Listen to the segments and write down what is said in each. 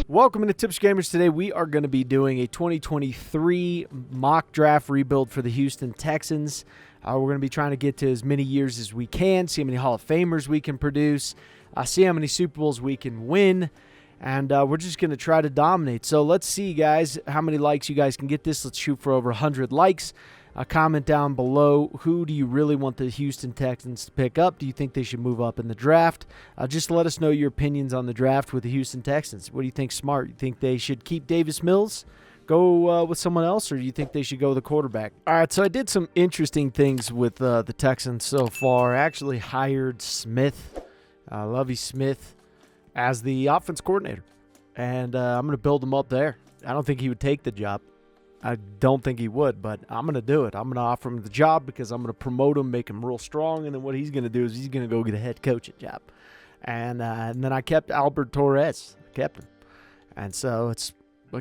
Welcome to Tips Gamers. Today we are going to be doing a 2023 mock draft rebuild for the Houston Texans. We're going to be trying to get to as many years as we can, see how many Hall of Famers we can produce, see how many Super Bowls we can win, and we're just going to try to dominate. So let's see, guys, how many likes you guys can get this. Let's shoot for over 100 likes. Comment down below, who do you really want the Houston Texans to pick up? Do you think they should move up in the draft? Just let us know your opinions on the draft with the Houston Texans. What do you think smart? You think they should keep Davis Mills, go with someone else, or do you think they should go with the quarterback? All right, so I did some interesting things with the Texans so far. I actually hired Lovie Smith, as the offense coordinator, and I'm going to build him up there. I don't think he would take the job. I don't think he would, but I'm going to do it. I'm going to offer him the job because I'm going to promote him, make him real strong, and then what he's going to do is he's going to go get a head coaching job. And then I kept Albert Torres. I kept him. And so it's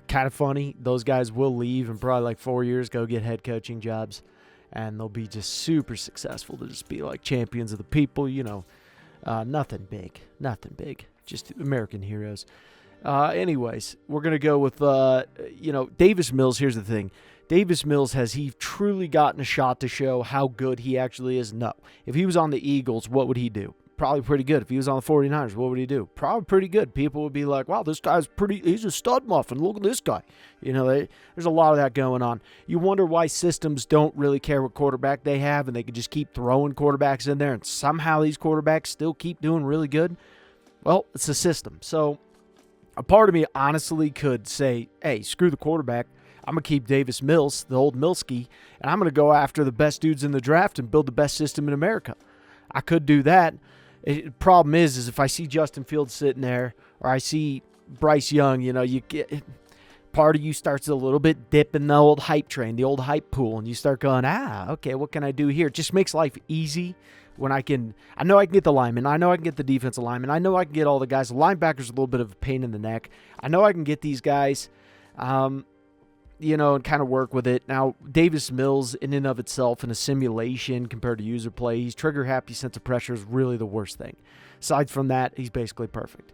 kind of funny. Those guys will leave in probably like 4 years, go get head coaching jobs, and they'll be just super successful. They'll just be like champions of the people, you know. Nothing big. Just American heroes. Anyways, we're going to go with, Davis Mills. Here's the thing. Davis Mills, has he truly gotten a shot to show how good he actually is? No. If he was on the Eagles, what would he do? Probably pretty good. If he was on the 49ers, what would he do? Probably pretty good. People would be like, wow, this guy's he's a stud muffin. Look at this guy. You know, there's a lot of that going on. You wonder why systems don't really care what quarterback they have, and they can just keep throwing quarterbacks in there, and somehow these quarterbacks still keep doing really good. Well, it's a system. So a part of me honestly could say, hey, screw the quarterback. I'm going to keep Davis Mills, the old Milski, and I'm going to go after the best dudes in the draft and build the best system in America. I could do that. The problem is if I see Justin Fields sitting there, or I see Bryce Young, you get part of you starts a little bit dipping the old hype train, the old hype pool, and you start going, okay, what can I do here? It just makes life easy. When I know I can get the linemen. I know I can get the defensive linemen. I know I can get all the guys. The linebackers are a little bit of a pain in the neck. I know I can get these guys, and kind of work with it. Now, Davis Mills, in and of itself, in a simulation compared to user play, he's trigger-happy, sense of pressure is really the worst thing. Aside from that, he's basically perfect.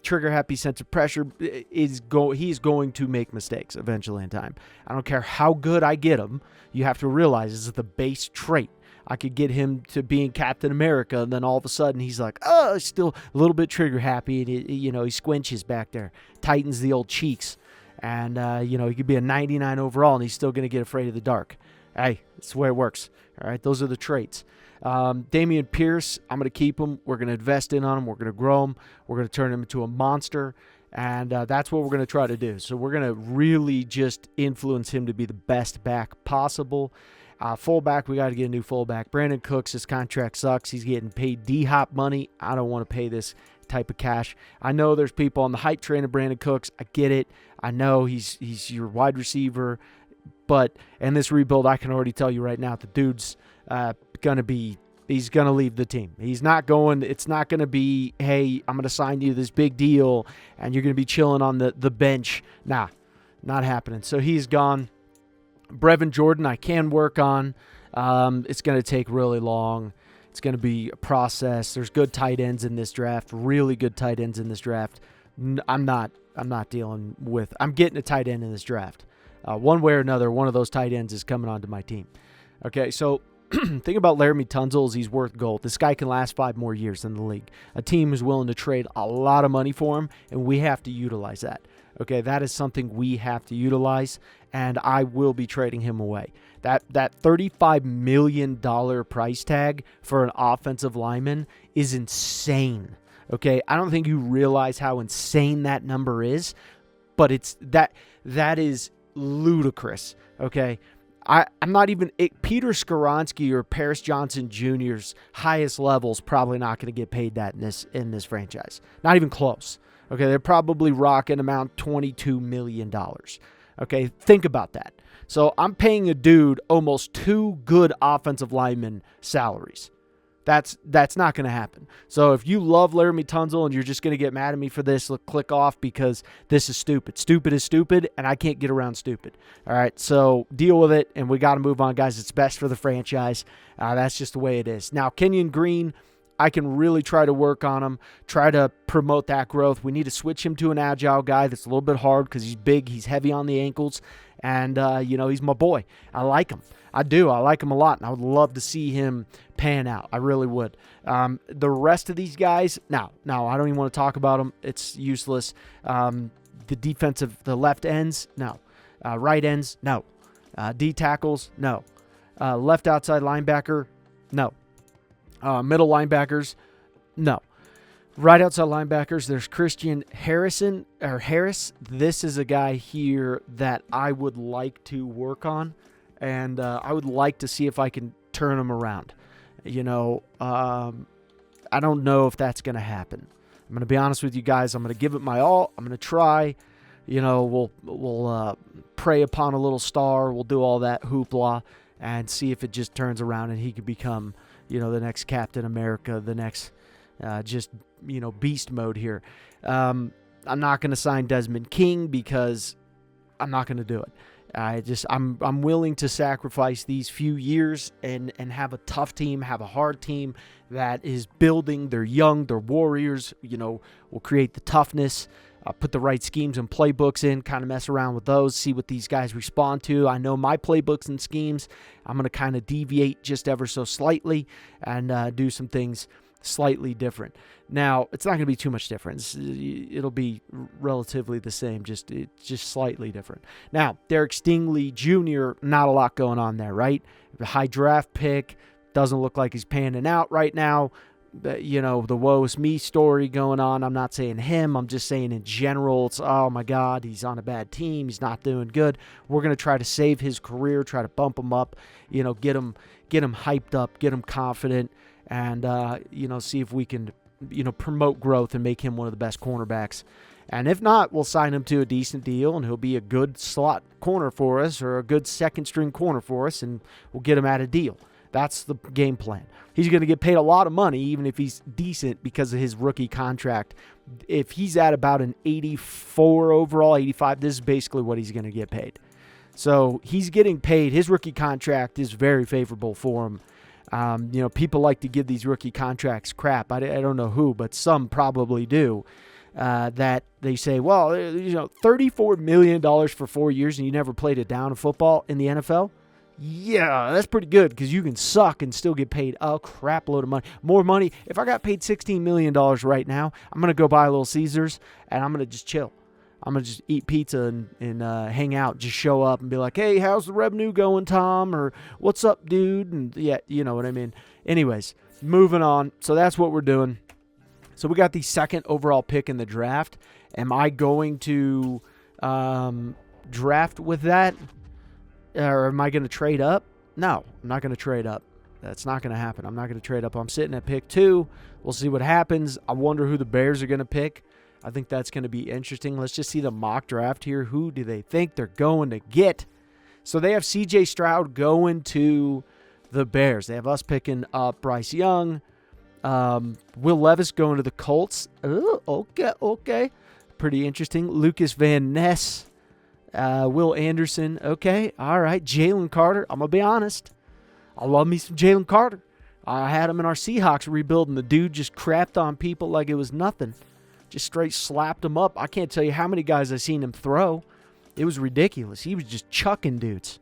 Trigger-happy, sense of pressure, he's going to make mistakes eventually in time. I don't care how good I get him. You have to realize this is the base trait. I could get him to being Captain America, and then all of a sudden he's like, still a little bit trigger happy, and he squinches back there, tightens the old cheeks, and he could be a 99 overall, and he's still going to get afraid of the dark. Hey, that's the way it works. All right, those are the traits. Damian Pierce, I'm going to keep him. We're going to invest in on him. We're going to grow him. We're going to turn him into a monster, and that's what we're going to try to do. So we're going to really just influence him to be the best back possible. Fullback, we got to get a new fullback. Brandon Cooks, his contract sucks. He's getting paid D-Hop money. I don't want to pay this type of cash. I know there's people on the hype train of Brandon Cooks. I get it. I know he's your wide receiver. But in this rebuild, I can already tell you right now, the dude's he's going to leave the team. He's not going, it's not going to be, hey, I'm going to sign you this big deal, and you're going to be chilling on the bench. Nah, not happening. So he's gone. Brevin Jordan, I can work on. It's going to take really long. It's going to be a process. There's good tight ends in this draft, really good tight ends in this draft. I'm not dealing with. I'm getting a tight end in this draft. One way or another, one of those tight ends is coming onto my team. Okay, so think about Laramie Tunsil. He's worth gold. This guy can last 5 more years in the league. A team is willing to trade a lot of money for him, and we have to utilize that. Okay, that is something we have to utilize, and I will be trading him away. That $35 million price tag for an offensive lineman is insane. Okay, I don't think you realize how insane that number is, but it's that is ludicrous. Okay, I'm not even Peter Skoronski or Paris Johnson Jr.'s highest levels probably not going to get paid that in this franchise. Not even close. Okay, they're probably rocking around $22 million. Okay, think about that. So I'm paying a dude almost 2 good offensive lineman salaries. That's not going to happen. So if you love Laramie Tunsil and you're just going to get mad at me for this, click off because this is stupid. Stupid is stupid, and I can't get around stupid. All right, so deal with it, and we got to move on, guys. It's best for the franchise. That's just the way it is. Now, Kenyon Green, I can really try to work on him, try to promote that growth. We need to switch him to an agile guy that's a little bit hard because he's big, he's heavy on the ankles, and, he's my boy. I like him. I do. I like him a lot, and I would love to see him pan out. I really would. The rest of these guys, no, I don't even want to talk about them. It's useless. The left ends, no. Right ends, no. D tackles, no. Left outside linebacker, no. Middle linebackers, no. Right outside linebackers, there's Christian Harris. This is a guy here that I would like to work on, and I would like to see if I can turn him around. I don't know if that's going to happen. I'm going to be honest with you guys. I'm going to give it my all. I'm going to try. We'll pray upon a little star. We'll do all that hoopla and see if it just turns around and he could become, the next Captain America, the next beast mode here. I'm not going to sign Desmond King because I'm not going to do it. I'm willing to sacrifice these few years and have a tough team, have a hard team that is building. They're young, they're warriors. We'll create the toughness, put the right schemes and playbooks in, kind of mess around with those, see what these guys respond to. I know my playbooks and schemes. I'm going to kind of deviate just ever so slightly and do some things slightly different. Now, it's not going to be too much difference. It'll be relatively the same, just slightly different. Now, Derek Stingley Jr., not a lot going on there, right? The high draft pick, doesn't look like he's panning out right now. The woe is me story going on. I'm not saying him. I'm just saying in general, it's, oh my God, he's on a bad team. He's not doing good. We're going to try to save his career, try to bump him up, get him hyped up, get him confident, and, see if we can, promote growth and make him one of the best cornerbacks. And if not, we'll sign him to a decent deal, and he'll be a good slot corner for us or a good second-string corner for us, and we'll get him at a deal. That's the game plan. He's going to get paid a lot of money, even if he's decent, because of his rookie contract. If he's at about an 84 overall, 85, this is basically what he's going to get paid. So he's getting paid. His rookie contract is very favorable for him. People like to give these rookie contracts crap. I don't know who, but some probably do. That they say, well, $34 million for 4 years and you never played a down of football in the NFL. Yeah, that's pretty good because you can suck and still get paid a crap load of money. More money. If I got paid $16 million right now, I'm going to go buy a Little Caesars and I'm going to just chill. I'm going to just eat pizza and hang out, just show up and be like, hey, how's the revenue going, Tom? Or what's up, dude? And yeah, you know what I mean. Anyways, moving on. So that's what we're doing. So we got the second overall pick in the draft. Am I going to draft with that? Or am I going to trade up? No, I'm not going to trade up. That's not going to happen. I'm not going to trade up. I'm sitting at pick 2. We'll see what happens. I wonder who the Bears are going to pick. I think that's going to be interesting. Let's just see the mock draft here. Who do they think they're going to get? So they have C.J. Stroud going to the Bears. They have us picking up Bryce Young. Will Levis going to the Colts. Oh, okay. Pretty interesting. Lucas Van Ness. Will Anderson. Okay, all right. Jalen Carter. I'm going to be honest. I love me some Jalen Carter. I had him in our Seahawks rebuild, and the dude just crapped on people like it was nothing. Just straight slapped him up. I can't tell you how many guys I've seen him throw. It was ridiculous. He was just chucking dudes.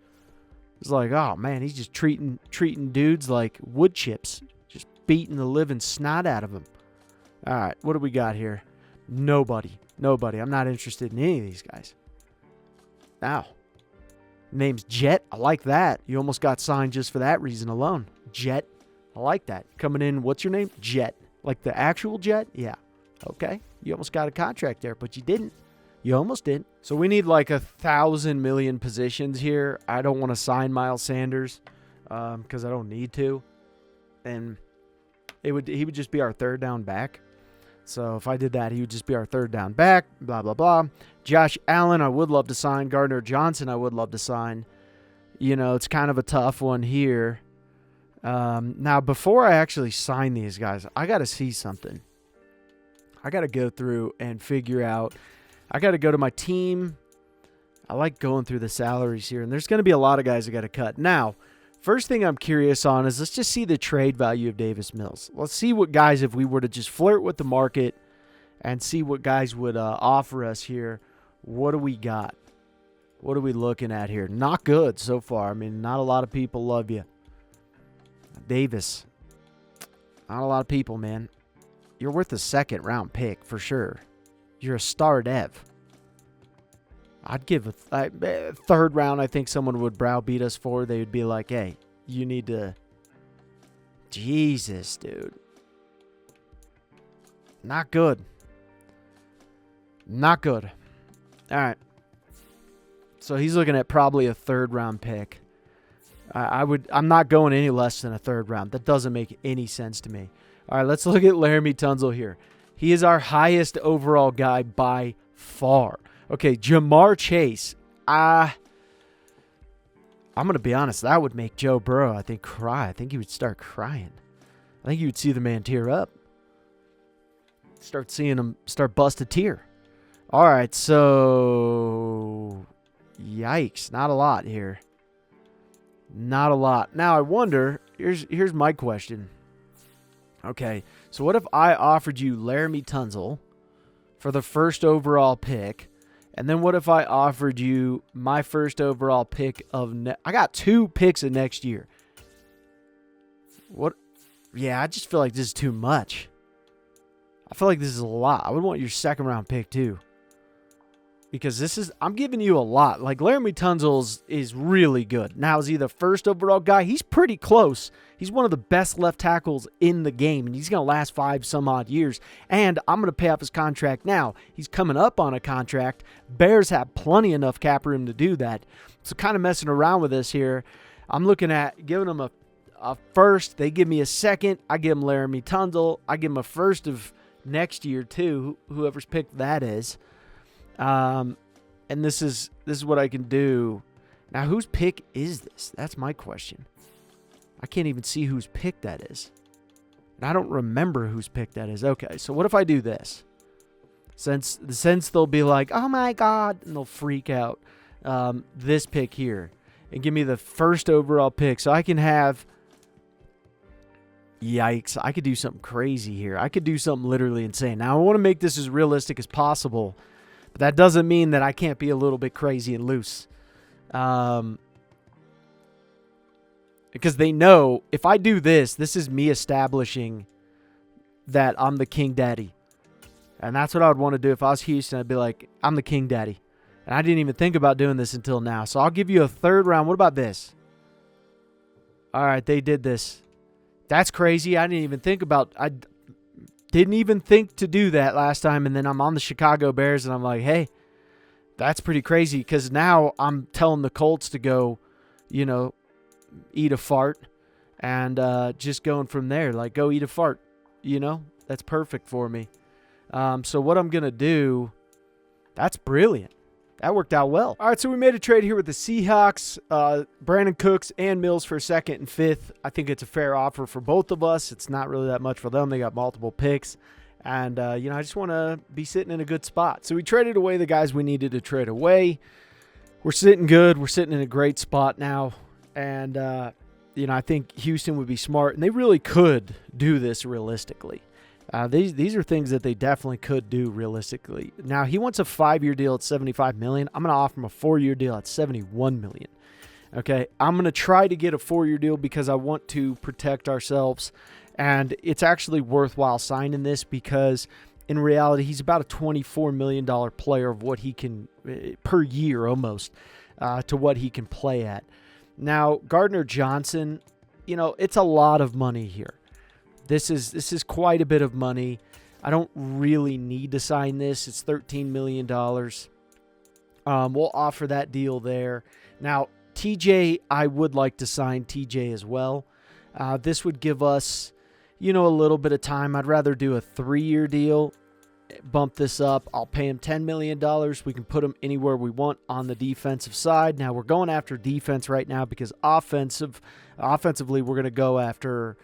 It was like, oh, man, he's just treating dudes like wood chips. Just beating the living snot out of them. All right, what do we got here? Nobody. I'm not interested in any of these guys. Now, name's Jet. I like that. You almost got signed just for that reason alone. Jet. I like that. Coming in, what's your name? Jet. Like the actual Jet? Yeah. Okay. You almost got a contract there, but you didn't. You almost did. So we need like 1,000 million positions here. I don't want to sign Miles Sanders because I don't need to. And he would just be our third down back. So if I did that, he would just be our third down back, blah, blah, blah. Josh Allen, I would love to sign. Gardner Johnson, I would love to sign. It's kind of a tough one here. Now, before I actually sign these guys, I got to see something. I got to go through and figure out. I got to go to my team. I like going through the salaries here, and there's going to be a lot of guys I got to cut. Now, First thing I'm curious on is let's just see the trade value of Davis Mills. Let's see what guys, if we were to just flirt with the market and see what guys would offer us here. What do we got? What are we looking at here? Not good so far. I mean, not a lot of people love you. Davis. Not a lot of people, man. You're worth a second-round pick for sure. You're a star dev. I'd give a third round. I think someone would browbeat us for. They would be like, hey, you need to... Jesus, dude. Not good. Not good. All right. So he's looking at probably a third-round pick. I'm not going any less than a third round. That doesn't make any sense to me. All right, let's look at Laramie Tunsil here. He is our highest overall guy by far. Okay, Jamar Chase. I'm going to be honest. That would make Joe Burrow, I think, cry. I think he would start crying. I think you would see the man tear up. Start seeing him start bust a tear. All right, so... Yikes. Not a lot here. Not a lot. Now, I wonder, here's my question. Okay, so what if I offered you Laramie Tunsil for the first overall pick, and then what if I offered you my first overall pick of I got 2 picks of next year. What? Yeah, I just feel like this is too much. I feel like this is a lot. I would want your second round pick too. Because I'm giving you a lot. Like, Laramie Tunsil is really good. Now, is he the first overall guy? He's pretty close. He's one of the best left tackles in the game, and he's going to last 5 some odd years. And I'm going to pay off his contract now. He's coming up on a contract. Bears have plenty enough cap room to do that. So, kind of messing around with this here. I'm looking at giving them a first. They give me a second. I give them Laramie Tunsil. I give them a first of next year, too, whoever's picked that is. And this is what I can do. Now, whose pick is this? That's my question. I can't even see whose pick that is. And I don't remember whose pick that is. Okay, so what if I do this? Since they'll be like, oh my God, and they'll freak out. This pick here. And give me the first overall pick. So I can have... Yikes. I could do something crazy here. I could do something literally insane. Now, I want to make this as realistic as possible. But that doesn't mean that I can't be a little bit crazy and loose. Because they know if I do this, this is me establishing that I'm the king daddy. And that's what I would want to do if I was Houston. I'd be like, I'm the king daddy. And I didn't even think about doing this until now. So I'll give you a third round. What about this? All right, they did this. That's crazy. I didn't even think about... Didn't even think to do that last time, and then I'm on the Chicago Bears, and I'm like, hey, that's pretty crazy, because now I'm telling the Colts to go, eat a fart, and just going from there, like, go eat a fart, That's perfect for me. So what I'm going to do, that's brilliant. That worked out well. All right, so we made a trade here with the Seahawks, Brandon Cooks and Mills for 2nd and 5th. I think it's a fair offer for both of us. It's not really that much for them. They got multiple picks. And, I just want to be sitting in a good spot. So we traded away the guys we needed to trade away. We're sitting good. We're sitting in a great spot now. And, I think Houston would be smart. And they really could do this realistically. These are things that they definitely could do realistically. Now, he wants a 5-year deal at $75 million. I'm going to offer him a 4-year deal at $71 million. Okay, I'm going to try to get a 4-year deal because I want to protect ourselves. And it's actually worthwhile signing this because in reality, he's about a $24 million player of what he can, per year almost, to what he can play at. Now, Gardner Johnson, it's a lot of money here. This is quite a bit of money. I don't really need to sign this. It's $13 million. We'll offer that deal there. Now, TJ, I would like to sign TJ as well. This would give us, a little bit of time. I'd rather do a 3-year deal, bump this up. I'll pay him $10 million. We can put him anywhere we want on the defensive side. Now, we're going after defense right now because offensively, we're going to go after...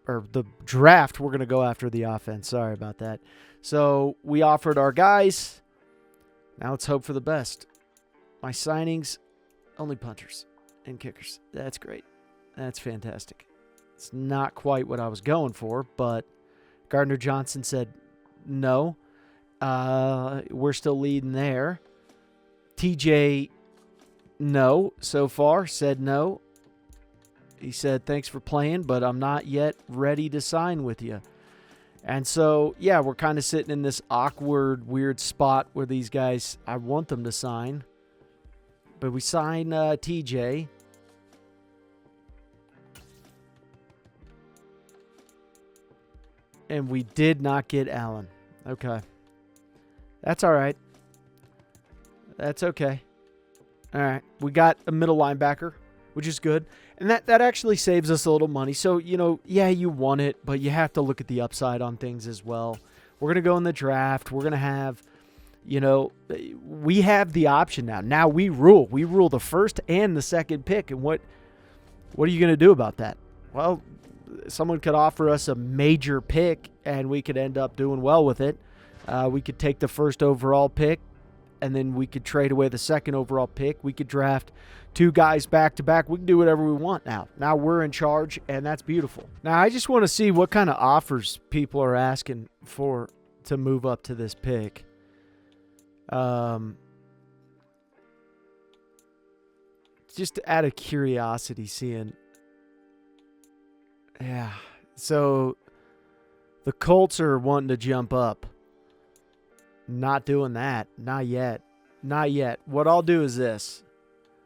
or the draft, we're going to go after the offense. Sorry about that. So we offered our guys. Now let's hope for the best. My signings, only punters. and kickers. That's great. That's fantastic. It's not quite what I was going for, but Gardner Johnson said no. We're still leading there. TJ, no, so far, said no. He said, thanks for playing, but I'm not yet ready to sign with you. And so, yeah, we're kind of sitting in this awkward, weird spot where these guys, I want them to sign. But we sign TJ. And we did not get Allen. Okay. That's all right. That's okay. All right. We got a middle linebacker, which is good. And that actually saves us a little money. So, you know, yeah, you want it, but you have to look at the upside on things as well. We're going to go in the draft. We're going to have, you know, we have the option now. Now we rule. We rule the first and the second pick. And what are you going to do about that? Well, someone could offer us a major pick, and we could end up doing well with it. We could take the first overall pick, and then we could trade away the second overall pick. We could draft 2 guys back-to-back. We can do whatever we want now. Now we're in charge, and that's beautiful. Now I just want to see what kind of offers people are asking for to move up to this pick. Just out of curiosity, seeing. Yeah. So the Colts are wanting to jump up. Not doing that. Not yet. Not yet. What I'll do is this.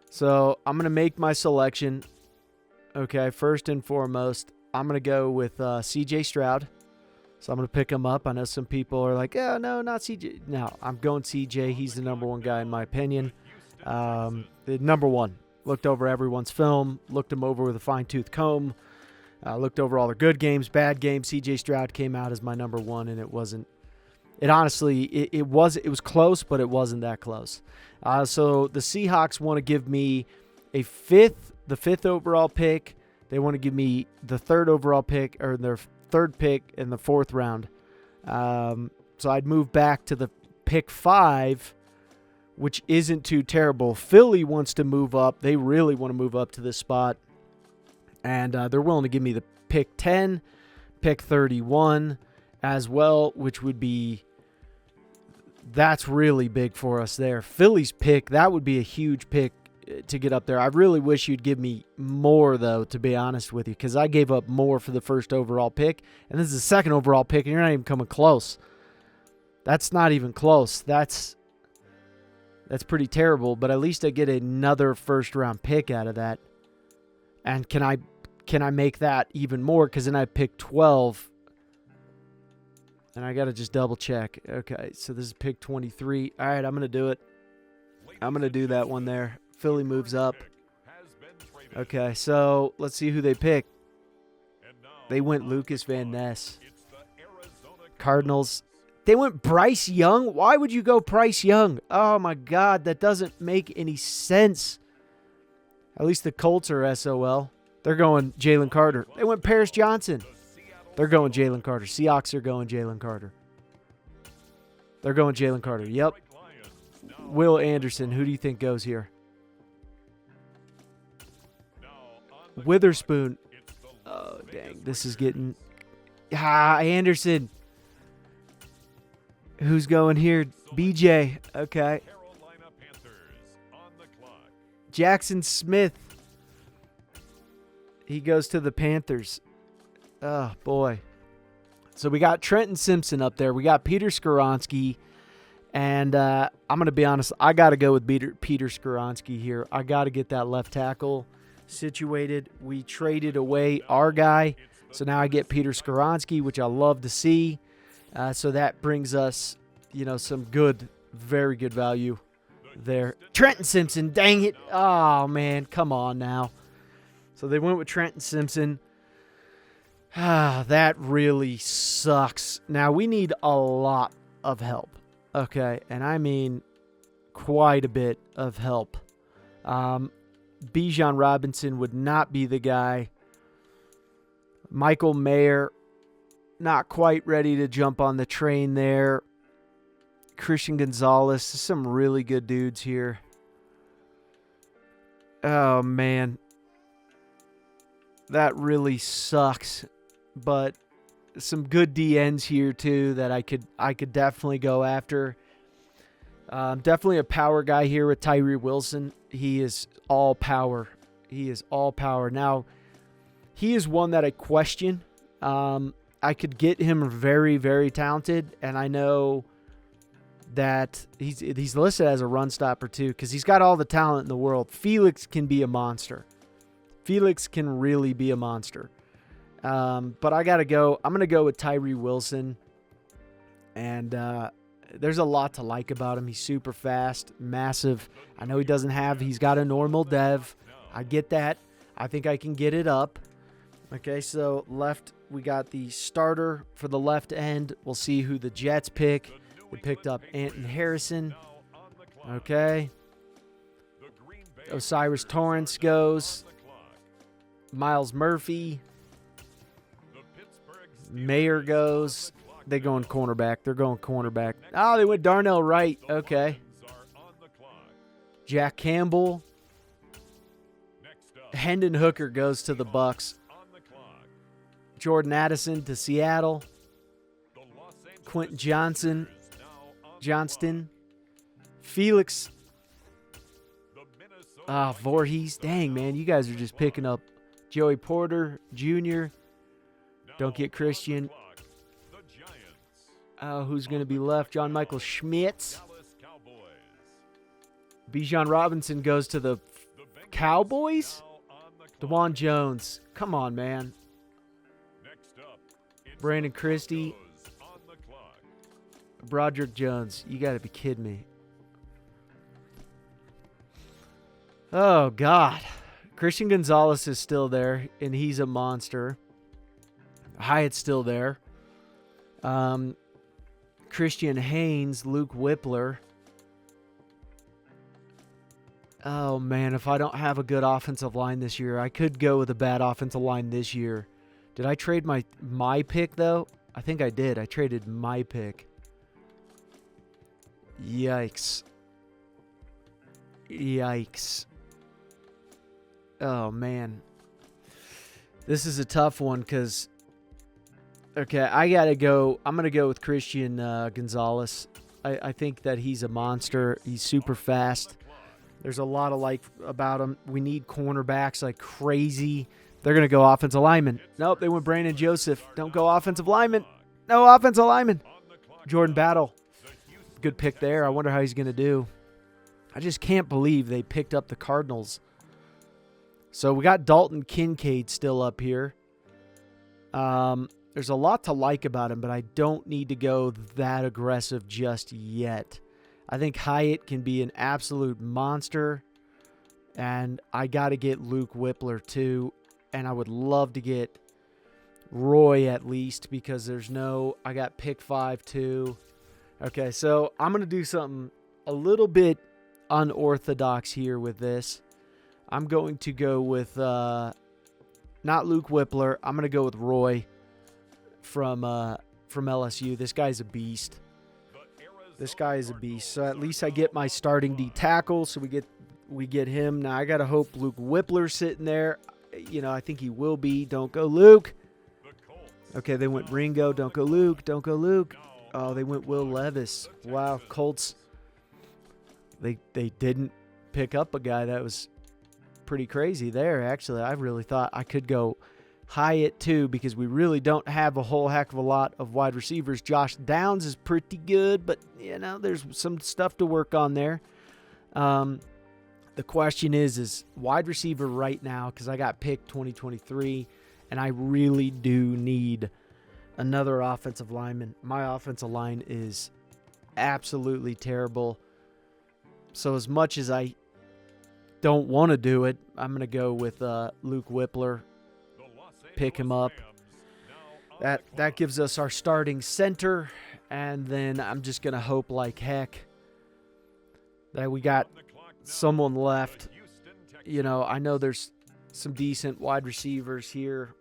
So I'm going to make my selection. Okay, first and foremost, I'm going to go with C.J. Stroud. So I'm going to pick him up. I know some people are like, oh, no, not C.J. No, I'm going C.J. He's the number 1 guy in my opinion. The number 1. Looked over everyone's film. Looked him over with a fine-tooth comb. Looked over all the good games, bad games. C.J. Stroud came out as my number 1, and it wasn't. It honestly, it was close, but it wasn't that close. So the Seahawks want to give me the 5th overall pick. They want to give me the 3rd overall pick, or their 3rd pick in the 4th round. So I'd move back to the pick 5, which isn't too terrible. Philly wants to move up. They really want to move up to this spot. And they're willing to give me the pick 10, pick 31 as well, which would be, that's really big for us there. Philly's pick, that would be a huge pick to get up there. I really wish you'd give me more, though, to be honest with you, because I gave up more for the 1st overall pick, and this is the 2nd overall pick, and you're not even coming close. That's not even close. That's pretty terrible, but at least I get another 1st-round pick out of that. And can I make that even more? Because then I pick 12. And I got to just double check. Okay, so this is pick 23. All right, I'm going to do it. I'm going to do that one there. Philly moves up. Okay, so let's see who they pick. They went Lucas Van Ness. Cardinals. They went Bryce Young. Why would you go Bryce Young? Oh, my God, that doesn't make any sense. At least the Colts are SOL. They're going Jalen Carter. They went Paris Johnson. They're going Jalen Carter. Seahawks are going Jalen Carter. They're going Jalen Carter. Yep. Will Anderson. Who do you think goes here? Witherspoon. Oh, dang. This is getting... Anderson. Who's going here? BJ. Okay. Jackson Smith. He goes to the Panthers. Oh, boy. So we got Trenton Simpson up there. We got Peter Skoronski. And I'm going to be honest, I got to go with Peter Skoronski here. I got to get that left tackle situated. We traded away our guy. So now I get Peter Skoronski, which I love to see. So that brings us, some good, very good value there. Trenton Simpson, dang it. Oh, man, come on now. So they went with Trenton Simpson. That really sucks. Now, we need a lot of help, okay? And I mean quite a bit of help. Bijan Robinson would not be the guy. Michael Mayer, not quite ready to jump on the train there. Christian Gonzalez, some really good dudes here. Oh, man. That really sucks. But some good DNs here, too, that I could definitely go after. Definitely a power guy here with Tyree Wilson. He is all power. He is all power. Now, he is one that I question. I could get him very, very talented, and I know that he's listed as a run stopper too because he's got all the talent in the world. Felix can be a monster. Felix can really be a monster. But I got to go. I'm going to go with Tyree Wilson, and there's a lot to like about him. He's super fast, massive. I know he's got a normal dev. I get that. I think I can get it up. Okay, so left, we got the starter for the left end. We'll see who the Jets pick. They picked up Anton Harrison. Okay. Osiris Torrance goes. Miles Murphy. Mayer goes. They're going cornerback. Oh, they went Darnell Wright. Okay. Jack Campbell. Hendon Hooker goes to the Bucks. Jordan Addison to Seattle. Quentin Johnston. Felix. Voorhees. Dang, man. You guys are just picking up Joey Porter Jr. Don't get Christian. Who's going to be left? John Michael Schmitz. Bijan Robinson goes to the Cowboys. DeJuan Jones. Come on, man. Brandon Christie. Broderick Jones. You got to be kidding me. Oh, God. Christian Gonzalez is still there, and he's a monster. Hyatt's still there. Christian Haynes, Luke Whippler. Oh, man, if I don't have a good offensive line this year, I could go with a bad offensive line this year. Did I trade my pick, though? I think I did. I traded my pick. Yikes. Oh, man. This is a tough one because, okay, I got to go. I'm going to go with Christian Gonzalez. I think that he's a monster. He's super fast. There's a lot of like about him. We need cornerbacks like crazy. They're going to go offensive lineman. Nope, they went Brandon Joseph. Don't go offensive lineman. No offensive lineman. Jordan Battle. Good pick there. I wonder how he's going to do. I just can't believe they picked up the Cardinals. So we got Dalton Kincaid still up here. There's a lot to like about him, but I don't need to go that aggressive just yet. I think Hyatt can be an absolute monster. And I got to get Luke Whippler too. And I would love to get Roy at least because I got pick 5 too. Okay, so I'm going to do something a little bit unorthodox here with this. I'm going to go with not Luke Whippler. I'm going to go with Roy from LSU. This guy's a beast. So at least I get my starting D tackle. So we get him. Now I got to hope Luke Whippler's sitting there. You know, I think he will be. Don't go Luke. Okay, they went Ringo. Don't go Luke. Oh, they went Will Levis. Wow, Colts. They didn't pick up a guy that was pretty crazy there, actually. I really thought I could go Hyatt too because we really don't have a whole heck of a lot of wide receivers. Josh Downs is pretty good, but, you know, there's some stuff to work on there. The question is wide receiver right now because I got picked 2023, and I really do need another offensive lineman. My offensive line is absolutely terrible. So as much as I don't want to do it, I'm going to go with Luke Whippler. Pick him up. That gives us our starting center, and then I'm just going to hope like heck that we got someone left. You know, I know there's some decent wide receivers here.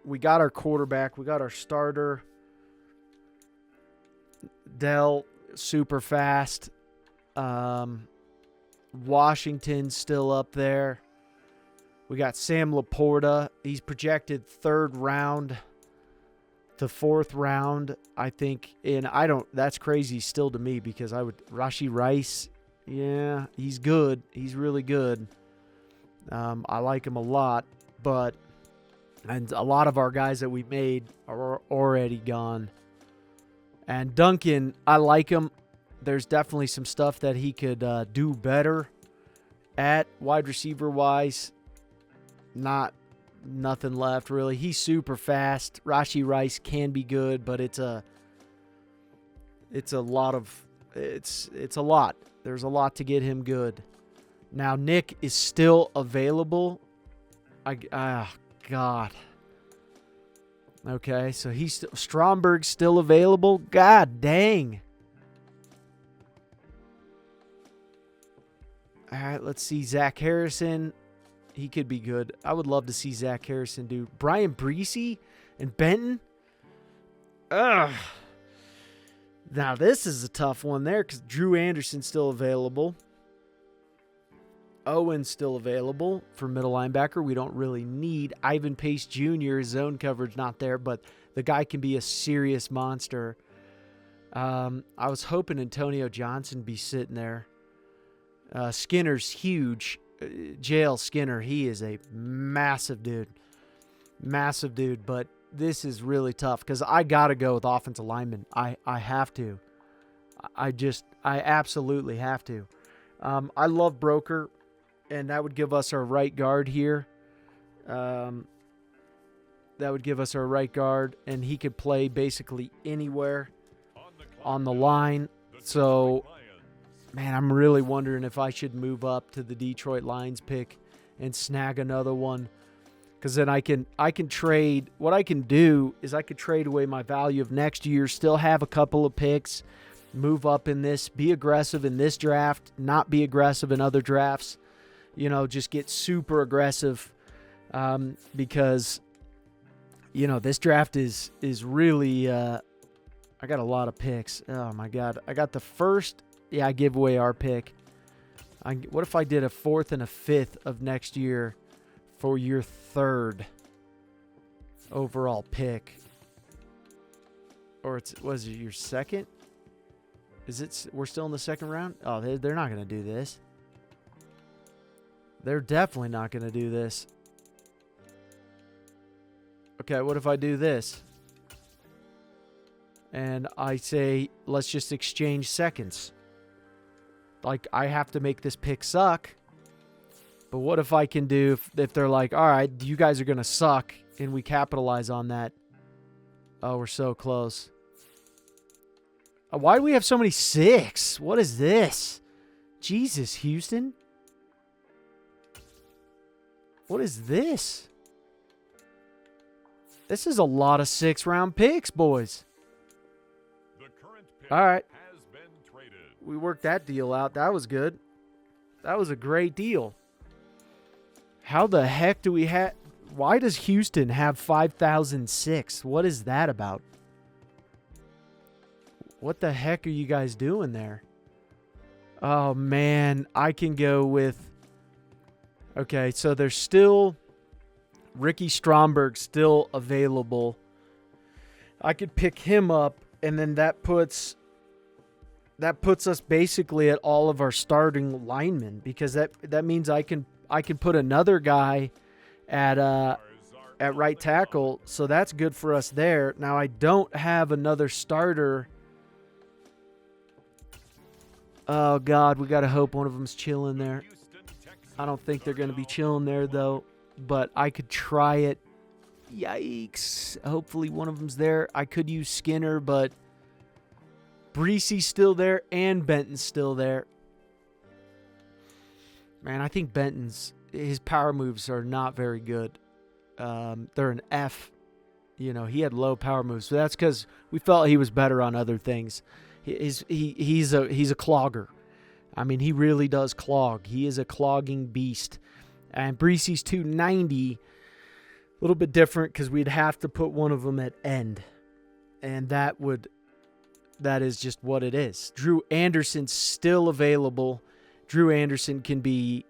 We got our quarterback. We got our starter. Dell, super fast. Washington's still up there. We got Sam Laporta. He's projected 3rd round to 4th round, I think. And that's crazy still to me because Rashee Rice, yeah, he's good. He's really good. I like him a lot, and a lot of our guys that we made are already gone. And Duncan, I like him. There's definitely some stuff that he could do better at wide receiver wise. Nothing left really. He's super fast. Rashee Rice can be good, but it's a lot. There's a lot to get him good. Now Nick is still available. God. Okay, so Stromberg's still available. God dang. All right, let's see. Zach Harrison. He could be good. I would love to see Zach Harrison do. Brian Breesy and Benton. Ugh. Now, this is a tough one there because Drew Anderson's still available. Owen's still available for middle linebacker. We don't really need Ivan Pace Jr. His zone coverage not there, but the guy can be a serious monster. I was hoping Antonio Johnson be sitting there. Skinner's huge. JL Skinner, he is a massive dude. Massive dude, but this is really tough because I got to go with offensive lineman. I have to. I absolutely have to. I love Broker, and that would give us our right guard here. That would give us our right guard, and he could play basically anywhere on the line. So, man, I'm really wondering if I should move up to the Detroit Lions pick and snag another one. Because then I can trade. What I can do is I could trade away my value of next year, still have a couple of picks, move up in this, be aggressive in this draft, not be aggressive in other drafts. Just get super aggressive because, this draft is really I got a lot of picks. Oh, my God. I got the first. Yeah, I give away our pick. What if I did a 4th and a 5th of next year for your 3rd overall pick? Or was it your 2nd? We're still in the 2nd round? Oh, they're not going to do this. They're definitely not going to do this. Okay, what if I do this? And I say, let's just exchange seconds. Like, I have to make this pick suck. But what if I can do, if they're like, all right, you guys are going to suck, and we capitalize on that? Oh, we're so close. Why do we have so many 6? What is this? Jesus, Houston. What is this? This is a lot of 6th-round picks, boys. All right. We worked that deal out. That was good. That was a great deal. How the heck do we have... Why does Houston have 5,006? What is that about? What the heck are you guys doing there? Oh, man. I can go with... Okay, so there's still... Ricky Stromberg still available. I could pick him up, and then that puts us basically at all of our starting linemen, because that means I can put another guy at right tackle, so that's good for us there. Now I don't have another starter. Oh God, we gotta hope one of them's chilling there. I don't think they're gonna be chilling there though, but I could try it. Yikes! Hopefully one of them's there. I could use Skinner, but Breesy's still there and Benton's still there. Man, I think his power moves are not very good. They're an F. He had low power moves, so that's because we felt he was better on other things. He's a clogger. I mean, he really does clog. He is a clogging beast. And Breesy's 290, a little bit different because we'd have to put one of them at end, and that is just what it is. Drew Anderson's still available. Drew Anderson can be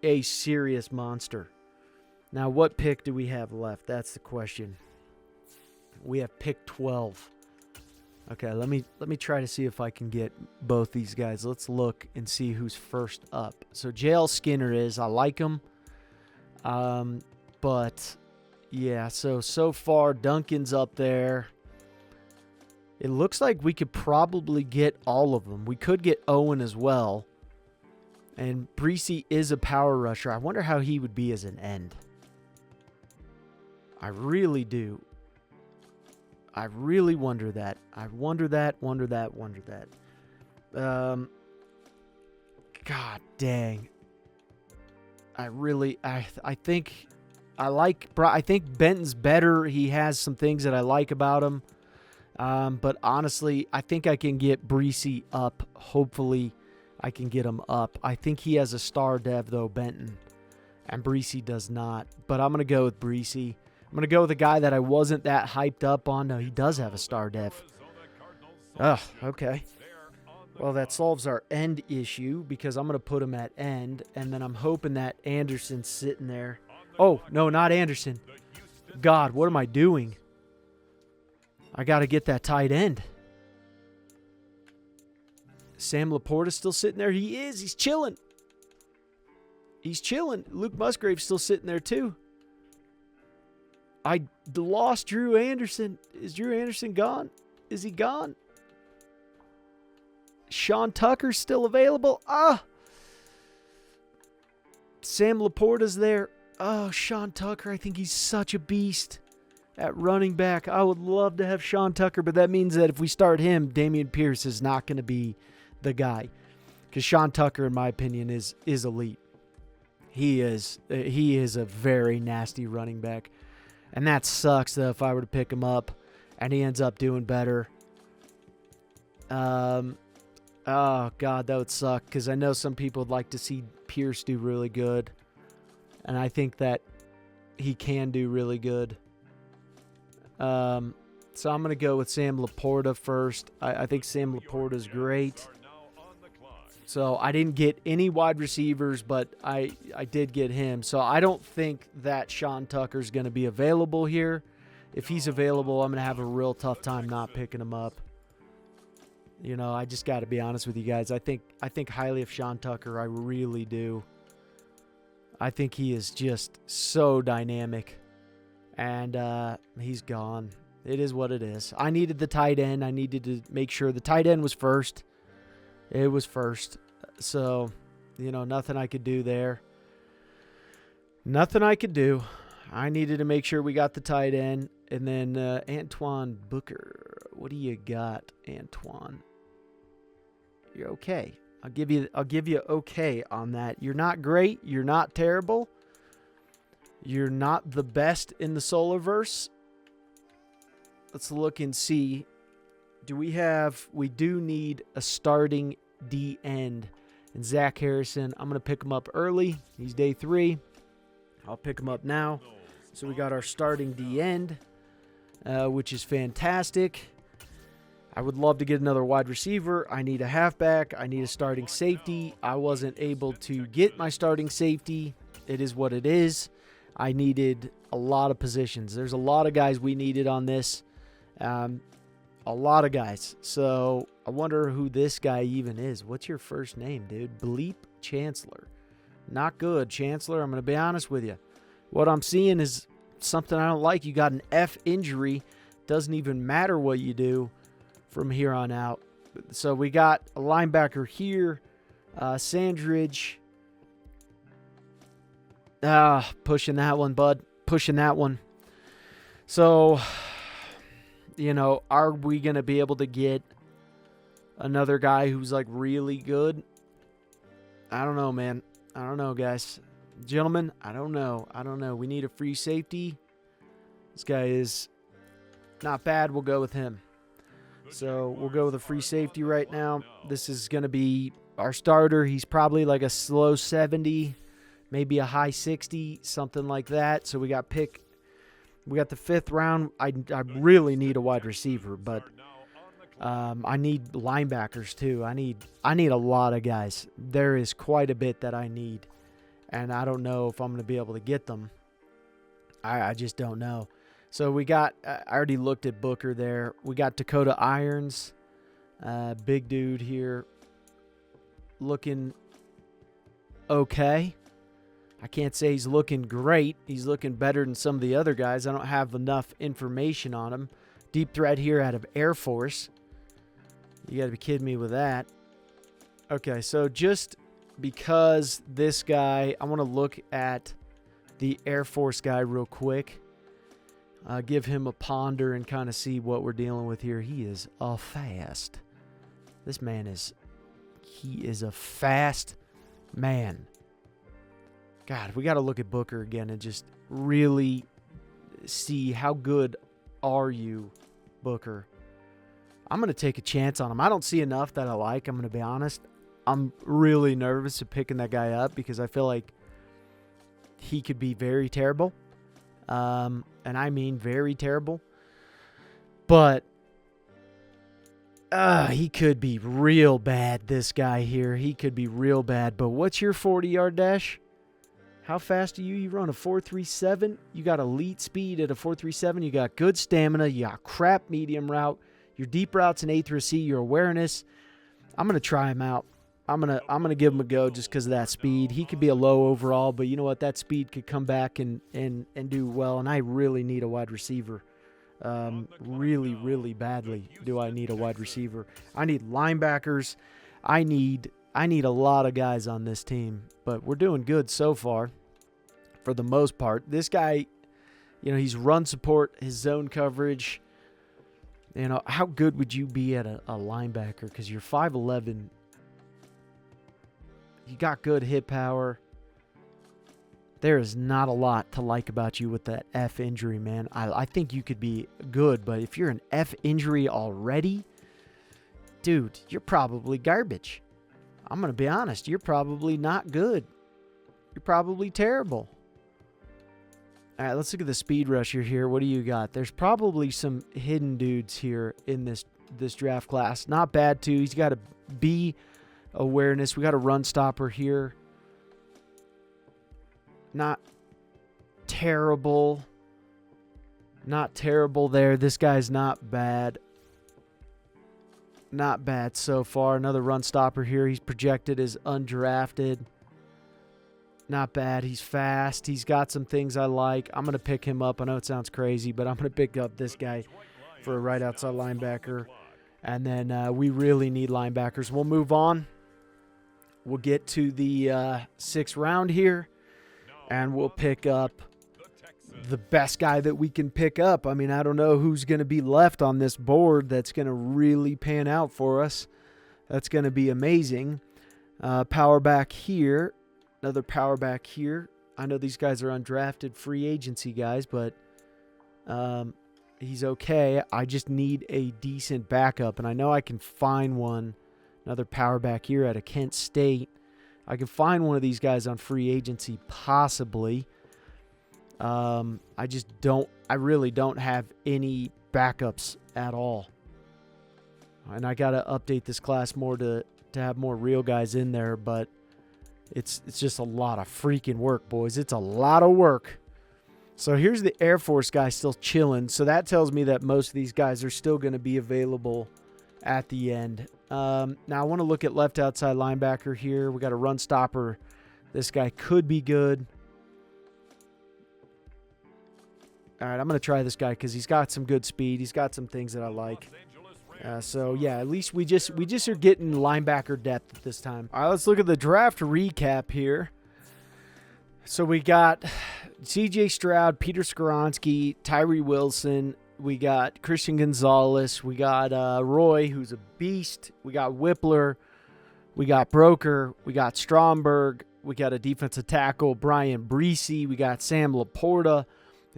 a serious monster. Now, what pick do we have left? That's the question. We have pick 12. Okay, let me try to see if I can get both these guys. Let's look and see who's first up. So JL Skinner is. I like him. But yeah, so far Duncan's up there. It looks like we could probably get all of them. We could get Owen as well. And Breesy is a power rusher. I wonder how he would be as an end. I really do. I really wonder that. I wonder that. God dang. I think Benton's better. He has some things that I like about him. But honestly, I think I can get Breesy up. Hopefully, I can get him up. I think he has a star dev, though, Benton. And Breesy does not. But I'm going to go with Breesy. I'm going to go with a guy that I wasn't that hyped up on. No, he does have a star dev. Oh, okay. Well, that solves our end issue because I'm going to put him at end. And then I'm hoping that Anderson's sitting there. Oh, no, not Anderson. God, what am I doing? I got to get that tight end. Sam Laporta's still sitting there. He is. He's chilling. He's chilling. Luke Musgrave's still sitting there, too. I lost Drew Anderson. Is Drew Anderson gone? Is he gone? Sean Tucker's still available. Sam Laporta's there. Oh, Sean Tucker. I think he's such a beast at running back. I would love to have Sean Tucker, but that means that if we start him, Dameon Pierce is not going to be the guy. Because Sean Tucker, in my opinion, is elite. He is a very nasty running back. And that sucks, though, if I were to pick him up and he ends up doing better. Oh, God, that would suck because I know some people would like to see Pierce do really good. And I think that he can do really good. So I'm going to go with Sam Laporta first. I think Sam Laporta is great. So I didn't get any wide receivers, but I did get him. So I don't think that Sean Tucker's going to be available here. If he's available, I'm going to have a real tough time not picking him up. You know, I just got to be honest with you guys. I think highly of Sean Tucker. I really do. I think he is just so dynamic. And he's gone. It is what it is. I needed the tight end. I needed to make sure the tight end was first. It was first. So, you know, nothing I could do there. Nothing I could do. I needed to make sure we got the tight end. And then Antoine Booker. What do you got, Antoine? You're okay. I'll give you okay on that. You're not great. You're not terrible. You're not the best in the Solarverse. Let's look and see. We do need a starting D end. And Zach Harrison, I'm going to pick him up early. He's day 3. I'll pick him up now. So we got our starting D end, which is fantastic. I would love to get another wide receiver. I need a halfback. I need a starting safety. I wasn't able to get my starting safety. It is what it is. I needed a lot of positions. There's a lot of guys we needed on this. A lot of guys. So I wonder who this guy even is. What's your first name, dude? Bleep Chancellor. Not good, Chancellor. I'm going to be honest with you. What I'm seeing is something I don't like. You got an F injury. Doesn't even matter what you do from here on out. So we got a linebacker here. Sandridge. Pushing that one, bud. Pushing that one. So, you know, are we going to be able to get another guy who's like really good? I don't know, man. I don't know, guys. Gentlemen, I don't know. We need a free safety. This guy is not bad. We'll go with him. So we'll go with a free safety right now. This is going to be our starter. He's probably like a slow 70, maybe a high 60, something like that. So we got the 5th round. I really need a wide receiver, but I need linebackers too. I need a lot of guys. There is quite a bit that I need, and I don't know if I'm going to be able to get them. I just don't know. So we got, I already looked at Booker there. We got Dakota Irons, big dude here, looking okay. I can't say he's looking great. He's looking better than some of the other guys. I don't have enough information on him. Deep threat here out of Air Force. You got to be kidding me with that. Okay, so just because this guy, I want to look at the Air Force guy real quick. Give him a ponder and kind of see what we're dealing with here. He is a fast. This man is, he is a fast man. God, we got to look at Booker again and just really see how good are you, Booker. I'm going to take a chance on him. I don't see enough that I like, I'm going to be honest. I'm really nervous of picking that guy up because I feel like he could be very terrible. And I mean very terrible. But he could be real bad, this guy here. He could be real bad. But what's your 40-yard dash? How fast are you? You run a 4.37. You got elite speed at a 4.37. You got good stamina. You got crap medium route. Your deep routes an A through C. Your awareness. I'm gonna try him out. I'm gonna give him a go just because of that speed. He could be a low overall, but you know what? That speed could come back and do well. And I really need a wide receiver. Really, really badly do I need a wide receiver. I need linebackers. I need a lot of guys on this team, but we're doing good so far for the most part. This guy, you know, he's run support, his zone coverage. You know, how good would you be at a linebacker? Because you're 5'11". You got good hit power. There is not a lot to like about you with that F injury, man. I think you could be good, but if you're an F injury already, dude, you're probably garbage. I'm going to be honest. You're probably not good. You're probably terrible. All right, let's look at the speed rusher here. What do you got? There's probably some hidden dudes here in this draft class. Not bad, too. He's got a B awareness. We got a run stopper here. Not terrible. Not terrible there. This guy's not bad. Not bad so far. Another run stopper here. He's projected as undrafted. Not bad. He's fast. He's got some things I like. I'm going to pick him up. I know it sounds crazy, but I'm going to pick up this guy for a right outside linebacker. And then we really need linebackers. We'll move on. We'll get to the sixth round here, and we'll pick up the best guy that we can pick up. I mean, I don't know who's going to be left on this board that's going to really pan out for us. That's going to be amazing. Power back here. Another power back here. I know these guys are undrafted free agency guys, but he's okay. I just need a decent backup, and I know I can find one. Another power back here out of Kent State. I can find one of these guys on free agency, possibly. I really don't have any backups at all. And I got to update this class more to have more real guys in there, but it's just a lot of freaking work, boys. It's a lot of work. So here's the Air Force guy still chilling. So that tells me that most of these guys are still going to be available at the end. Now I want to look at left outside linebacker here. We got a run stopper. This guy could be good. All right, I'm going to try this guy because he's got some good speed. He's got some things that I like. So, yeah, at least we just are getting linebacker depth at this time. All right, let's look at the draft recap here. So we got C.J. Stroud, Peter Skoronski, Tyree Wilson. We got Christian Gonzalez. We got Roy, who's a beast. We got Whippler. We got Broker. We got Stromberg. We got a defensive tackle, Brian Breesy. We got Sam Laporta,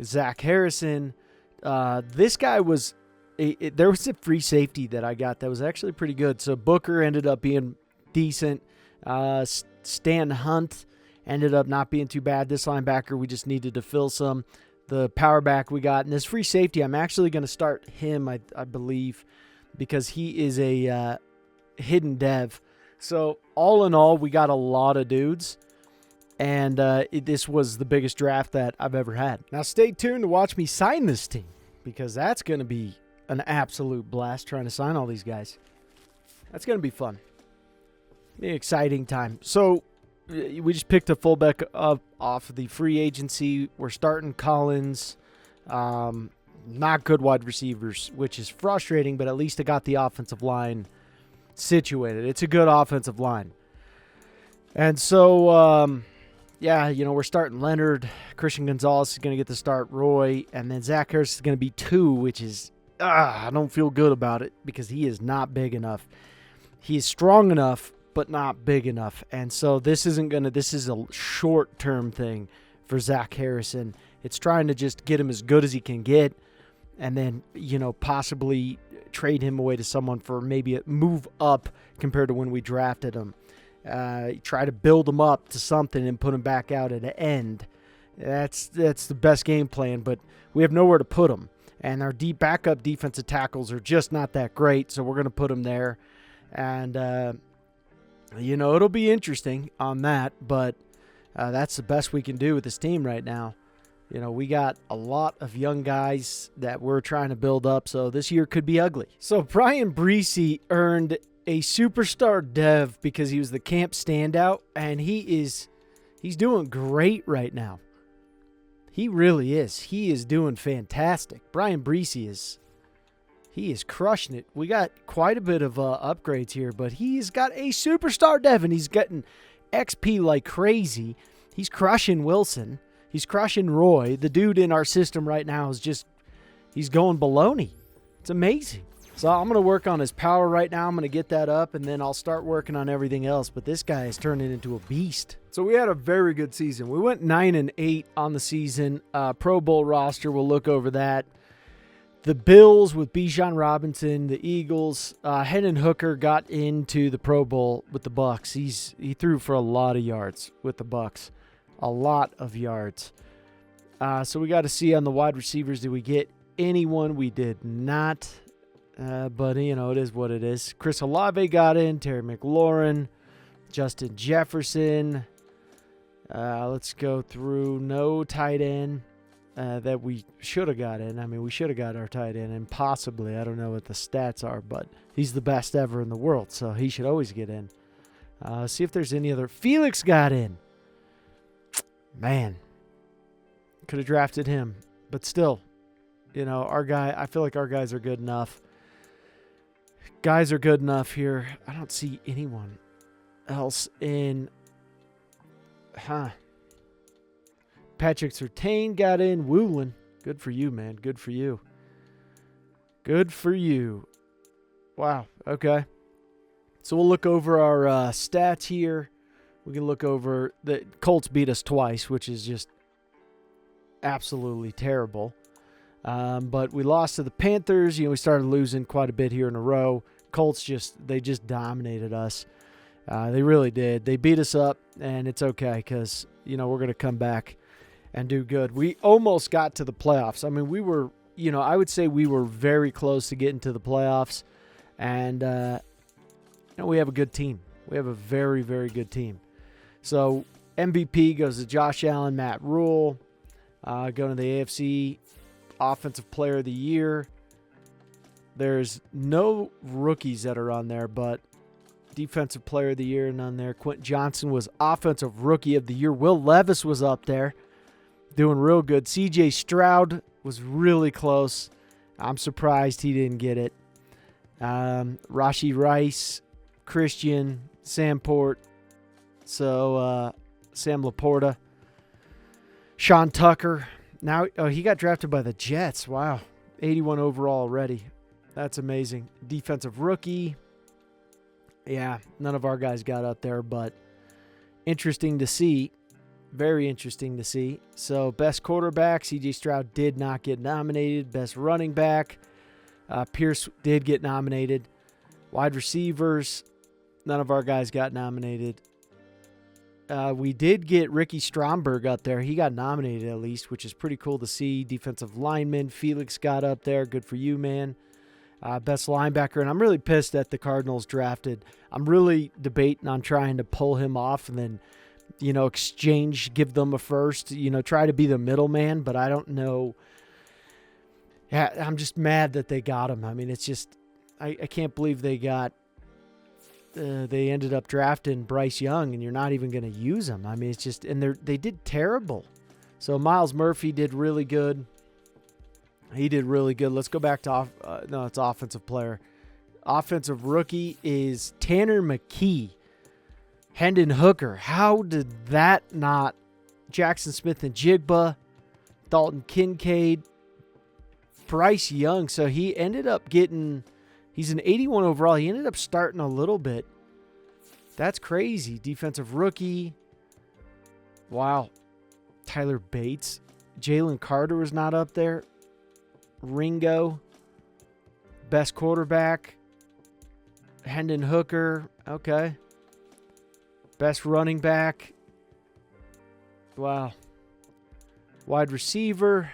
Zach Harrison. This guy was there was a free safety that I got that was actually pretty good. So Booker ended up being decent. Stan Hunt ended up not being too bad. This linebacker, we just needed to fill some. The power back we got. And this free safety, I'm actually going to start him, I believe. because he is a hidden dev. So all in all, we got a lot of dudes. And this was the biggest draft that I've ever had. Now stay tuned to watch me sign this team, because that's going to be an absolute blast trying to sign all these guys. That's going to be fun. Be an exciting time. So we just picked a fullback up off of the free agency. We're starting Collins. Not good wide receivers, which is frustrating, but at least I got the offensive line situated. It's a good offensive line. And so, yeah, we're starting Leonard. Christian Gonzalez is going to get the start, Roy. And then Zach Harris is going to be 2, which is, I don't feel good about it because he is not big enough. He is strong enough, but not big enough. And so this is a short-term thing for Zach Harrison. It's trying to just get him as good as he can get, and then, possibly trade him away to someone for maybe a move up compared to when we drafted him. Try to build him up to something and put him back out at the end. That's the best game plan, but we have nowhere to put him. And our backup defensive tackles are just not that great, so we're going to put him there. And, it'll be interesting on that, but that's the best we can do with this team right now. We got a lot of young guys that we're trying to build up, so this year could be ugly. So Brian Breesy earned a superstar dev because he was the camp standout, and he's doing great right now. He really is. He is doing fantastic. Brian Breesy is crushing it. We got quite a bit of upgrades here, but he's got a superstar dev, and he's getting XP like crazy. He's crushing Wilson. He's crushing Roy. The dude in our system right now he's going baloney. It's amazing. So I'm going to work on his power right now. I'm going to get that up, and then I'll start working on everything else. But this guy is turning into a beast. So we had a very good season. We went 9-8 on the season. Pro Bowl roster, we'll look over that. The Bills with Bijan Robinson, the Eagles. Hendon Hooker got into the Pro Bowl with the Bucs. He threw for a lot of yards with the Bucs. A lot of yards. So we got to see on the wide receivers, did we get anyone? We did not. But, it is what it is. Chris Olave got in. Terry McLaurin. Justin Jefferson. Let's go through. No tight end that we should have got in. I mean, we should have got our tight end. And possibly, I don't know what the stats are, but he's the best ever in the world, so he should always get in. See if there's any other. Felix got in. Man, could have drafted him, but still, our guy, I feel like our guys are good enough. Guys are good enough here. I don't see anyone else in. Patrick Surtain got in. Woolen. Good for you, man. Good for you. Good for you. Wow. Okay. So we'll look over our stats here. We can look over the Colts beat us twice, which is just absolutely terrible. But we lost to the Panthers. We started losing quite a bit here in a row. Colts they just dominated us. They really did. They beat us up, and it's okay because, we're going to come back and do good. We almost got to the playoffs. I mean, we were, I would say we were very close to getting to the playoffs. And, we have a good team. We have a very, very good team. So MVP goes to Josh Allen, Matt Rule. Going to the AFC Offensive Player of the Year. There's no rookies that are on there, but Defensive Player of the Year, none there. Quentin Johnson was Offensive Rookie of the Year. Will Levis was up there, doing real good. C.J. Stroud was really close. I'm surprised he didn't get it. Rashee Rice, Christian, Sam Port. So, Sam Laporta. Sean Tucker. Now, he got drafted by the Jets. Wow. 81 overall already. That's amazing. Defensive rookie. Yeah, none of our guys got up there, but interesting to see. Very interesting to see. So, best quarterback, C.J. Stroud did not get nominated. Best running back, Pierce did get nominated. Wide receivers, none of our guys got nominated. We did get Ricky Stromberg up there. He got nominated at least, which is pretty cool to see. Defensive lineman, Felix got up there. Good for you, man. best linebacker. And I'm really pissed that the Cardinals drafted. I'm really debating on trying to pull him off and then, give them a first, try to be the middleman. But I don't know. Yeah, I'm just mad that they got him. I mean, it's just, I can't believe they ended up drafting Bryce Young and you're not even going to use him. I mean, it's just, and they did terrible. So Miles Murphy did really good. He did really good. Let's go back to it's offensive player. Offensive rookie is Tanner McKee. Hendon Hooker. How did that not? Jackson Smith and Jigba. Dalton Kincaid. Bryce Young. So he ended up getting, he's an 81 overall. He ended up starting a little bit. That's crazy. Defensive rookie. Wow. Tyler Bates. Jalen Carter was not up there. Ringo, best quarterback. Hendon Hooker, okay. Best running back. Wow. Wide receiver,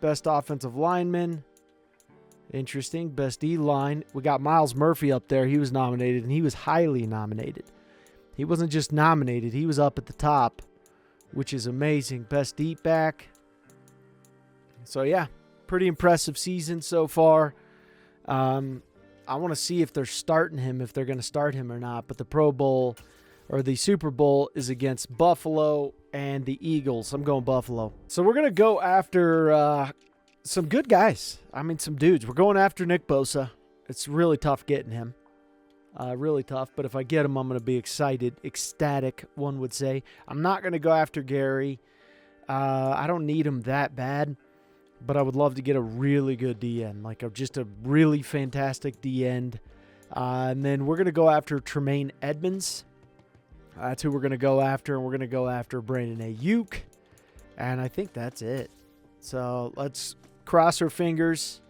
best offensive lineman. Interesting. Best D-line. We got Miles Murphy up there. He was nominated, and he was highly nominated. He wasn't just nominated. He was up at the top, which is amazing. Best deep back. So, yeah. Pretty impressive season so far. I want to see if they're starting him, if they're going to start him or not. But the Pro Bowl or the Super Bowl is against Buffalo and the Eagles. I'm going Buffalo. So we're going to go after some good guys. I mean, some dudes. We're going after Nick Bosa. It's really tough getting him. Really tough. But if I get him, I'm going to be excited. Ecstatic, one would say. I'm not going to go after Gary. I don't need him that bad. But I would love to get a really good D-end, like just a really fantastic D-end. And then we're going to go after Tremaine Edmonds. That's who we're going to go after. And we're going to go after Brandon Ayuk. And I think that's it. So let's cross our fingers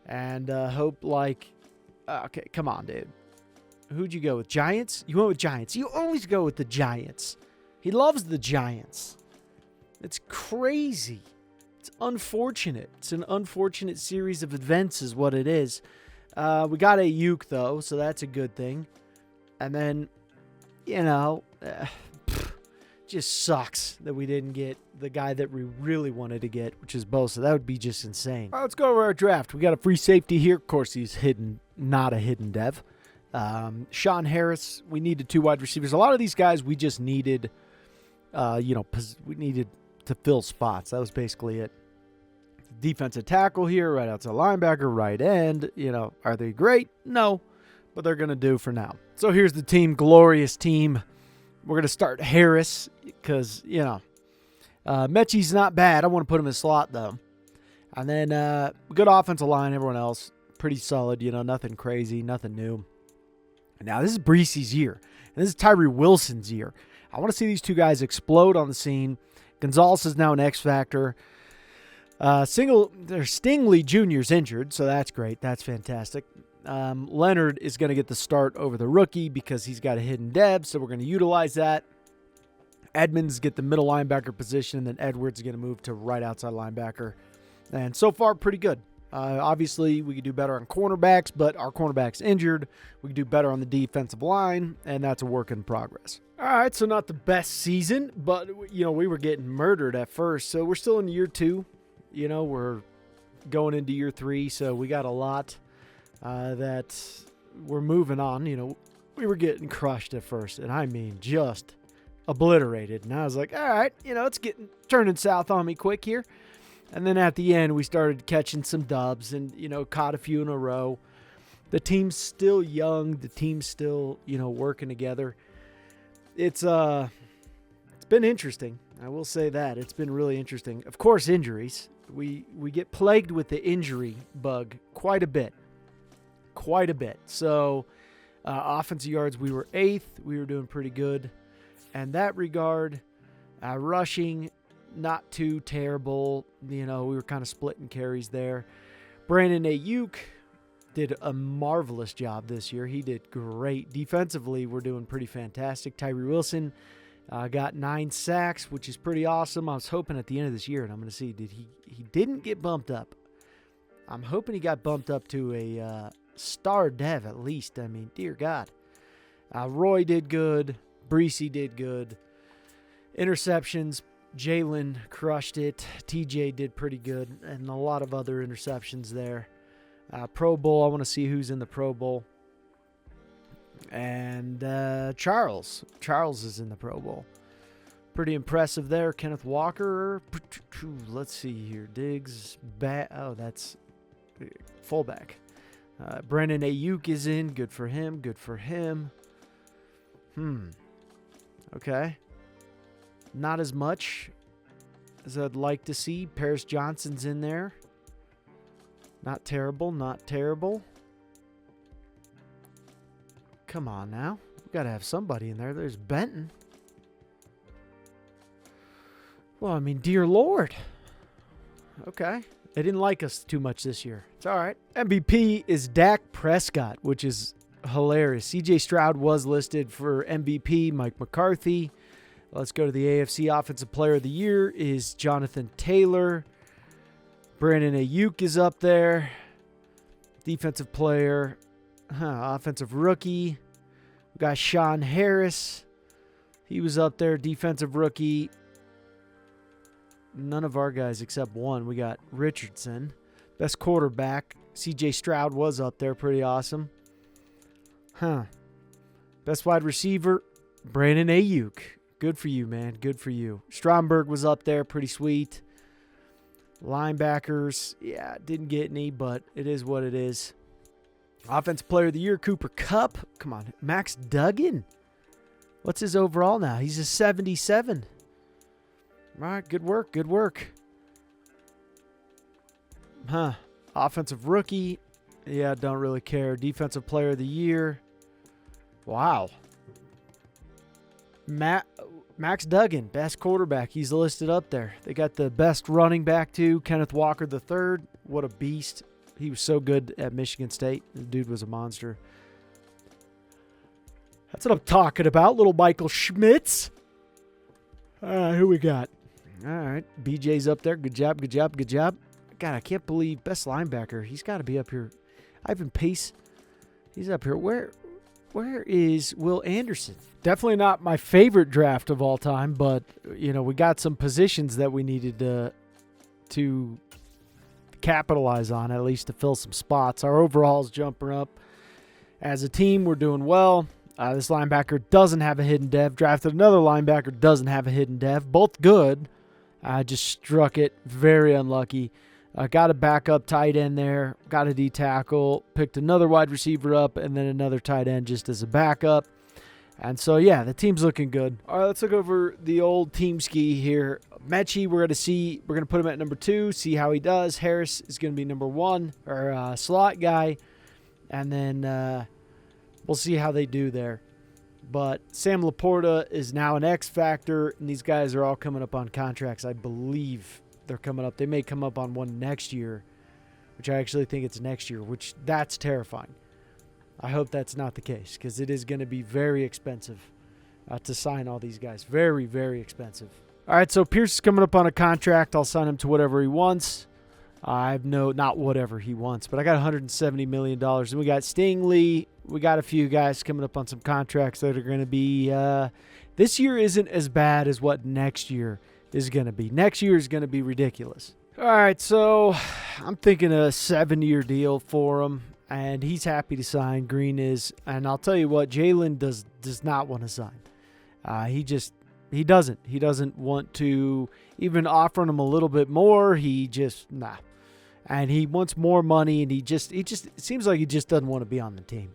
and hope okay, come on, dude. Who'd you go with? Giants? You went with Giants. You always go with the Giants. He loves the Giants. It's crazy. It's unfortunate. It's an unfortunate series of events is what it is. We got Ayuk, though, so that's a good thing. And then, just sucks that we didn't get the guy that we really wanted to get, which is Bosa. That would be just insane. All right, let's go over our draft. We got a free safety here. Of course, he's hidden, not a hidden dev. Sean Harris, we needed 2 wide receivers. A lot of these guys we just needed, we needed to fill spots. That was basically it. Defensive tackle here, right outside linebacker, right end. Are they great? No, but they're going to do for now. So here's the team, glorious team. We're going to start Harris because, Mechie's not bad. I want to put him in slot, though. And then good offensive line, everyone else. Pretty solid, nothing crazy, nothing new. And now this is Breese's year. And this is Tyree Wilson's year. I want to see these two guys explode on the scene. Gonzalez is now an X factor. Stingley Jr.'s injured, so that's great. That's fantastic. Leonard is going to get the start over the rookie because he's got a hidden dev, so we're going to utilize that. Edmonds get the middle linebacker position, and then Edwards is going to move to right outside linebacker. And so far, pretty good. Obviously, we could do better on cornerbacks, but our cornerback's injured. We could do better on the defensive line, and that's a work in progress. All right, so not the best season, but, we were getting murdered at first. So we're still in year 2. We're going into year 3, so we got a lot that we're moving on. We were getting crushed at first, and I mean just obliterated. And I was like, all right, it's turning south on me quick here. And then at the end, we started catching some dubs and, caught a few in a row. The team's still young. The team's still, working together. It's been interesting. I will say that. It's been really interesting. Of course, injuries. We get plagued with the injury bug quite a bit. So, offensive yards, we were 8th. We were doing pretty good. In that regard, rushing, not too terrible. We were kind of splitting carries there. Brandon Ayuk did a marvelous job this year. He did great. Defensively, we're doing pretty fantastic. Tyree Wilson got 9 sacks, which is pretty awesome. I was hoping at the end of this year, and I'm going to see, he didn't get bumped up. I'm hoping he got bumped up to a star dev at least. I mean, dear God. Roy did good. Breesy did good. Interceptions, Jalen crushed it. TJ did pretty good. And a lot of other interceptions there. Pro Bowl, I want to see who's in the Pro Bowl. And Charles. Charles is in the Pro Bowl. Pretty impressive there. Kenneth Walker. Let's see here. Diggs. Oh, that's fullback. Brandon Ayuk is in. Good for him. Good for him. Okay. Not as much as I'd like to see. Paris Johnson's in there. Not terrible. Not terrible. Come on now. We got to have somebody in there. There's Benton. Well, I mean, dear Lord. Okay. They didn't like us too much this year. It's all right. MVP is Dak Prescott, which is hilarious. C.J. Stroud was listed for MVP. Mike McCarthy. Let's go to the AFC Offensive Player of the Year is Jonathan Taylor. Brandon Ayuk is up there. Defensive Player. Offensive Rookie. We got Sean Harris. He was up there. Defensive Rookie. None of our guys except one. We got Richardson. Best quarterback. C.J. Stroud was up there. Pretty awesome. Best wide receiver. Brandon Ayuk. Good for you, man. Good for you. Stromberg was up there. Pretty sweet. Linebackers. Yeah, didn't get any, but it is what it is. Offensive Player of the Year, Cooper Kupp. Come on. Max Duggan. What's his overall now? He's a 77. All right, good work, good work. Offensive Rookie. Yeah, don't really care. Defensive Player of the Year. Wow. Max Duggan, best quarterback. He's listed up there. They got the best running back, too. Kenneth Walker III. What a beast. He was so good at Michigan State. The dude was a monster. That's what I'm talking about. Little Michael Schmitz. Who we got? All right. BJ's up there. Good job, good job, good job. God, I can't believe best linebacker. He's got to be up here. Ivan Pace. He's up here. Where is Will Anderson? Definitely not my favorite draft of all time, but, you know, we got some positions that we needed to capitalize on, at least to fill some spots. Our overall's jumping up. As a team, we're doing well. This linebacker doesn't have a hidden dev. Drafted another linebacker, doesn't have a hidden dev. Both good. Just struck it. Very unlucky. Got a backup tight end there. Got a D tackle. Picked another wide receiver up and then another tight end just as a backup. And so, yeah, the team's looking good. All right, let's look over the old team ski here. Mechie, we're going to put him at number 2, see how he does. Harris is going to be number 1, or slot guy. And then we'll see how they do there. But Sam Laporta is now an X factor, and these guys are all coming up on contracts. I believe they're coming up. They may come up on one next year, which I actually think it's next year, which that's terrifying. I hope that's not the case because it is going to be very expensive to sign all these guys. Very, very expensive. All right, so Pierce is coming up on a contract. I'll sign him to whatever he wants. Not whatever he wants, but I got $170 million. And we got Stingley. We got a few guys coming up on some contracts that are going to be this year isn't as bad as what next year is going to be. Next year is going to be ridiculous. All right, so I'm thinking a 7-year deal for him, and he's happy to sign. Green is, and I'll tell you what, Jalen does not want to sign. He doesn't want to even offer him a little bit more. He just, nah. And he wants more money, and it seems like he just doesn't want to be on the team,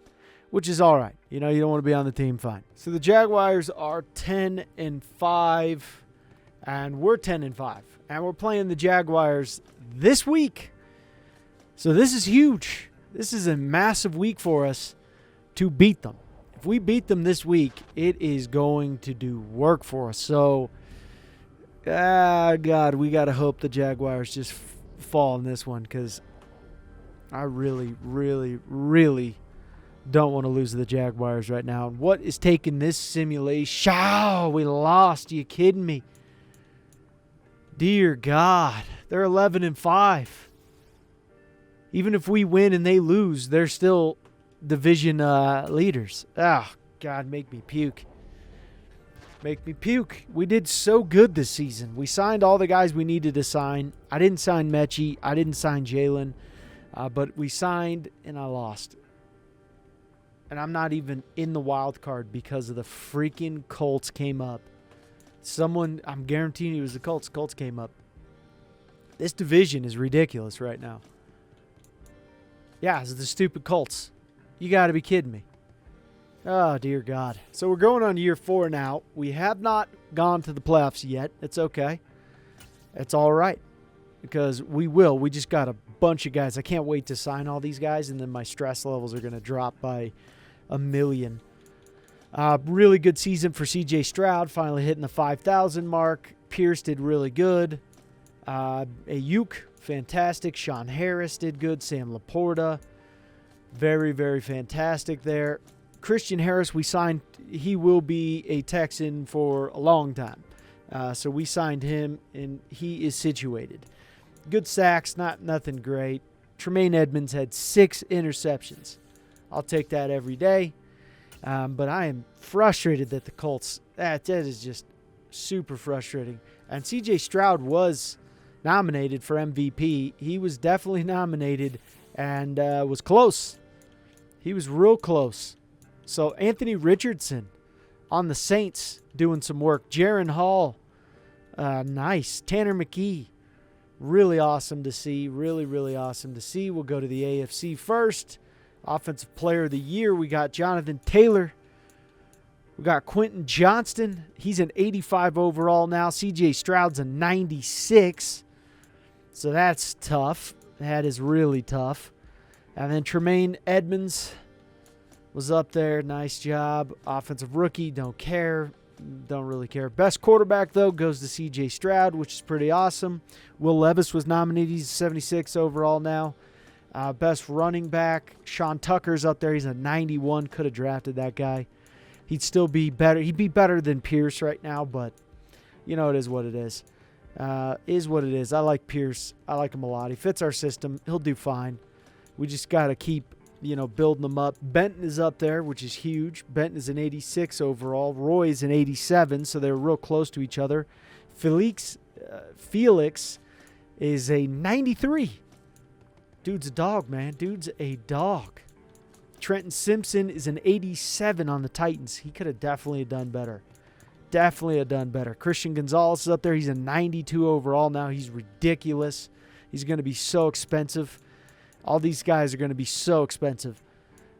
which is all right. You know, you don't want to be on the team, fine. So the Jaguars are 10-5, and we're 10-5, and we're playing the Jaguars this week. So this is huge. This is a massive week for us to beat them. If we beat them this week, it is going to do work for us. So, God, we got to hope the Jaguars just fall in this one because I really, really, really don't want to lose to the Jaguars right now. And what is taking this simulation? Oh, we lost. Are you kidding me? Dear God. They're 11-5. Even if we win and they lose, they're still division leaders. Oh, God, make me puke. Make me puke. We did so good this season. We signed all the guys we needed to sign. I didn't sign Mechie. I didn't sign Jalen. But we signed, and I lost. And I'm not even in the wild card because of the freaking Colts came up. I'm guaranteeing it was the Colts. Colts came up. This division is ridiculous right now. Yeah, it's the stupid Colts. You got to be kidding me. Oh, dear God. So we're going on year 4 now. We have not gone to the playoffs yet. It's okay. It's all right. Because we will. We just got a bunch of guys. I can't wait to sign all these guys, and then my stress levels are going to drop by a million. Really good season for C.J. Stroud, finally hitting the 5,000 mark. Pierce did really good. Ayuk, fantastic. Sean Harris did good. Sam Laporta, very, very fantastic there. Christian Harris, we signed. He will be a Texan for a long time. So we signed him, and he is situated. Good sacks, nothing great. Tremaine Edmonds had 6 interceptions. I'll take that every day. But I am frustrated that the Colts, that is just super frustrating. And C.J. Stroud was nominated for MVP. He was definitely nominated and was close. He was real close. So Anthony Richardson on the Saints doing some work. Jaron Hall, nice. Tanner McKee, really awesome to see. Really, really awesome to see. We'll go to the AFC first. Offensive Player of the Year, we got Jonathan Taylor. We got Quentin Johnston. He's an 85 overall now. C.J. Stroud's a 96. So that's tough. That is really tough. And then Tremaine Edmonds was up there. Nice job. Offensive Rookie, don't care. Don't really care. Best quarterback, though, goes to C.J. Stroud, which is pretty awesome. Will Levis was nominated. He's 76 overall now. Best running back, Sean Tucker's up there. He's a 91. Could have drafted that guy. He'd still be better. He'd be better than Pierce right now, but, you know, it is what it is. Is what it is. I like Pierce. I like him a lot. He fits our system. He'll do fine. We just got to keep, building them up. Benton is up there, which is huge. Benton is an 86 overall. Roy's an 87, so they're real close to each other. Felix is a 93. Dude's a dog, man. Dude's a dog. Trenton Simpson is an 87 on the Titans. He could have definitely done better. Definitely have done better. Christian Gonzalez is up there. He's a 92 overall now. He's ridiculous. He's going to be so expensive. All these guys are going to be so expensive.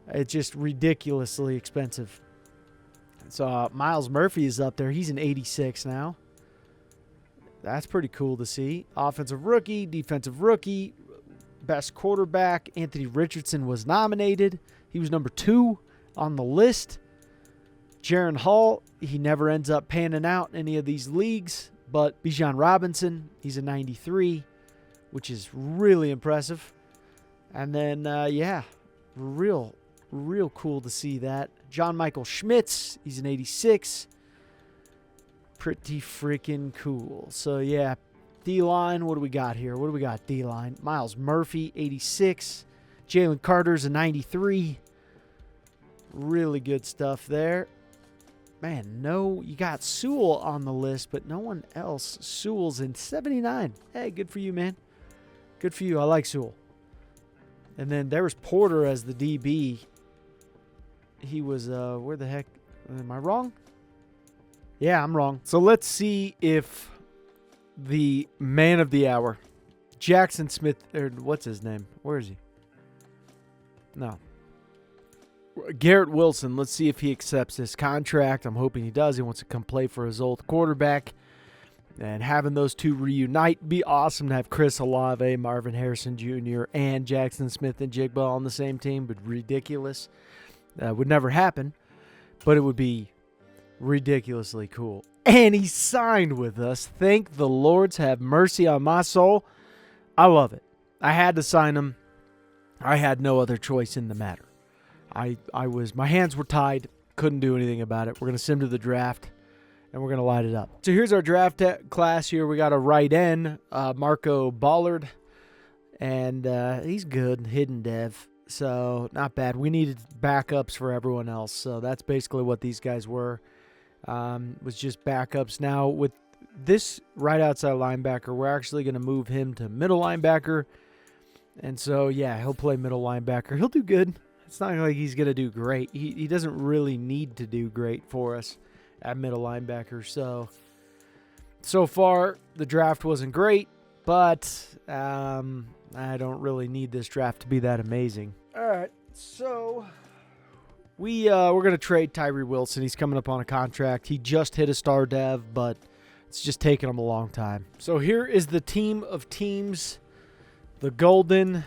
It's just ridiculously expensive. So Miles Murphy is up there. He's an 86 now. That's pretty cool to see. Offensive Rookie, Defensive Rookie. Best quarterback, Anthony Richardson was nominated. He was number 2 on the list. Jaron Hall, he never ends up panning out in any of these leagues. But Bijan Robinson, he's a 93, which is really impressive. And then, real cool to see that. John Michael Schmitz, he's an 86. Pretty freaking cool. So, yeah. D-line, what do we got here? What do we got, D-line? Miles Murphy, 86. Jalen Carter's a 93. Really good stuff there. Man, you got Sewell on the list, but no one else. Sewell's in 79. Hey, good for you, man. Good for you. I like Sewell. And then there was Porter as the DB. He was, where the heck? Am I wrong? Yeah, I'm wrong. So let's see if the man of the hour, Jackson Smith, or what's his name? Where is he? No. Garrett Wilson. Let's see if he accepts this contract. I'm hoping he does. He wants to come play for his old quarterback. And having those two reunite, be awesome to have Chris Olave, Marvin Harrison Jr., and Jackson Smith and Jigba on the same team, but ridiculous. Would never happen, but it would be ridiculously cool. And he signed with us. Thank the Lord's have mercy on my soul. I love it. I had to sign him. I had no other choice in the matter. My hands were tied. Couldn't do anything about it. We're going to send him to the draft, and we're going to light it up. So here's our draft class here. We got a right end, Marco Ballard. And he's good, hidden dev. So not bad. We needed backups for everyone else. So that's basically what these guys were. Was just backups. Now with this right outside linebacker, we're actually going to move him to middle linebacker. And so, yeah, he'll play middle linebacker. He'll do good. It's not like he's going to do great. He doesn't really need to do great for us at middle linebacker. So far, the draft wasn't great, but I don't really need this draft to be that amazing. All right, so we're going to trade Tyree Wilson. He's coming up on a contract. He just hit a star dev, but it's just taking him a long time. So here is the team of teams, the golden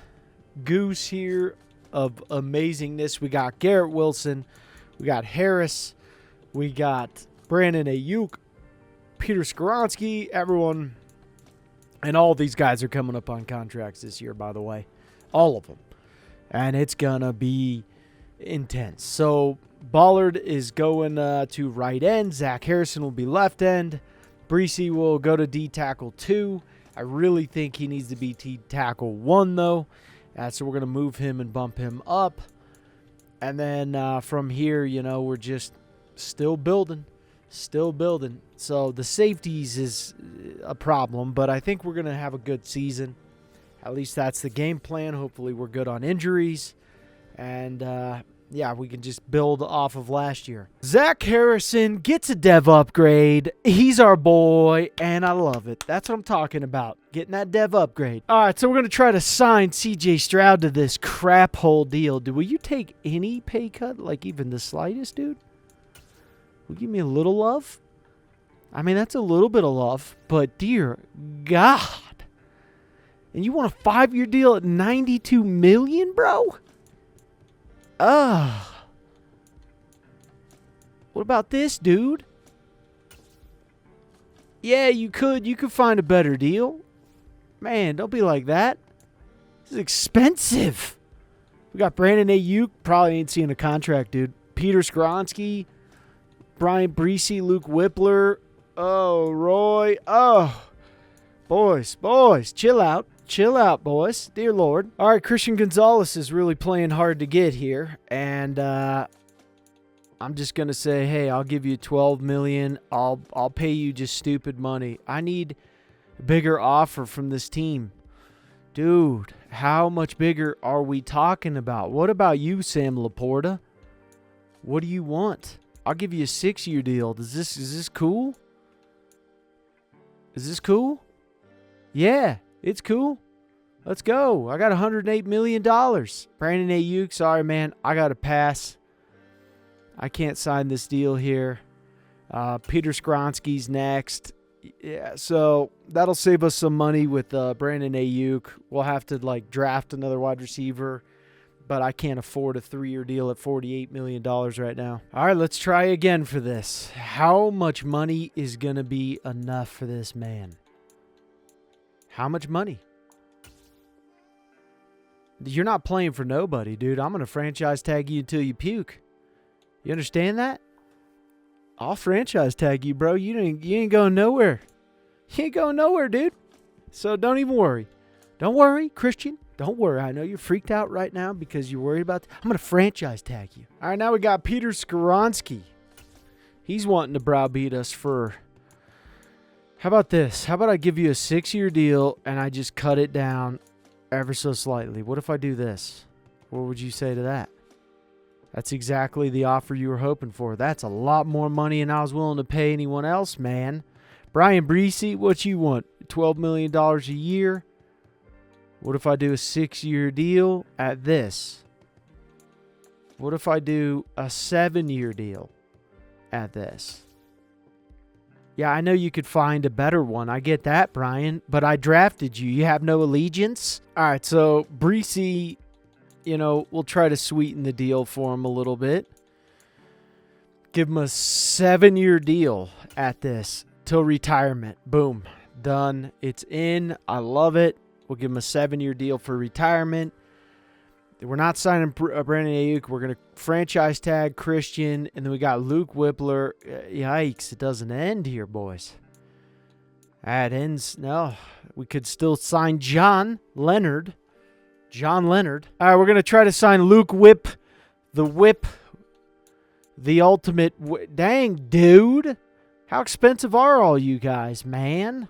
goose here of amazingness. We got Garrett Wilson, we got Harris, we got Brandon Ayuk, Peter Skoronski, everyone, and all these guys are coming up on contracts this year, by the way, all of them, and it's gonna be intense. So Ballard is going to right end, Zach Harrison will be left end, Breesy will go to D tackle 2. I really think he needs to be T tackle 1 though. So we're going to move him and bump him up. And then from here, we're just still building. So the safeties is a problem, but I think we're going to have a good season. At least that's the game plan. Hopefully we're good on injuries. And, yeah, we can just build off of last year. Zach Harrison gets a dev upgrade. He's our boy, and I love it. That's what I'm talking about, getting that dev upgrade. All right, so we're going to try to sign C.J. Stroud to this crap hole deal. Will you take any pay cut, like even the slightest, dude? Will you give me a little love? I mean, that's a little bit of love, but dear God. And you want a 5-year deal at $92 million, bro? What about this, dude? Yeah, you could find a better deal. Man, don't be like that. This is expensive. We got Brandon Ayuk. Probably ain't seeing a contract, dude. Peter Skoronski. Brian Breesy. Luke Whippler. Oh, Roy. Oh. Boys. Chill out. Chill out, boys. Dear Lord. All right, Christian Gonzalez is really playing hard to get here. And I'm just going to say, hey, I'll give you $12 million. I'll pay you just stupid money. I need a bigger offer from this team. Dude, how much bigger are we talking about? What about you, Sam Laporta? What do you want? I'll give you a 6-year deal. Is this cool? Is this cool? Yeah. It's cool. Let's go. I got $108 million. Brandon Ayuk, sorry, man. I got to pass. I can't sign this deal here. Peter Skoronski's next. Yeah, so that'll save us some money with Brandon Ayuk. We'll have to, draft another wide receiver, but I can't afford a 3-year deal at $48 million right now. All right, let's try again for this. How much money is going to be enough for this man? How much money? You're not playing for nobody, dude. I'm going to franchise tag you until you puke. You understand that? I'll franchise tag you, bro. You ain't going nowhere. You ain't going nowhere, dude. So don't even worry. Don't worry, Christian. Don't worry. I know you're freaked out right now because you're worried about I'm going to franchise tag you. All right, now we got Peter Skoronski. He's wanting to browbeat us for... How about this? How about I give you a 6-year deal and I just cut it down ever so slightly? What if I do this? What would you say to that? That's exactly the offer you were hoping for. That's a lot more money than I was willing to pay anyone else, man. Brian Breesy, what you want? $12 million a year? What if I do a 6-year deal at this? What if I do a 7-year deal at this? Yeah, I know you could find a better one. I get that, Brian. But I drafted you. You have no allegiance? All right, so Breesy, we'll try to sweeten the deal for him a little bit. Give him a 7-year deal at this till retirement. Boom. Done. It's in. I love it. We'll give him a 7-year deal for retirement. We're not signing Brandon Ayuk. We're going to franchise tag Christian. And then we got Luke Whippler. Yikes. It doesn't end here, boys. That ends. No. We could still sign John Leonard. John Leonard. All right, we're going to try to sign Luke Whip. The Whip. The ultimate. Dang, dude. How expensive are all you guys, man?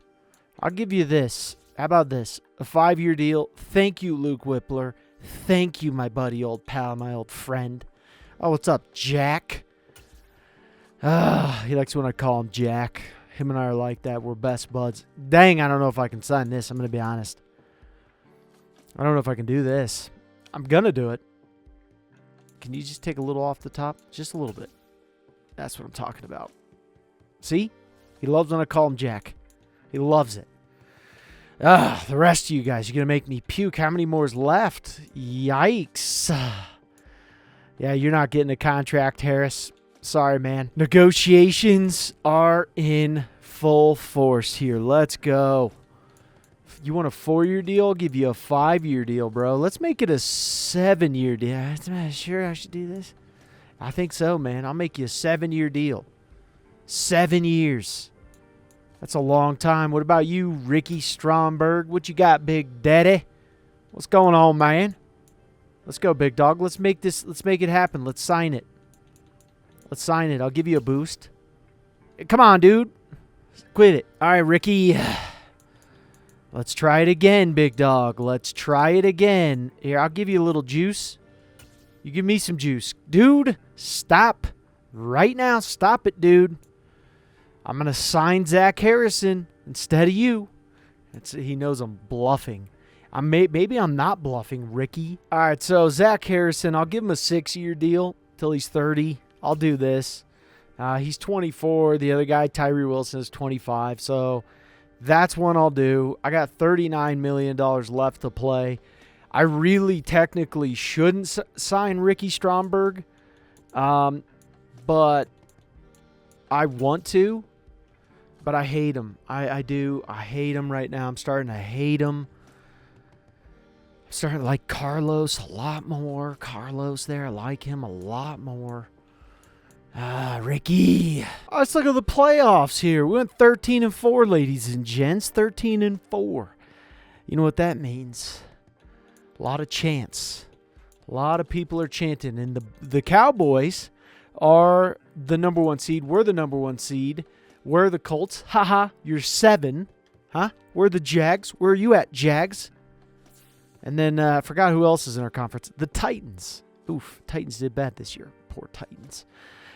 I'll give you this. How about this? A 5-year deal. Thank you, Luke Whippler. Thank you, my buddy, old pal, my old friend. Oh, what's up, Jack? He likes when I call him Jack. Him and I are like that. We're best buds. Dang, I don't know if I can sign this. I'm going to be honest. I don't know if I can do this. I'm going to do it. Can you just take a little off the top? Just a little bit. That's what I'm talking about. See? He loves when I call him Jack. He loves it. The rest of you guys, you're going to make me puke. How many more is left? Yikes. Yeah, you're not getting a contract, Harris. Sorry, man. Negotiations are in full force here. Let's go. You want a 4-year deal? I'll give you a 5-year deal, bro. Let's make it a 7-year deal. Am I sure I should do this? I think so, man. I'll make you a 7-year deal. 7 years. That's a long time. What about you, Ricky Stromberg? What you got, Big Daddy? What's going on, man? Let's go, big dog. Let's make it happen. Let's sign it. Let's sign it. I'll give you a boost. Come on, dude. Quit it. All right, Ricky. Let's try it again, big dog. Let's try it again. Here, I'll give you a little juice. You give me some juice. Dude, stop. Right now, stop it, dude. I'm going to sign Zach Harrison instead of you. He knows I'm bluffing. Maybe I'm not bluffing, Ricky. All right, so Zach Harrison, I'll give him a 6-year deal till he's 30. I'll do this. He's 24. The other guy, Tyree Wilson, is 25. So that's one I'll do. I got $39 million left to play. I really technically shouldn't sign Ricky Stromberg, but I want to. But I hate him. I do. I hate him right now. I'm starting to hate him. I'm starting to like Carlos a lot more. Carlos there, I like him a lot more. Ricky. Oh, let's look at the playoffs here. We went 13-4, ladies and gents. 13-4. You know what that means? A lot of chants. A lot of people are chanting. And the Cowboys are the number 1 seed. We're the number 1 seed. We're the Colts. Haha, you're 7. Huh? We're the Jags. Where are you at, Jags? And then I forgot who else is in our conference. The Titans. Oof, Titans did bad this year. Poor Titans.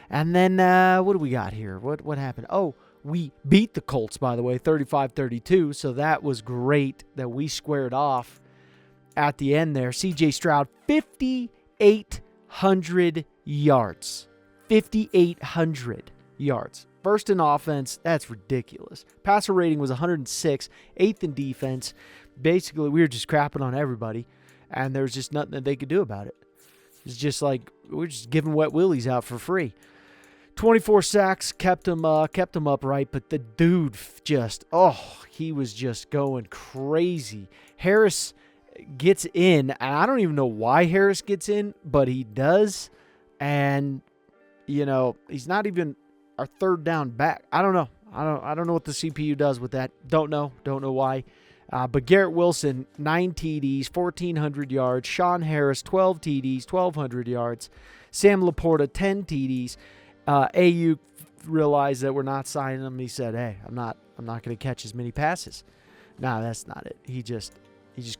And then what do we got here? What happened? Oh, we beat the Colts, by the way, 35-32. So that was great that we squared off at the end there. C.J. Stroud, 5,800 yards. 5,800 yards. First in offense, that's ridiculous. Passer rating was 106, 8th in defense. Basically, we were just crapping on everybody, and there was just nothing that they could do about it. It's just like we're just giving wet willies out for free. 24 sacks kept him upright, but the dude just, he was just going crazy. Harris gets in, and I don't even know why Harris gets in, but he does. And he's not even our third down back. I don't know. I don't know what the CPU does with that. Don't know why. But Garrett Wilson, 9 TDs, 1,400 yards. Sean Harris, 12 TDs, 1,200 yards. Sam Laporta, 10 TDs. AU realized that we're not signing him. He said, "Hey, I'm not going to catch as many passes." No, that's not it. He just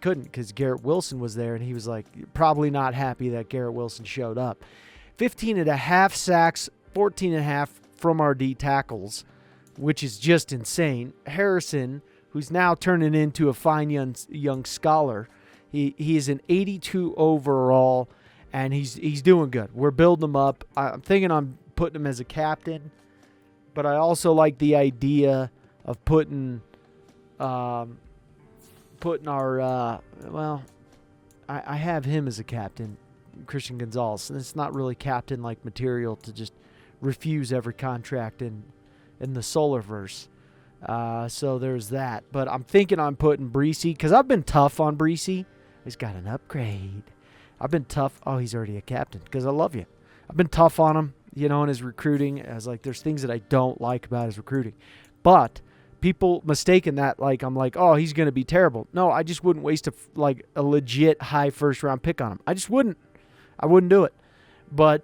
couldn't because Garrett Wilson was there, and he was like probably not happy that Garrett Wilson showed up. 15.5 sacks, 14.5 from our D tackles, which is just insane. Harrison, who's now turning into a fine young scholar, he is an 82 overall, and he's doing good. We're building him up. I'm thinking I'm putting him as a captain, but I also like the idea of putting our I have him as a captain, Christian Gonzalez, and it's not really captain-like material to just refuse every contract in the Solarverse. So there's that. But I'm thinking I'm putting Breesy, because I've been tough on Breesy. He's got an upgrade. I've been tough. Oh, he's already a captain, because I love you. I've been tough on him, in his recruiting. I was like, there's things that I don't like about his recruiting. But people mistaken that like I'm like, oh, he's going to be terrible. No, I just wouldn't waste a legit high first-round pick on him. I just wouldn't. I wouldn't do it. But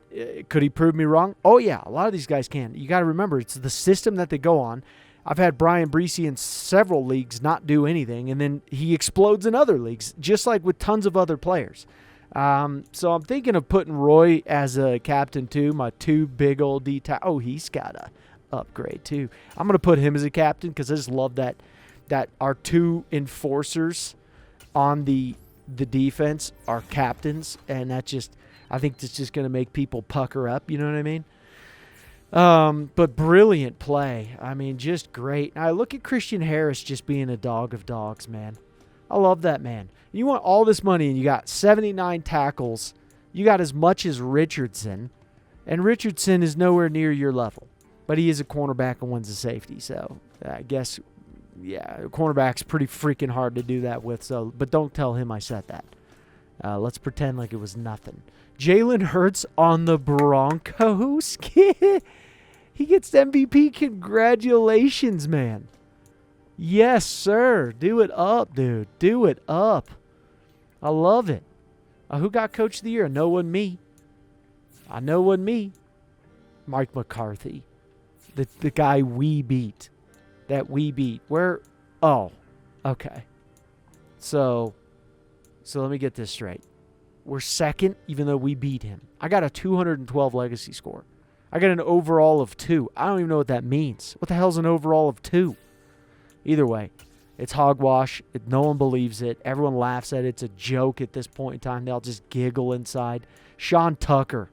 could he prove me wrong? Oh, yeah, a lot of these guys can. You got to remember, it's the system that they go on. I've had Brian Breesy in several leagues not do anything, and then he explodes in other leagues, just like with tons of other players. So I'm thinking of putting Roy as a captain too, my two big old Oh, he's got a upgrade too. I'm going to put him as a captain because I just love that our two enforcers on the defense are captains, and that just – I think it's just going to make people pucker up. You know what I mean? But brilliant play. I mean, just great. I look at Christian Harris just being a dog of dogs, man. I love that man. You want all this money, and you got 79 tackles. You got as much as Richardson, and Richardson is nowhere near your level. But he is a cornerback and one's a safety, so I guess, yeah, a cornerback's pretty freaking hard to do that with. So, but don't tell him I said that. Let's pretend like it was nothing. Jalen Hurts on the Broncos. He gets MVP. Congratulations, man. Yes, sir. Do it up, dude. Do it up. I love it. Who got Coach of the Year? I know it wasn't me. I know it wasn't me. Mike McCarthy. The guy we beat. That we beat. Where? Oh, okay. So let me get this straight. We're second, even though we beat him. I got a 212 legacy score. I got an overall of 2. I don't even know what that means. What the hell's an overall of 2? Either way, it's hogwash. No one believes it. Everyone laughs at it. It's a joke at this point in time. They all just giggle inside. Sean Tucker.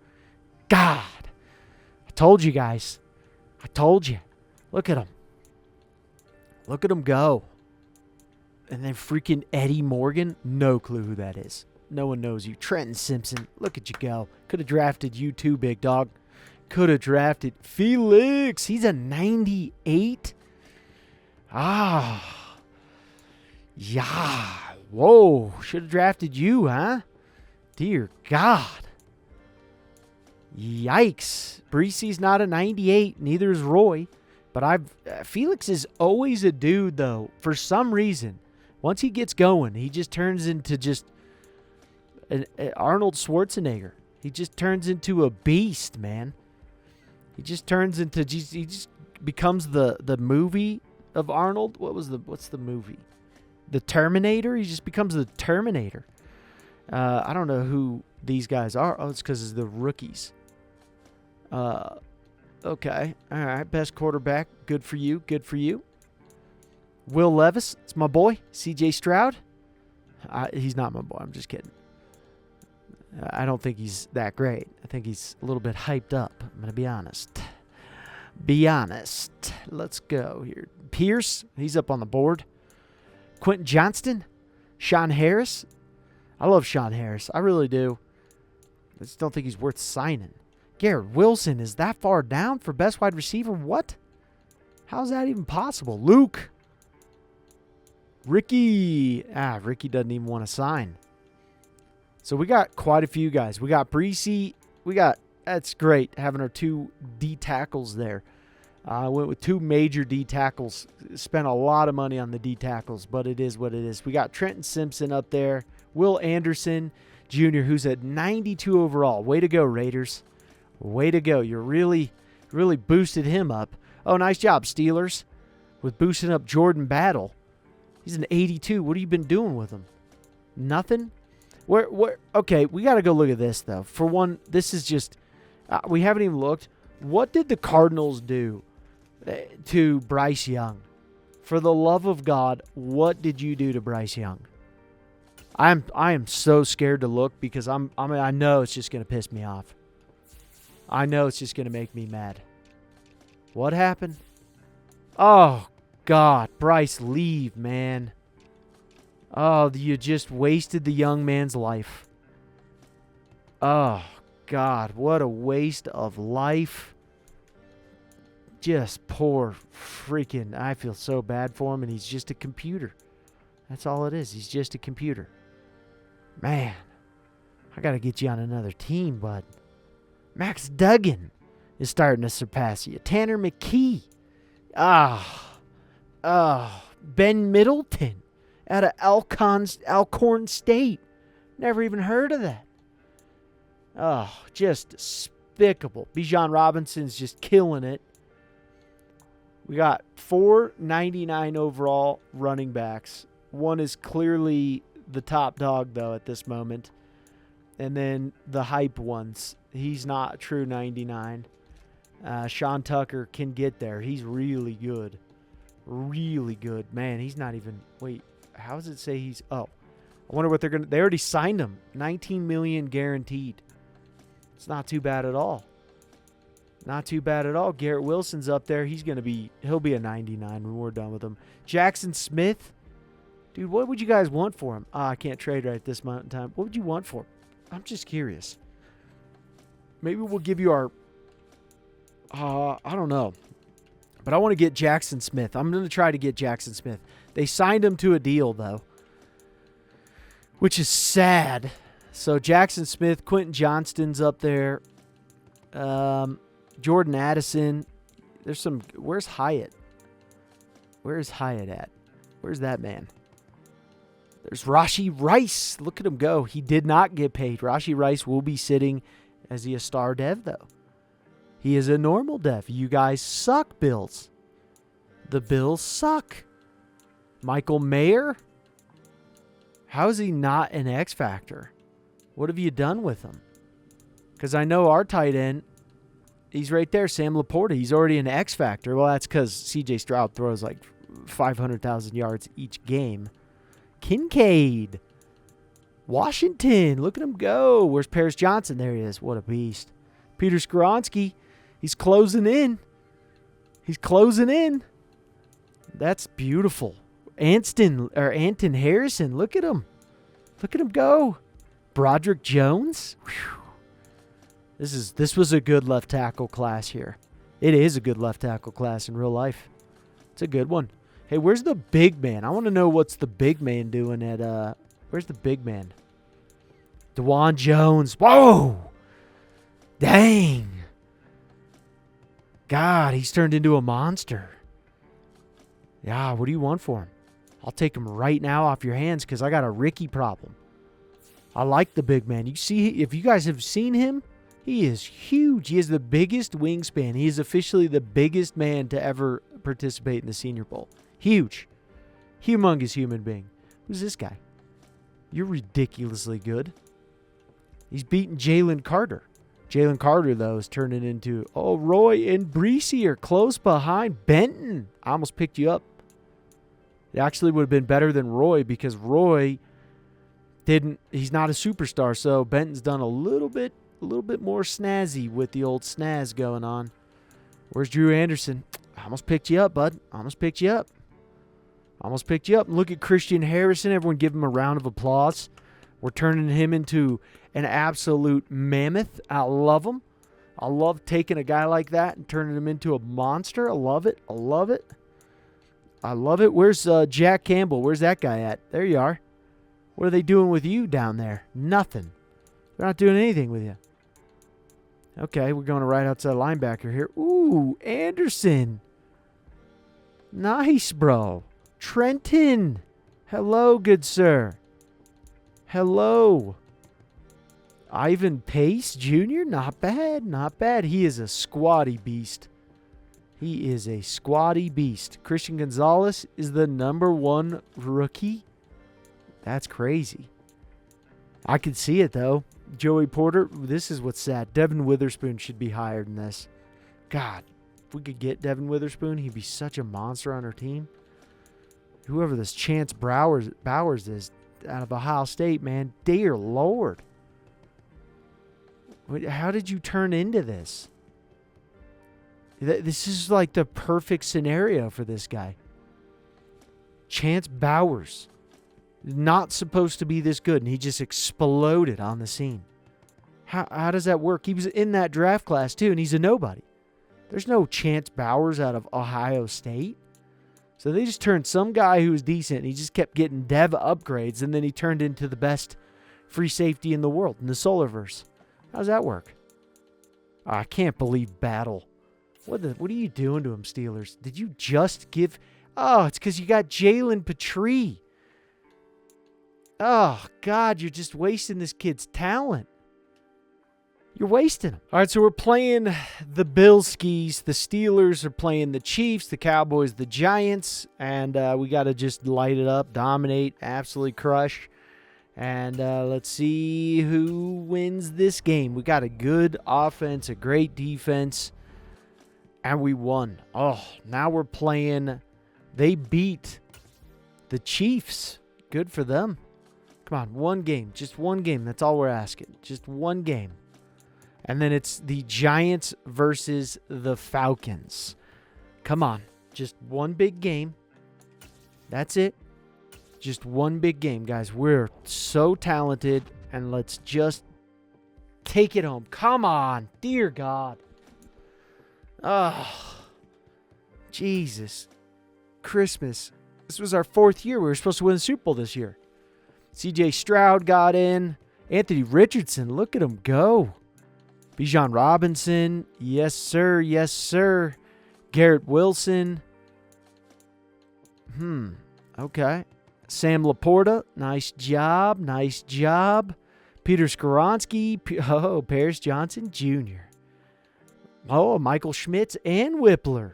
God. I told you guys. I told you. Look at him. Look at him go. And then freaking Eddie Morgan. No clue who that is. No one knows you. Trenton Simpson. Look at you go. Could have drafted you too, big dog. Could have drafted Felix. He's a 98. Ah. Yeah. Whoa. Should have drafted you, huh? Dear God. Yikes. Breesy's not a 98. Neither is Roy. But Felix is always a dude, though. For some reason, once he gets going, he just turns into just an Arnold Schwarzenegger. He just turns into a beast, man. He just turns into, he just becomes the movie of Arnold. What's the movie? The Terminator? He just becomes the Terminator. I don't know who these guys are. Oh, it's because it's the rookies. Okay. All right. Best quarterback. Good for you. Good for you. Will Levis. It's my boy. CJ Stroud. He's not my boy. I'm just kidding. I don't think he's that great. I think he's a little bit hyped up. I'm going to be honest. Be honest. Let's go here. Pierce. He's up on the board. Quentin Johnston. Sean Harris. I love Sean Harris. I really do. I just don't think he's worth signing. Garrett Wilson is that far down for best wide receiver? What? How's that even possible? Luke. Ricky. Ricky doesn't even want to sign. So we got quite a few guys. We got Breesy. That's great having our 2 D tackles there. Went with 2 major D tackles. Spent a lot of money on the D tackles, but it is what it is. We got Trenton Simpson up there. Will Anderson Jr., who's at 92 overall. Way to go, Raiders. Way to go. You really boosted him up. Oh, nice job, Steelers, with boosting up Jordan Battle. He's an 82. What have you been doing with him? Nothing? Okay, we got to go look at this, though. For one, this is just we haven't even looked. What did the Cardinals do to Bryce Young? For the love of God, what did you do to Bryce Young? I am so scared to look because I know it's just going to piss me off. I know it's just going to make me mad. What happened? Oh, God. Bryce, leave, man. Oh, you just wasted the young man's life. Oh, God. What a waste of life. Just poor freaking. I feel so bad for him, and he's just a computer. That's all it is. He's just a computer. Man, I got to get you on another team, bud. Max Duggan is starting to surpass you. Tanner McKee. Ben Middleton out of Alcorn State. Never even heard of that. Oh, just despicable. Bijan Robinson's just killing it. We got 499 overall running backs. One is clearly the top dog, though, at this moment. And then the hype ones. He's not a true 99. Sean Tucker can get there. He's really good. Really good. Man, he's not even... Wait, how does it say he's... Oh, I wonder what they're going to... They already signed him. $19 million guaranteed. It's not too bad at all. Not too bad at all. Garrett Wilson's up there. He'll be a 99 when we're done with him. Jackson Smith. Dude, what would you guys want for him? I can't trade right at this moment in time. What would you want for him? I'm just curious. Maybe we'll give you our... I don't know. But I want to get Jackson Smith. I'm going to try to get Jackson Smith. They signed him to a deal, though, which is sad. So Jackson Smith, Quentin Johnston's up there. Jordan Addison. There's some... Where's Hyatt? Where's Hyatt at? Where's that man? There's Rashee Rice. Look at him go. He did not get paid. Rashee Rice will be sitting. Is he a star dev, though? He is a normal dev. You guys suck, Bills. The Bills suck. Michael Mayer? How is he not an X Factor? What have you done with him? Because I know our tight end, he's right there, Sam Laporta. He's already an X Factor. Well, that's because C.J. Stroud throws like 500,000 yards each game. Kincaid. Washington. Look at him go. Where's Paris Johnson? There he is. What a beast. Peter Skoronski. He's closing in. He's closing in. That's beautiful. Anton Harrison. Look at him. Look at him go. Broderick Jones. Whew. This was a good left tackle class here. It is a good left tackle class in real life. It's a good one. Hey, where's the big man? I want to know what's the big man doing at where's the big man? DeJuan Jones. Whoa! Dang. God, he's turned into a monster. Yeah, what do you want for him? I'll take him right now off your hands because I got a Ricky problem. I like the big man. You see, if you guys have seen him, he is huge. He has the biggest wingspan. He is officially the biggest man to ever participate in the Senior Bowl. Huge. Humongous human being. Who's this guy? You're ridiculously good. He's beating Jalen Carter. Jalen Carter, though, is turning into... Oh, Roy and Breesy are close behind. Benton. I almost picked you up. It actually would have been better than Roy because Roy didn't... He's not a superstar, so Benton's done a little bit more snazzy with the old snaz going on. Where's Drew Anderson? I almost picked you up, bud. Almost picked you up. Almost picked you up. Look at Christian Harrison. Everyone give him a round of applause. We're turning him into an absolute mammoth. I love him. I love taking a guy like that and turning him into a monster. I love it. I love it. I love it. Where's Jack Campbell? Where's that guy at? There you are. What are they doing with you down there? Nothing. They're not doing anything with you. Okay, we're going to right outside linebacker here. Ooh, Anderson. Nice, bro. Trenton. Hello, good sir. Hello. Ivan Pace Jr. Not bad. Not bad. He is a squatty beast. He is a squatty beast. Christian Gonzalez is the #1 rookie. That's crazy. I can see it, though. Joey Porter, this is what's sad. Devin Witherspoon should be higher than this. God, if we could get Devin Witherspoon, he'd be such a monster on our team. Whoever this Chance Bowers is out of Ohio State, man, dear Lord. How did you turn into this? This is like the perfect scenario for this guy. Chance Bowers. Not supposed to be this good, and he just exploded on the scene. How does that work? He was in that draft class, too, and he's a nobody. There's no Chance Bowers out of Ohio State. So they just turned some guy who was decent, and he just kept getting dev upgrades, and then he turned into the best free safety in the world, in the Solarverse. How does that work? I can't believe Battle. What are you doing to him, Steelers? Did you just give... Oh, it's because you got Jalen Petrie. Oh, God, you're just wasting this kid's talent. You're wasting him. All right, so we're playing the Bilskis. The Steelers are playing the Chiefs, the Cowboys, the Giants. And we got to just light it up, dominate, absolutely crush. And let's see who wins this game. We got a good offense, a great defense, and we won. Oh, now we're playing. They beat the Chiefs. Good for them. Come on, one game. Just one game. That's all we're asking. Just one game. And then it's the Giants versus the Falcons. Come on. Just one big game. That's it. Just one big game, guys. We're so talented. And let's just take it home. Come on. Dear God. Oh, Jesus. Christmas. This was our 4th year. We were supposed to win the Super Bowl this year. C.J. Stroud got in. Anthony Richardson. Look at him go. Bijan Robinson. Yes, sir. Yes, sir. Garrett Wilson. Okay. Sam Laporta. Nice job. Nice job. Peter Skoronski. Oh, Paris Johnson Jr. Oh, Michael Schmitz and Whippler.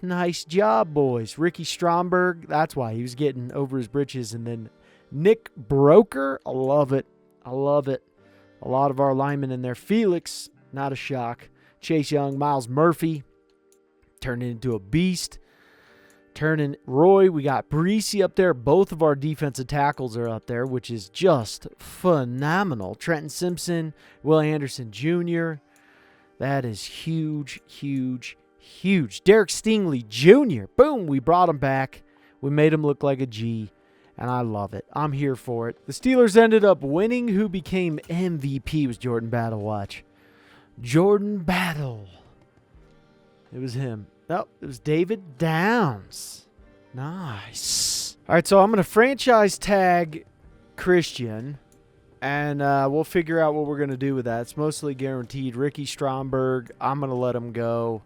Nice job, boys. Ricky Stromberg. That's why he was getting over his britches. And then Nick Broker. I love it. I love it. A lot of our linemen in there. Felix, not a shock. Chase Young, Miles Murphy, turning into a beast. Turning Roy, we got Breesy up there. Both of our defensive tackles are up there, which is just phenomenal. Trenton Simpson, Will Anderson Jr. That is huge, huge, huge. Derek Stingley Jr. Boom, we brought him back. We made him look like a G. And I love it. I'm here for it. The Steelers ended up winning. Who became MVP was Jordan Battle. Watch. Jordan Battle. It was him. Oh, it was David Downs. Nice. All right, so I'm going to franchise tag Christian. And we'll figure out what we're going to do with that. It's mostly guaranteed. Ricky Stromberg, I'm going to let him go.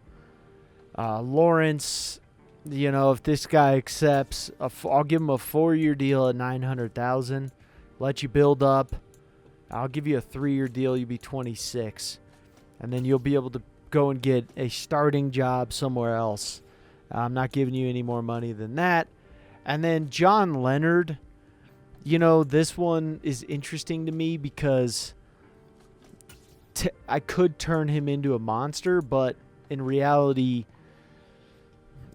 Lawrence... You know, if this guy accepts, I'll give him a 4-year deal at $900,000. Let you build up. I'll give you a 3-year deal. You'll be 26, and then you'll be able to go and get a starting job somewhere else. I'm not giving you any more money than that. And then John Leonard. You know, this one is interesting to me because I could turn him into a monster, but in reality,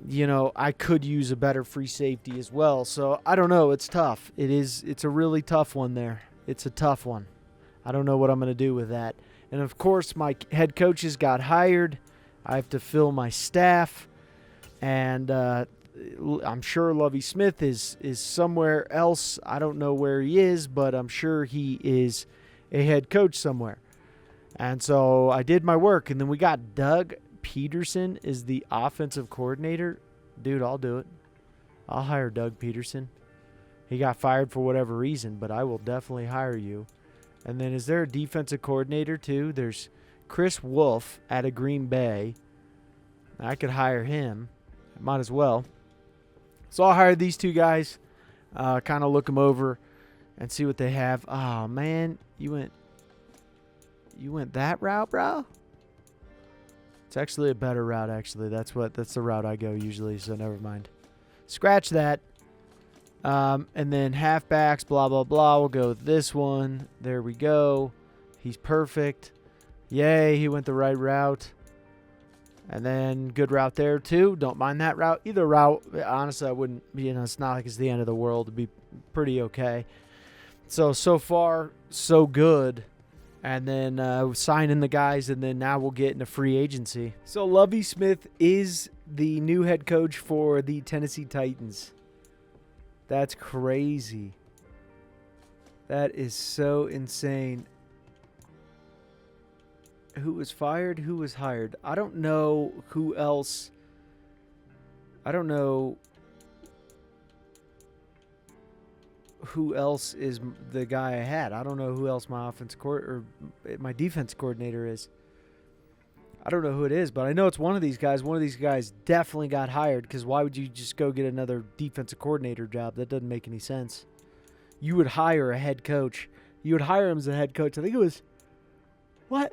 you know, I could use a better free safety as well. So, I don't know. It's tough. It's a really tough one there. It's a tough one. I don't know what I'm going to do with that. And, of course, my head coaches got hired. I have to fill my staff. And I'm sure Lovie Smith is somewhere else. I don't know where he is, but I'm sure he is a head coach somewhere. And so I did my work. And then we got Doug Peterson is the offensive coordinator. Dude, I'll do it. I'll hire Doug Peterson. He got fired for whatever reason, but I will definitely hire you. And then is there a defensive coordinator too? There's Chris Wolf out of Green Bay. I could hire him. Might as well. So I'll hire these two guys, kind of look them over and see what they have. Oh, man, you went that route, bro? It's actually a better route, actually. That's the route I go usually, so never mind. Scratch that. And then halfbacks, blah, blah, blah. We'll go with this one. There we go. He's perfect. Yay, he went the right route. And then good route there, too. Don't mind that route. Either route, honestly, I wouldn't, it's not like it's the end of the world. It'd be pretty okay. So far, so good. And then signing the guys, and then now we'll get into free agency. So Lovie Smith is the new head coach for the Tennessee Titans. That's crazy. That is so insane. Who was fired? Who was hired? I don't know who else. I don't know who else is the guy I had. I don't know who else my defense coordinator is. I don't know who it is, but I know it's one of these guys. One of these guys definitely got hired, because why would you just go get another defensive coordinator job? That doesn't make any sense. You would hire a head coach. You would hire him as a head coach. I think it was, what?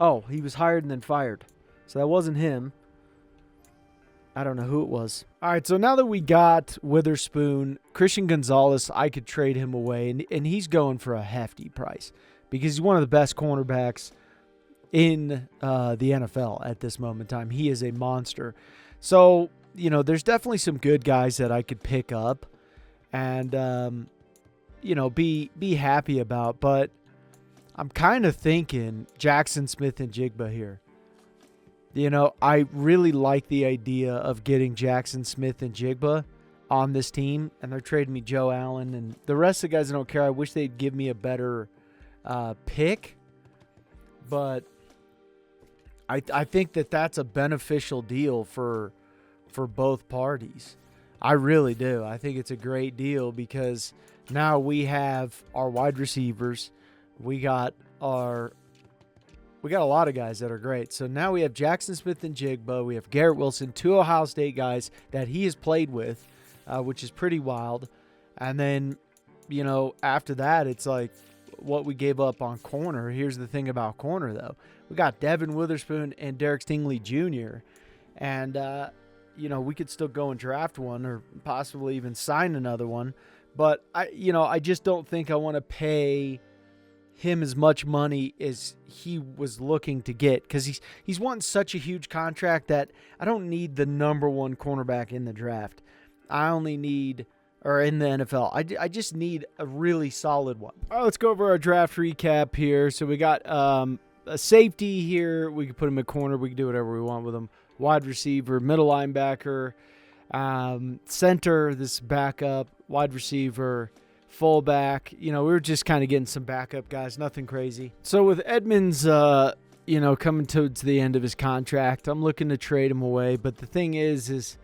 Oh, he was hired and then fired. So that wasn't him. I don't know who it was. All right, so now that we got Witherspoon, Christian Gonzalez, I could trade him away, and he's going for a hefty price because he's one of the best cornerbacks in the NFL at this moment in time. He is a monster. So, you know, there's definitely some good guys that I could pick up and, you know, be happy about. But I'm kind of thinking Jackson Smith and Jigba here. You know, I really like the idea of getting Jackson Smith and Jigba on this team, and they're trading me Joe Allen. And the rest of the guys I don't care. I wish they'd give me a better pick. But I think that that's a beneficial deal for both parties. I really do. I think it's a great deal because now we have our wide receivers. We got a lot of guys that are great. So now we have Jackson Smith and Jigba. We have Garrett Wilson, 2 Ohio State guys that he has played with, which is pretty wild. And then, you know, after that, it's like what we gave up on corner. Here's the thing about corner, though. We got Devin Witherspoon and Derek Stingley Jr. And, you know, we could still go and draft one or possibly even sign another one. But, I just don't think I want to pay him as much money as he was looking to get, because he's wanting such a huge contract that I don't need the number one cornerback in the draft. I only need, or in the NFL, I just need a really solid one. All right, let's go over our draft recap here. So we got a safety here. We can put him at corner. We can do whatever we want with him. Wide receiver, middle linebacker, center, this backup, wide receiver, fullback. You know, we were just kind of getting some backup guys, nothing crazy. So with Edmonds, coming towards the end of his contract, I'm looking to trade him away. But the thing is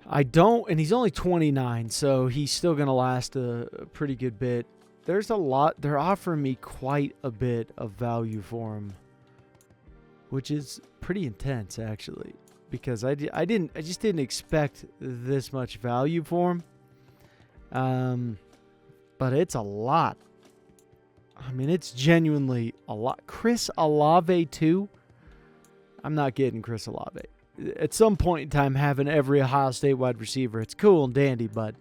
I don't, and he's only 29, so he's still going to last a pretty good bit. There's a lot, they're offering me quite a bit of value for him, which is pretty intense actually, because I just didn't expect this much value for him. But it's a lot. I mean, it's genuinely a lot. Chris Olave too. I'm not getting Chris Olave. At some point in time, having every Ohio State wide receiver, it's cool and dandy, but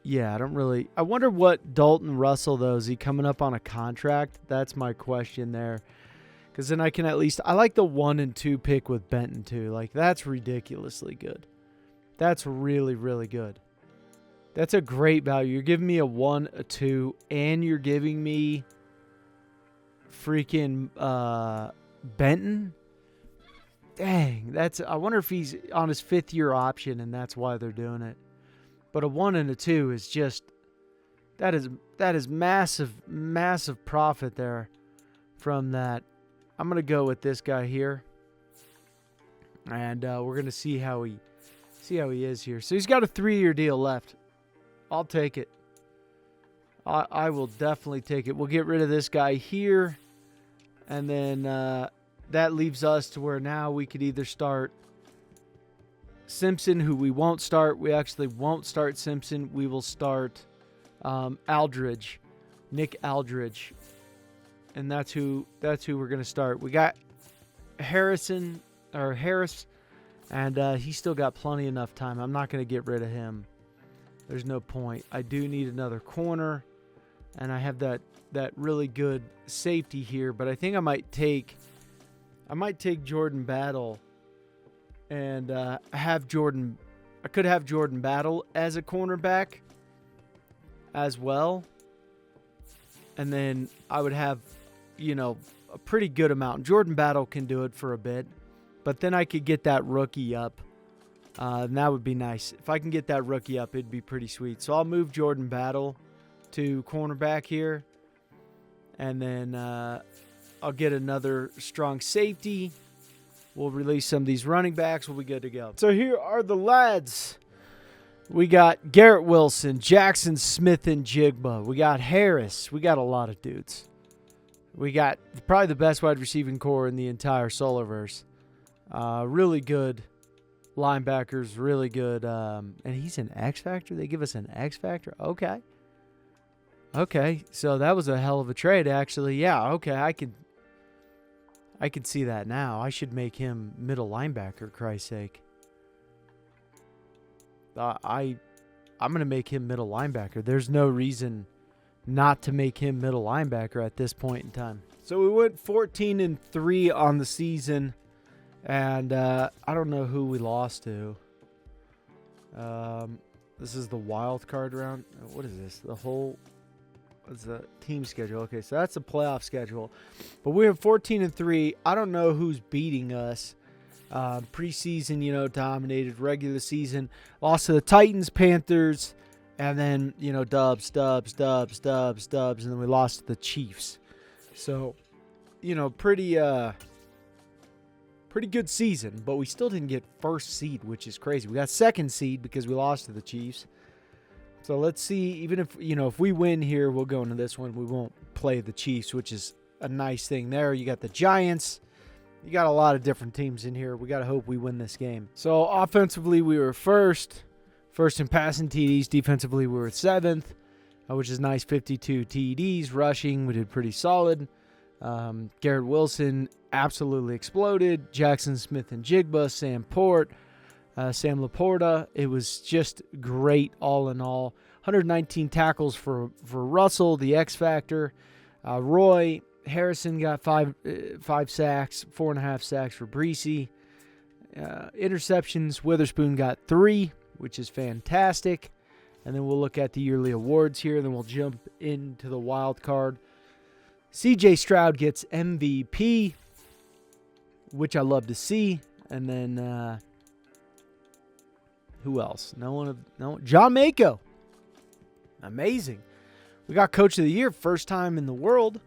yeah, I don't really. I wonder what Dalton Russell, though, is he coming up on a contract? That's my question there. Because then I can at least, I like the 1 and 2 pick with Benton too. Like, that's ridiculously good. That's really, really good. That's a great value. You're giving me a 1, a 2, and you're giving me freaking Benton. Dang, I wonder if he's on his 5th-year option, and that's why they're doing it. But a 1 and a 2 is just, that is massive, massive profit there from that. I'm going to go with this guy here, and we're going to see how he is here. So he's got a 3-year deal left. I'll take it. I will definitely take it. We'll get rid of this guy here, and then that leaves us to where now we could either start Simpson, who we won't start. We actually won't start Simpson. We will start Aldridge, Nick Aldridge, and that's who we're gonna start. We got Harris, and he's still got plenty enough time. I'm not gonna get rid of him. There's no point. I do need another corner, and I have that really good safety here. But I think I might take Jordan Battle, and have Jordan. I could have Jordan Battle as a cornerback as well, and then I would have, a pretty good amount. Jordan Battle can do it for a bit, but then I could get that rookie up. And that would be nice. If I can get that rookie up, it'd be pretty sweet. So I'll move Jordan Battle to cornerback here. And then I'll get another strong safety. We'll release some of these running backs. We'll be good to go. So here are the lads. We got Garrett Wilson, Jackson Smith and Jigba. We got Harris. We got a lot of dudes. We got probably the best wide receiving core in the entire Solarverse. Really good linebackers, really good. And he's an X Factor? They give us an X Factor? Okay. Okay, so that was a hell of a trade, actually. Yeah, okay, I can see that now. I should make him middle linebacker, Christ's sake. I'm going to make him middle linebacker. There's no reason not to make him middle linebacker at this point in time. So we went 14-3 on the season, and I don't know who we lost to. This is the wild card round. What is this? What's the team schedule? Okay, so that's the playoff schedule. But we went 14-3. I don't know who's beating us. Preseason, dominated. Regular season, lost to the Titans, Panthers, and then, dubs, and then we lost to the Chiefs. So, pretty good season, but we still didn't get first seed, which is crazy. We got second seed because we lost to the Chiefs. So let's see, even if we win here, we'll go into this one. We won't play the Chiefs, which is a nice thing there. You got the Giants. You got a lot of different teams in here. We got to hope we win this game. So offensively, we were first in passing TDs. Defensively, we were seventh, which is nice, 52 TDs. Rushing, we did pretty solid. Garrett Wilson absolutely exploded. Jackson Smith and Jigba, Sam Laporta. It was just great all in all. 119 tackles for Russell, the X Factor. Roy Harrison got five sacks, 4.5 sacks for Breesy. Interceptions, Witherspoon got 3, which is fantastic. And then we'll look at the yearly awards here. Then we'll jump into the wild card. CJ Stroud gets MVP, which I love to see. And then who else? No, John Mako. Amazing. We got Coach of the Year, first time in the world.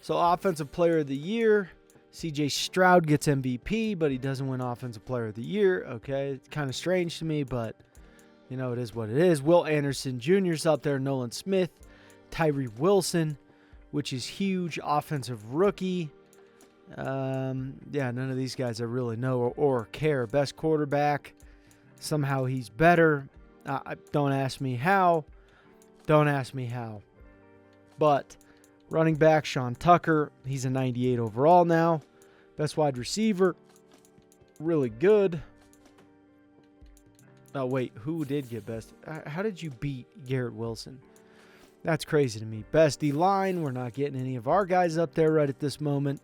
So Offensive Player of the Year, CJ Stroud gets MVP, but he doesn't win Offensive Player of the Year. Okay, it's kind of strange to me, but it is what it is. Will Anderson Jr.'s up there, Nolan Smith, Tyree Wilson, which is huge, Offensive Rookie. None of these guys I really know or care. Best quarterback, somehow he's better. Don't ask me how. But running back, Sean Tucker, he's a 98 overall now. Best wide receiver, really good. Oh, wait, who did get best? How did you beat Garrett Wilson? That's crazy to me. Best D-line, we're not getting any of our guys up there right at this moment.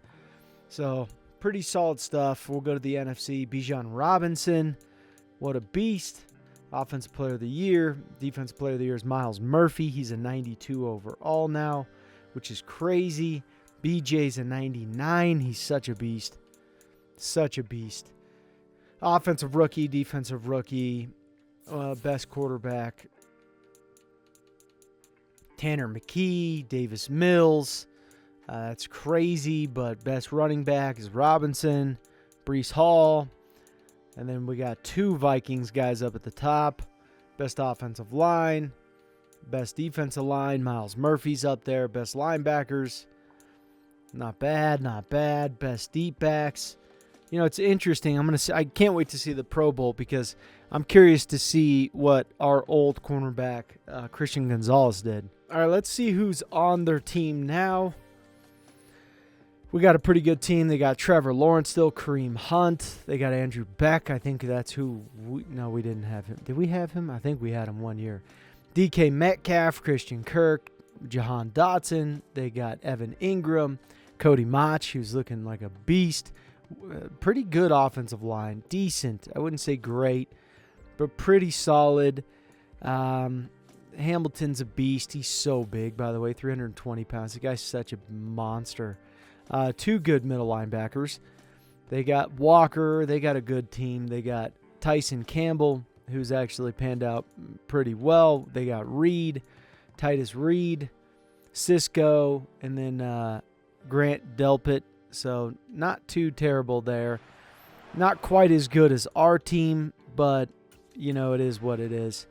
So, pretty solid stuff. We'll go to the NFC. Bijan Robinson, what a beast. Offensive Player of the Year. Defensive Player of the Year is Miles Murphy. He's a 92 overall now, which is crazy. BJ's a 99. He's such a beast. Offensive Rookie, Defensive Rookie, Best Quarterback, Tanner McKee, Davis Mills. That's crazy, but Best Running Back is Robinson, Breece Hall. And then we got 2 Vikings guys up at the top. Best Offensive Line, Best Defensive Line, Miles Murphy's up there. Best Linebackers, not bad. Best Deep Backs. It's interesting. I can't wait to see the Pro Bowl because I'm curious to see what our old cornerback, Christian Gonzalez, did. All right, let's see who's on their team now. We got a pretty good team. They got Trevor Lawrence still, Kareem Hunt. They got Andrew Beck. I think that's who. We didn't have him. Did we have him? I think we had him 1 year. DK Metcalf, Christian Kirk, Jahan Dotson. They got Evan Ingram, Cody Mach, who's looking like a beast. Pretty good offensive line. Decent. I wouldn't say great, but pretty solid. Hamilton's a beast. He's so big, by the way, 320 pounds. The guy's such a monster. 2 good middle linebackers. They got Walker. They got a good team. They got Tyson Campbell, who's actually panned out pretty well. They got Reed, Titus Reed, Cisco, and then Grant Delpit. So not too terrible there. Not quite as good as our team, but, it is what it is.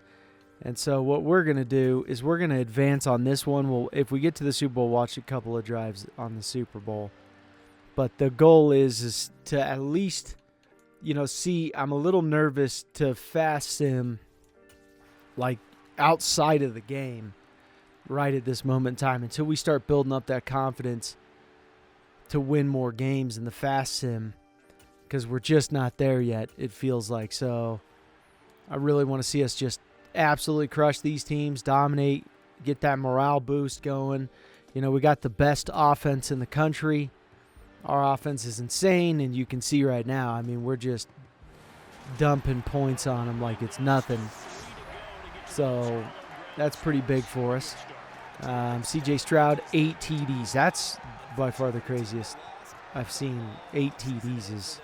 And so what we're going to do is we're going to advance on this one. If we get to the Super Bowl, watch a couple of drives on the Super Bowl. But the goal is to at least, see, I'm a little nervous to fast sim like outside of the game right at this moment in time until we start building up that confidence to win more games in the fast sim, because we're just not there yet, it feels like. So I really want to see us just absolutely crush these teams, dominate, get that morale boost going. We got the best offense in the country. Our offense is insane, and you can see right now, I mean, we're just dumping points on them like it's nothing. So that's pretty big for us. C.J. Stroud, 8 TDs. That's by far the craziest I've seen. 8 TDs is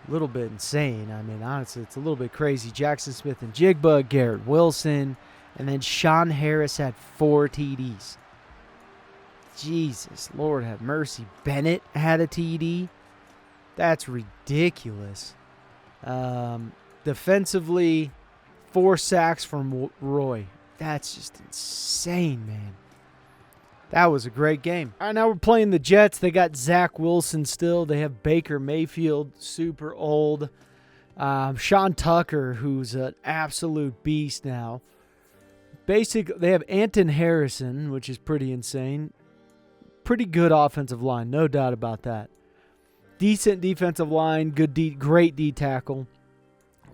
a little bit insane. I mean, honestly, it's a little bit crazy. Jackson Smith and Jigba, Garrett Wilson, and then Sean Harris had 4 TDs. Jesus, Lord have mercy. Bennett had a TD. That's ridiculous. Defensively, 4 sacks from Roy. That's just insane, man. That was a great game. All right, now we're playing the Jets. They got Zach Wilson still. They have Baker Mayfield, super old. Sean Tucker, who's an absolute beast now. They have Anton Harrison, which is pretty insane. Pretty good offensive line, no doubt about that. Decent defensive line, great D tackle.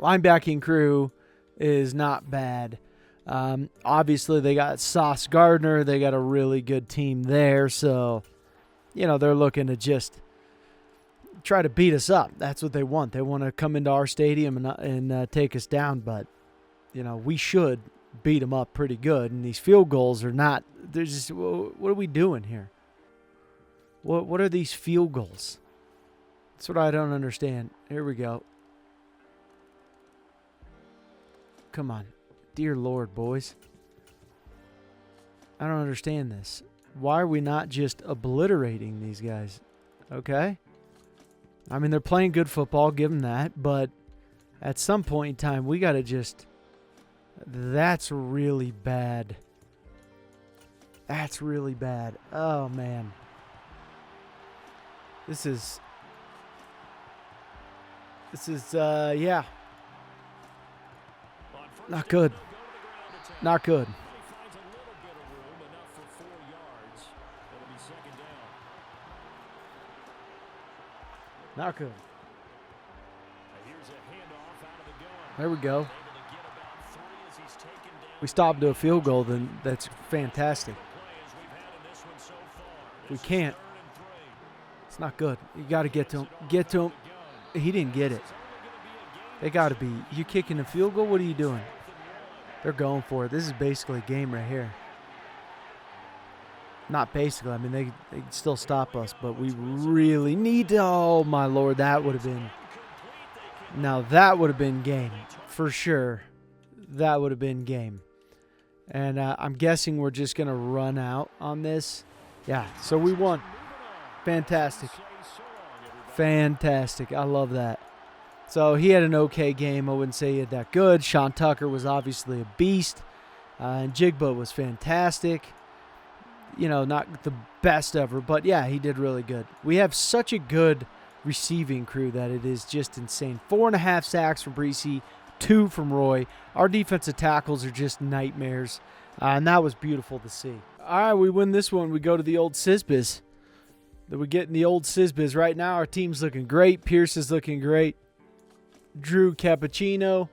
Linebacking crew is not bad. Obviously, they got Sauce Gardner. They got a really good team there. So, they're looking to just try to beat us up. That's what they want. They want to come into our stadium and take us down. But, we should beat them up pretty good. And these field goals are not – they're just – what are we doing here? What are these field goals? That's what I don't understand. Here we go. Come on. Dear Lord, boys. I don't understand this. Why are we not just obliterating these guys? Okay? I mean, they're playing good football, give them that, but at some point in time, we got to just... That's really bad. That's really bad. Oh, man. This is, yeah. Not good. Not good. Not good. There we go. We stopped to a field goal, then that's fantastic. We can't. It's not good. You got to get to him. Get to him. He didn't get it. They got to be. You kicking a field goal? What are you doing? They're going for it. This is basically a game right here. Not basically. I mean, they can still stop us, but we really need to. Oh, my Lord. That would have been. Now, that would have been game. For sure. That would have been game. And I'm guessing we're just going to run out on this. Yeah, so we won. Fantastic. Fantastic. I love that. So he had an okay game. I wouldn't say he had that good. Sean Tucker was obviously a beast. And Jigba was fantastic. Not the best ever, but yeah, he did really good. We have such a good receiving crew that it is just insane. 4.5 sacks from Breesy, 2 from Roy. Our defensive tackles are just nightmares, and that was beautiful to see. All right, we win this one. We go to the old Sisbiz. We get in the old Sisbiz right now. Our team's looking great. Pierce is looking great. Drew Cappuccino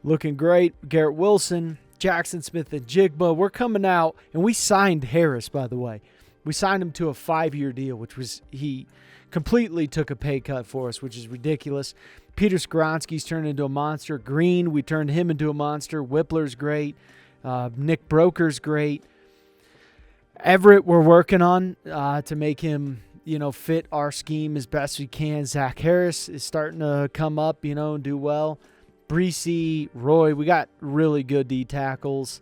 looking great. Garrett Wilson, Jackson Smith, and Jigba. We're coming out, and we signed Harris, by the way. We signed him to a 5-year deal, which was he completely took a pay cut for us, which is ridiculous. Peter Skoronski's turned into a monster. Green, we turned him into a monster. Whippler's great. Nick Broker's great. Everett, we're working on to make him, fit our scheme as best we can. Zach Harris is starting to come up, and do well. Breesy, Roy, we got really good D tackles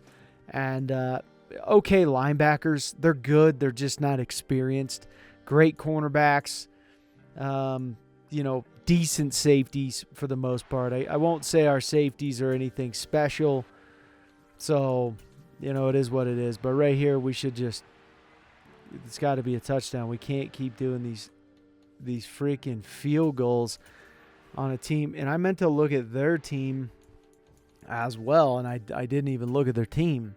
and okay linebackers. They're good. They're just not experienced. Great cornerbacks. Decent safeties for the most part. I won't say our safeties are anything special, So, you know, it is what it is. But right here, we should just – it's got to be a touchdown. We can't keep doing these freaking field goals on a team. And I meant to look at their team as well, and I didn't even look at their team.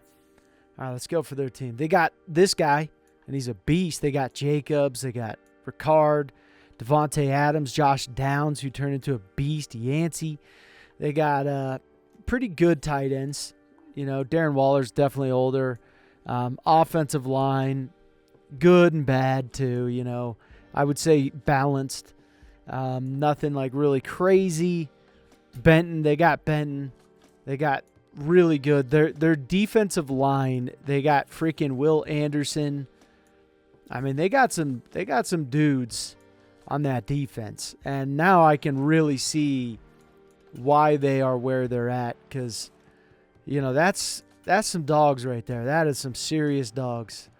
All right, let's go for their team. They got this guy, and he's a beast. They got Jacobs. They got Ricard, Devontae Adams, Josh Downs, who turned into a beast, Yancey. They got pretty good tight ends. You know, Darren Waller's definitely older. Offensive line, good and bad too, you know. I would say balanced. Nothing like really crazy. Benton, they got Benton. They got really good. Their defensive line, they got freaking Will Anderson. I mean, they got some dudes on that defense. And now I can really see why they are where they're at, because, you know, that's some dogs right there. That is some serious dogs.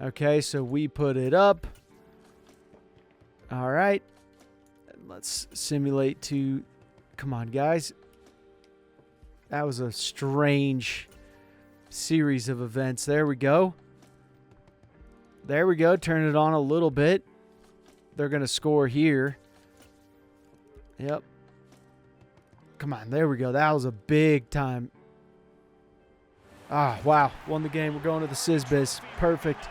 Okay, so we put it up. All right. Let's simulate to... Come on, guys. That was a strange series of events. There we go. There we go. Turn it on a little bit. They're going to score here. Yep. Come on. There we go. That was a big time. Ah, wow. Won the game. We're going to the Sizbiz. Perfect.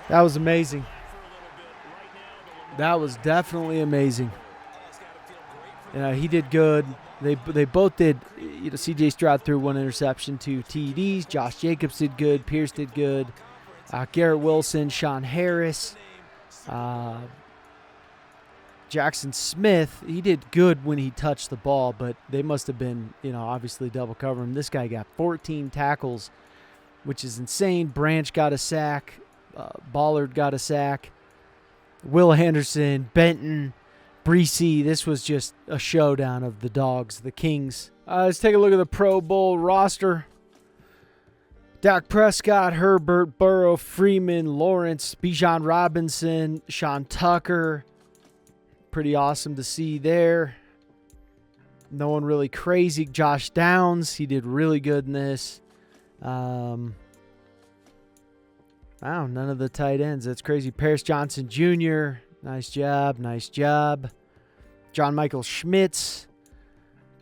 That was amazing. That was definitely amazing. You know, he did good. They both did. You know, C.J. Stroud threw one interception, 2 TDs. Josh Jacobs did good. Pierce did good. Garrett Wilson, Sean Harris, Jackson Smith. He did good when he touched the ball, but they must have been, you know, obviously double covering. This guy got 14 tackles, which is insane. Branch got a sack. Ballard got a sack. Will Henderson, Benton, Breesy. This was just a showdown of the dogs, the Kings. Let's take a look at the Pro Bowl roster. Dak Prescott, Herbert, Burrow, Freeman, Lawrence, Bijan Robinson, Sean Tucker. Pretty awesome to see there. No one really crazy. Josh Downs, he did really good in this. Wow, none of the tight ends. That's crazy. Paris Johnson Jr., nice job, nice job. John Michael Schmitz,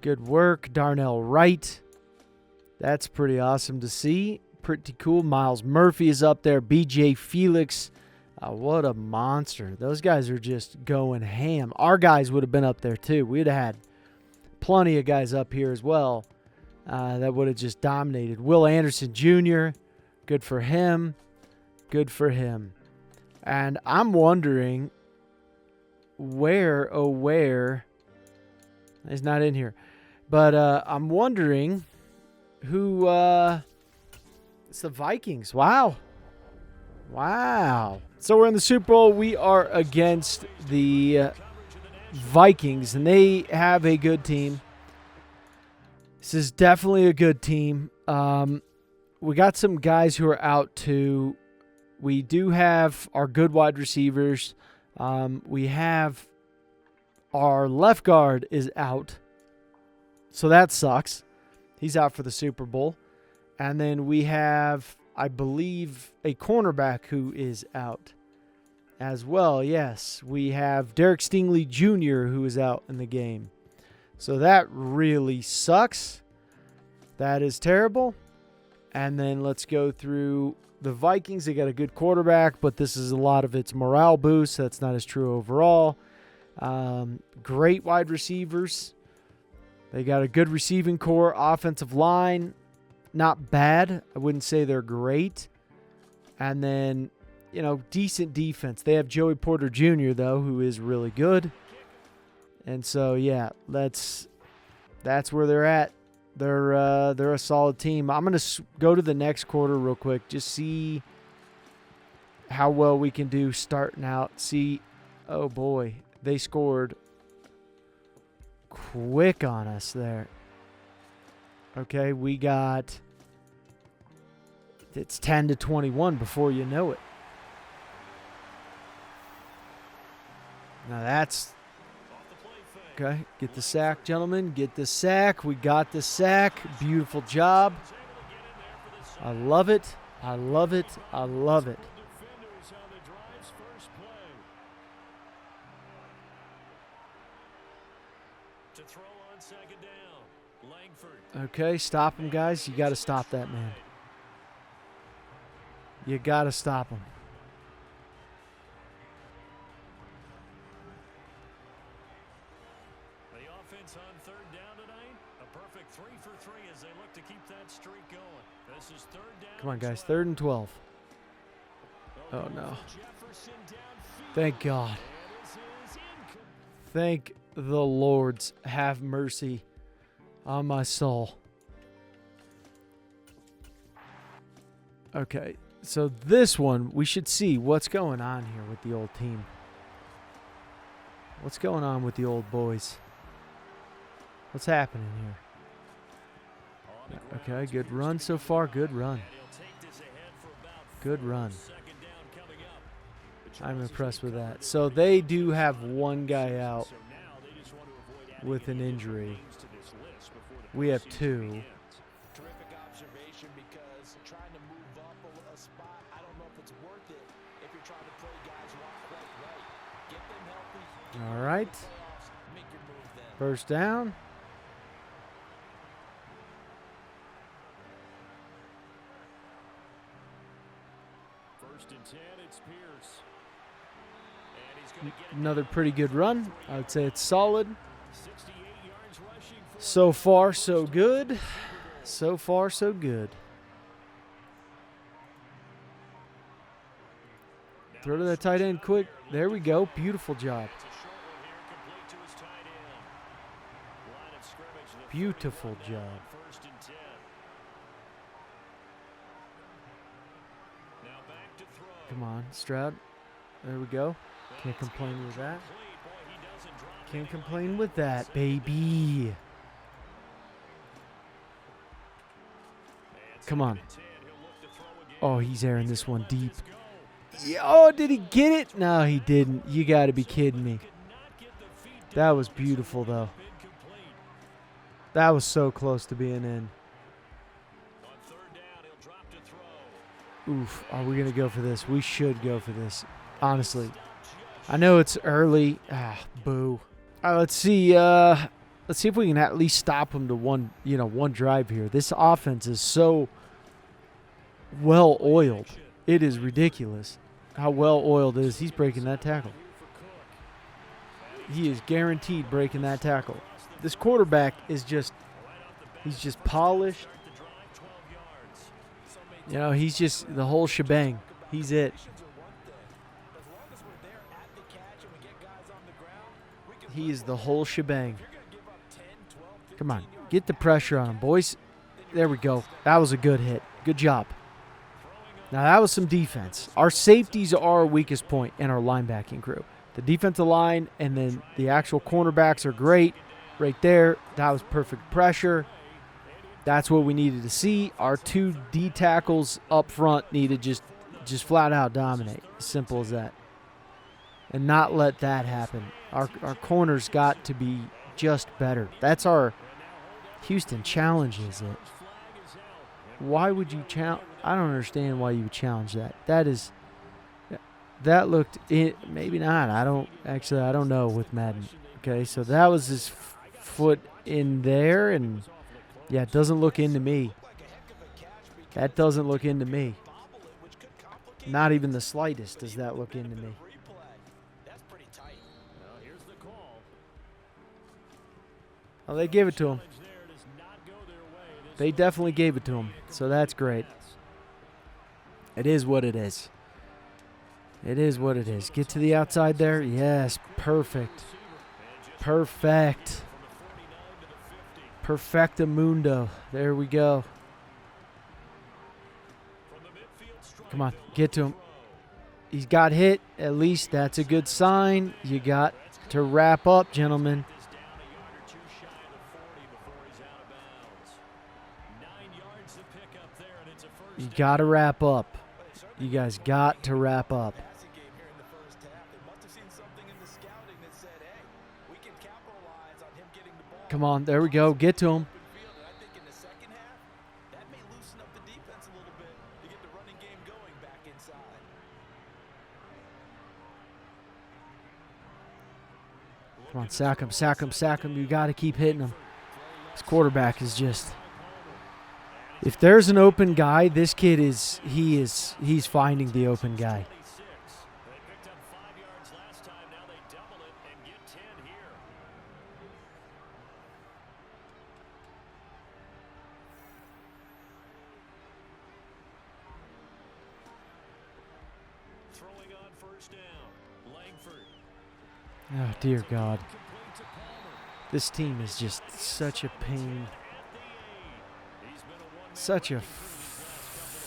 good work. Darnell Wright, that's pretty awesome to see. Pretty cool. Miles Murphy is up there. BJ Felix, what a monster. Those guys are just going ham. Our guys would have been up there too. We'd have had plenty of guys up here as well that would have just dominated. Will Anderson Jr., good for him. Good for him. And I'm wondering where, he's not in here. But I'm wondering who, it's the Vikings. Wow. Wow. So we're in the Super Bowl. We are against the Vikings, and they have a good team. This is definitely a good team. We got some guys who are out too. We do have our good wide receivers. We have our left guard is out. So that sucks. He's out for the Super Bowl. And then we have, I believe, a cornerback who is out as well. Yes, we have Derek Stingley Jr. who is out in the game. So that really sucks. That is terrible. And then let's go through the Vikings. They got a good quarterback, but this is a lot of its morale boost. That's not as true overall. Great wide receivers. They got a good receiving core. Offensive line, not bad. I wouldn't say they're great. And then, you know, decent defense. They have Joey Porter Jr., though, who is really good. And so, yeah, that's where they're at. They're a solid team. I'm going to go to the next quarter real quick. Just see how well we can do starting out. See, oh boy, they scored quick on us there. Okay, we got, it's 10-21 before you know it. Now that's, okay, get the sack, gentlemen. Get the sack. We got the sack. Beautiful job. I love it. I love it. I love it. Okay, stop him, guys. You got to stop that man. You got to stop him. The offense on third down tonight, a perfect 3 for 3 as they look to keep that streak going. This is third down. Come on, guys. 3rd and 12. Oh, no. Thank God. Thank the Lord's have mercy on my soul. Okay, so this one, we should see what's going on here with the old team. What's going on with the old boys? What's happening here? Okay, good run so far. Good run. Good run. I'm impressed with that. So they do have one guy out with an injury. We have 2. Terrific observation because trying to move up a spot, I don't know if it's worth it if you're trying to play guys who aren't quite right. Get them healthy. All right. Make your move then. First down. First and 10, it's Pierce. And he's going to get Another pretty good run. I would say it's solid. 68 yards rushing for So far, so good. So far, so good. Throw to that tight end quick. There we go. Beautiful job. It's a short one here, complete to his tight end. Line of scrimmage, the Beautiful 31 now job. on first and 10. Now back to throw. Come on, Stroud. There we go. Can't complain with that. Complete. Boy, he doesn't drop Can't any complain line. with that, baby. And Come on. second and 10, he'll look to throw again. Oh, he's airing this one deep. Let's go. Yeah, oh, did he get it? No, he didn't. You got to be kidding me. Could not get the feet That down. was beautiful, though. Incomplete. That was so close to being in. On third down, he'll drop to throw. Oof, are we going to go for this? We should go for this, honestly. I know it's early. Boo. All right, let's see if we can at least stop him to one drive here. This offense is so well oiled. It is ridiculous how well oiled it is. He's breaking that tackle. He is guaranteed breaking that tackle. This quarterback is he's just polished. You know, he's just the whole shebang. He's it. He is the whole shebang. Come on, get the pressure on him, boys. There we go. That was a good hit. Good job. Now, that was some defense. Our safeties are our weakest point in our linebacking crew. The defensive line and then the actual cornerbacks are great right there. That was perfect pressure. That's what we needed to see. Our 2 D tackles up front need to just flat out dominate. Simple as that. And not let that happen. Our corners got to be just better. That's our Houston challenge, is it? Why would you challenge? I don't understand why you would challenge that. That looked maybe not. I don't know with Madden. Okay, so that was his foot in there, and yeah, it doesn't look into me. That doesn't look into me. Not even the slightest does that look into me. Well, they gave it to him. They definitely gave it to him, so that's great. It is what it is. It is what it is. Get to the outside there. Yes, perfect. Perfect. Perfectamundo. There we go. Come on, get to him. He's got hit. At least that's a good sign. You got to wrap up, gentlemen. You got to wrap up. You guys got to wrap up. Come on, there we go. Get to him. Sack him, sack him, sack him. You got to keep hitting him. This quarterback is just... If there's an open guy, this kid is he's finding the open guy. They picked up 5 yards last time. Now they double it and get 10 here. Throwing on first down. Langford. Oh, dear God. Complete to Palmer. This team is just such a pain. At the 8. He's been a one-man Such a rushing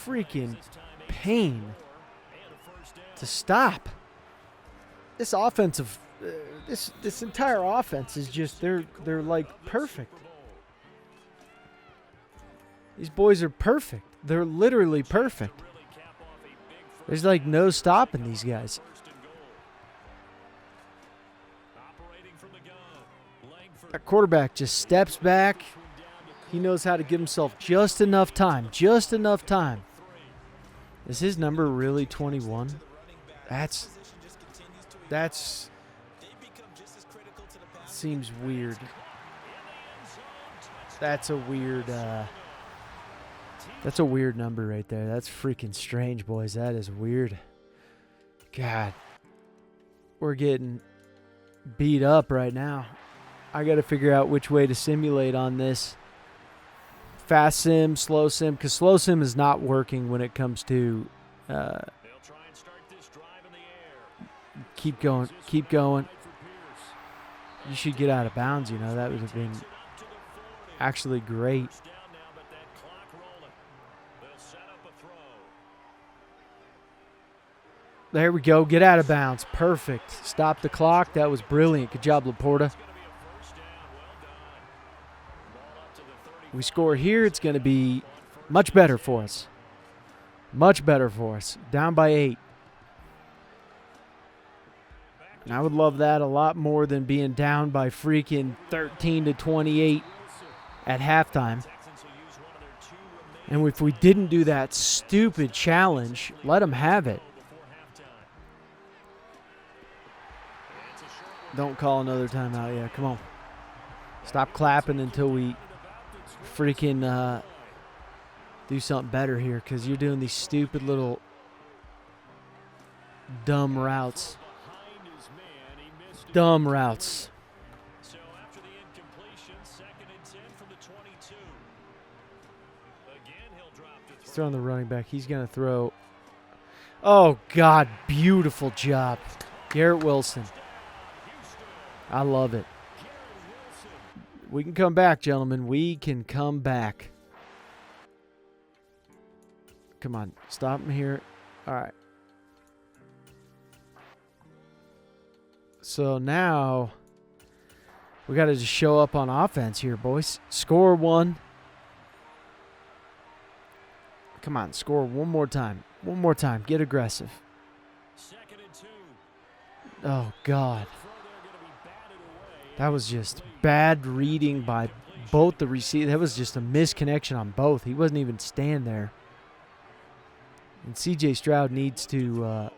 freaking this time, 8 pain and a first down. to stop. This offensive, this entire offense is just they're like perfect. These boys are perfect. They're literally perfect. Really cap off a big There's like no stopping these guys. first and goal. Operating from the gun. Langford. That quarterback just steps back. He knows how to give himself just enough time. Just enough time. Is his number really 21? That's seems weird. That's a weird number right there. That's freaking strange, boys. That is weird. God. We're getting beat up right now. I got to figure out which way to simulate on this. Fast sim, slow sim, because slow sim is not working when it comes to They'll try and start this drive in the air. keep going, keep going. Right for Pierce. You should get out of bounds, you know. That would have been Up to the 40. actually great. First down now, but that clock rolling. They'll set up a throw. There we go. Get out of bounds. Perfect. Stop the clock. That was brilliant. Good job, Laporta. It's going to be a first down. Well done. Ball up to the 30. We score here. It's going to be much better for us. Much better for us. Down by 8. And I would love that a lot more than being down by freaking 13 to 28 at halftime. Texans will use one of their 2 remaining And if we didn't do that stupid challenge, let them have it. before halftime. It's a short one. Don't call another timeout. Yeah, come on. Stop clapping until we freaking do something better here, because you're doing these stupid little dumb routes. Behind his man, he missed it. Dumb routes. So after the incompletion, 2nd and 10 from the 22. Again, he'll drop to He's throw. throwing the running back. He's going to throw. Oh, God. Beautiful job. Garrett Wilson. I love it. We can come back, gentlemen. We can come back. Come on. Stop him here. All right. So now we got to just show up on offense here, boys. Score 1. Come on. Score one more time. One more time. Get aggressive. 2nd and 2. Oh, God. Throw there going to be batted away. That was just bad reading by both the receivers. That was just a misconnection on both. He wasn't even standing there. And C.J. Stroud needs to.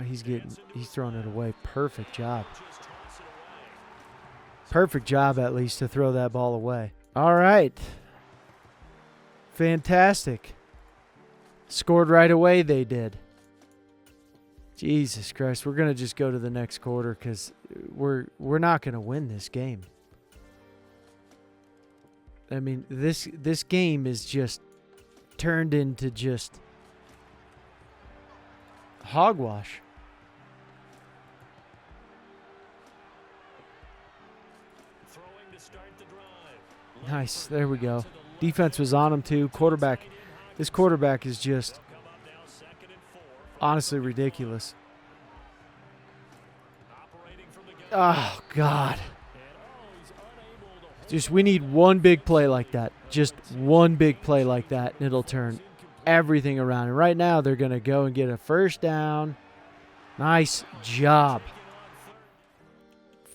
He's throwing it away. Perfect job. Just toss it away. Perfect job, at least, to throw that ball away. All right. Fantastic. Scored right away. They did. Jesus Christ, we're gonna just go to the next quarter because we're not gonna win this game. I mean, this game is just turned into just hogwash. Throwing to start the drive. Nice, there we go. Defense was on him too. This quarterback is just Come up now, 2nd and 4. honestly ridiculous. Operating from the gun. Oh God. And he's unable to hold Just we need one big play like that. Just one big play like that, and it'll turn everything around. And right now they're going to go and get a first down. Nice job.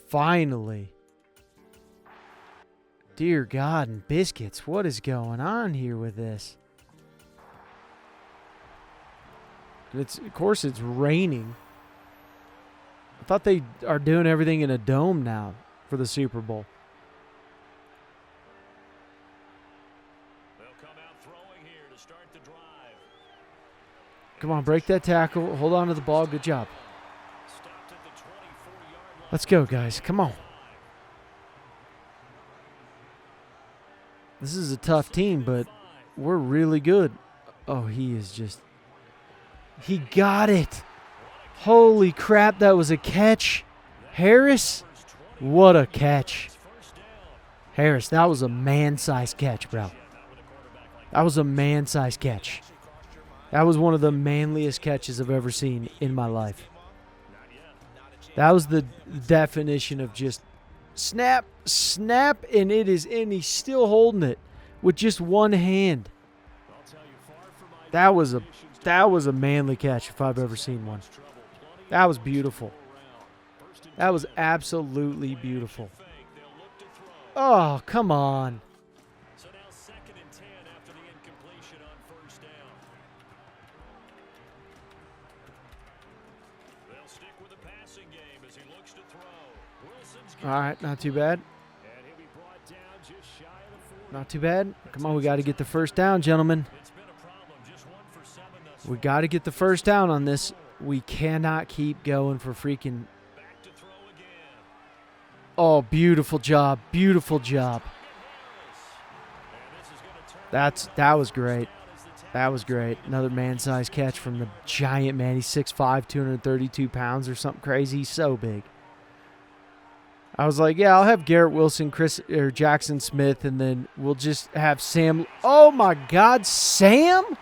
Finally. Dear God and biscuits, what is going on here with this? Of course it's raining. I thought they are doing everything in a dome now for the Super Bowl. They'll come out throwing here to start the drive. Come on, break that tackle. Hold on to the ball. Good job. Stopped at the 24-yard line. Let's go, guys. Come on. This is a tough team, but we're really good. Oh, he is just... He got it. Holy crap, that was a catch. Harris, what a catch. Harris, that was a man-sized catch, bro. That was a man-sized catch. That was one of the manliest catches I've ever seen in my life. That was the definition of just snap, snap, and it is in. He's still holding it with just one hand. That was a manly catch if I've ever seen one. That was beautiful. That was absolutely beautiful. Oh, come on. So now 2nd and 10 after the incompletion on 1st down. They'll stick with the passing game as he looks to throw. Wilson's All right, not too bad. and he'll be brought down just shy of the 40. Not too bad. Come on, we got to get the first down, gentlemen. It's been a problem. Just 1 for 7 thus We far. got to get the first down on this. We cannot keep going for freaking... Back to throw again. Oh, beautiful job. Beautiful job. And this is going to turn That was great. That was great. Another man-sized catch from the giant man. He's 6'5", 232 pounds or something crazy. He's so big. I was like, yeah, I'll have Garrett Wilson, Jackson Smith, and then we'll just have Sam. Oh, my God, Sam?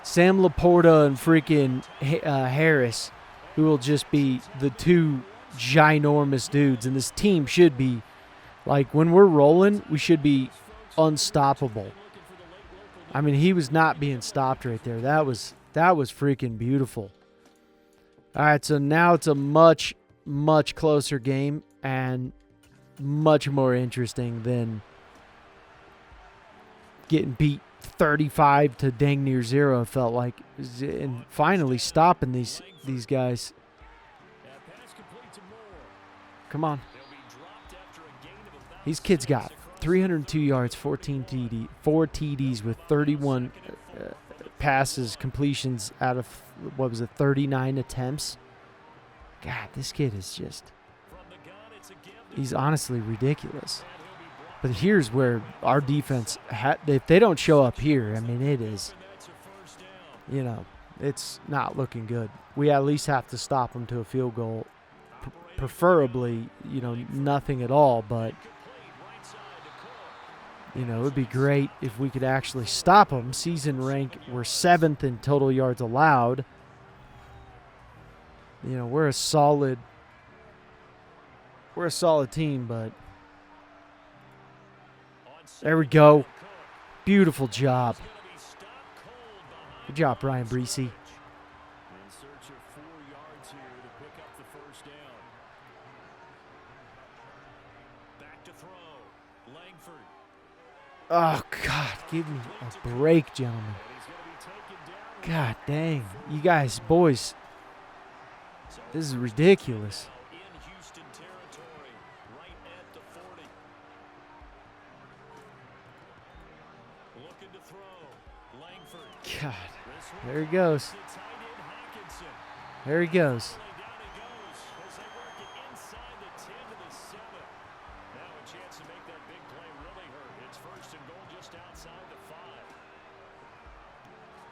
Sam Laporta and freaking Harris, who will just be the two ginormous dudes. And this team should be, like, when we're rolling, we should be unstoppable. I mean, he was not being stopped right there. That was freaking beautiful. All right, so now it's a much, much closer game and much more interesting than getting beat 35 to dang near 0, it felt like. And finally stopping these guys. Come on. These kids got 302 yards, 4 TDs with 31 passes, completions out of, 39 attempts. God, this kid is just, he's honestly ridiculous. But here's where our defense, if they don't show up here, I mean, it is, it's not looking good. We at least have to stop them to a field goal, preferably, nothing at all. But, it would be great if we could actually stop them. Season rank, we're 7th in total yards allowed. We're a solid team, but there we go. Beautiful job. Good job, Brian Breesy. in search of 4 yards here to pick up the 1st down. Back to throw. Langford. Oh, God, give me a break, gentlemen. And he's going to be taken down. God dang. You guys, boys, this is ridiculous. In Houston territory, right at the 40. Looking to throw. Langford. God, This one there he goes. to tight end Hawkinson. There he goes. Down he goes as they work it inside the 10 to the 7. Now a chance to make that big play really hurt. It's 1st and goal just outside the 5.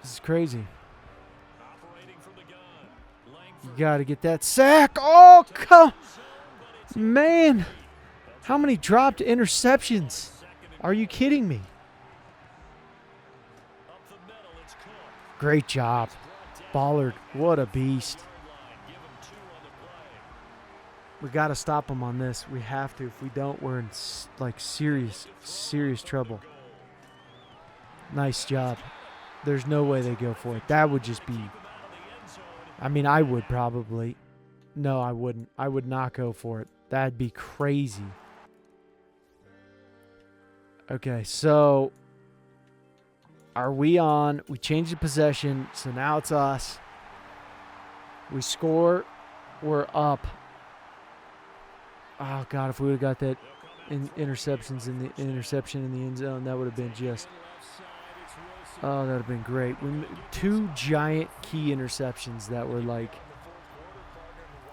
This is crazy. Operating from the gun. You Langford. got to get that sack. Oh, come. Man, how many dropped interceptions? Are you kidding me? Up the middle, it's Cook. Great job. Ballard, what a beast. Give him 2 on the play. We got to stop him on this. We have to. If we don't, we're in serious trouble. Nice job. There's no way they go for it. That would just be, I mean, I would probably. No, I wouldn't. I would not go for it. That'd be crazy. Okay, so are we on? We changed the possession, so now it's us. We score. We're up. Oh, God, if we would have got that interception in the end zone, that would have been just – oh, that would have been great. Two giant key interceptions that were like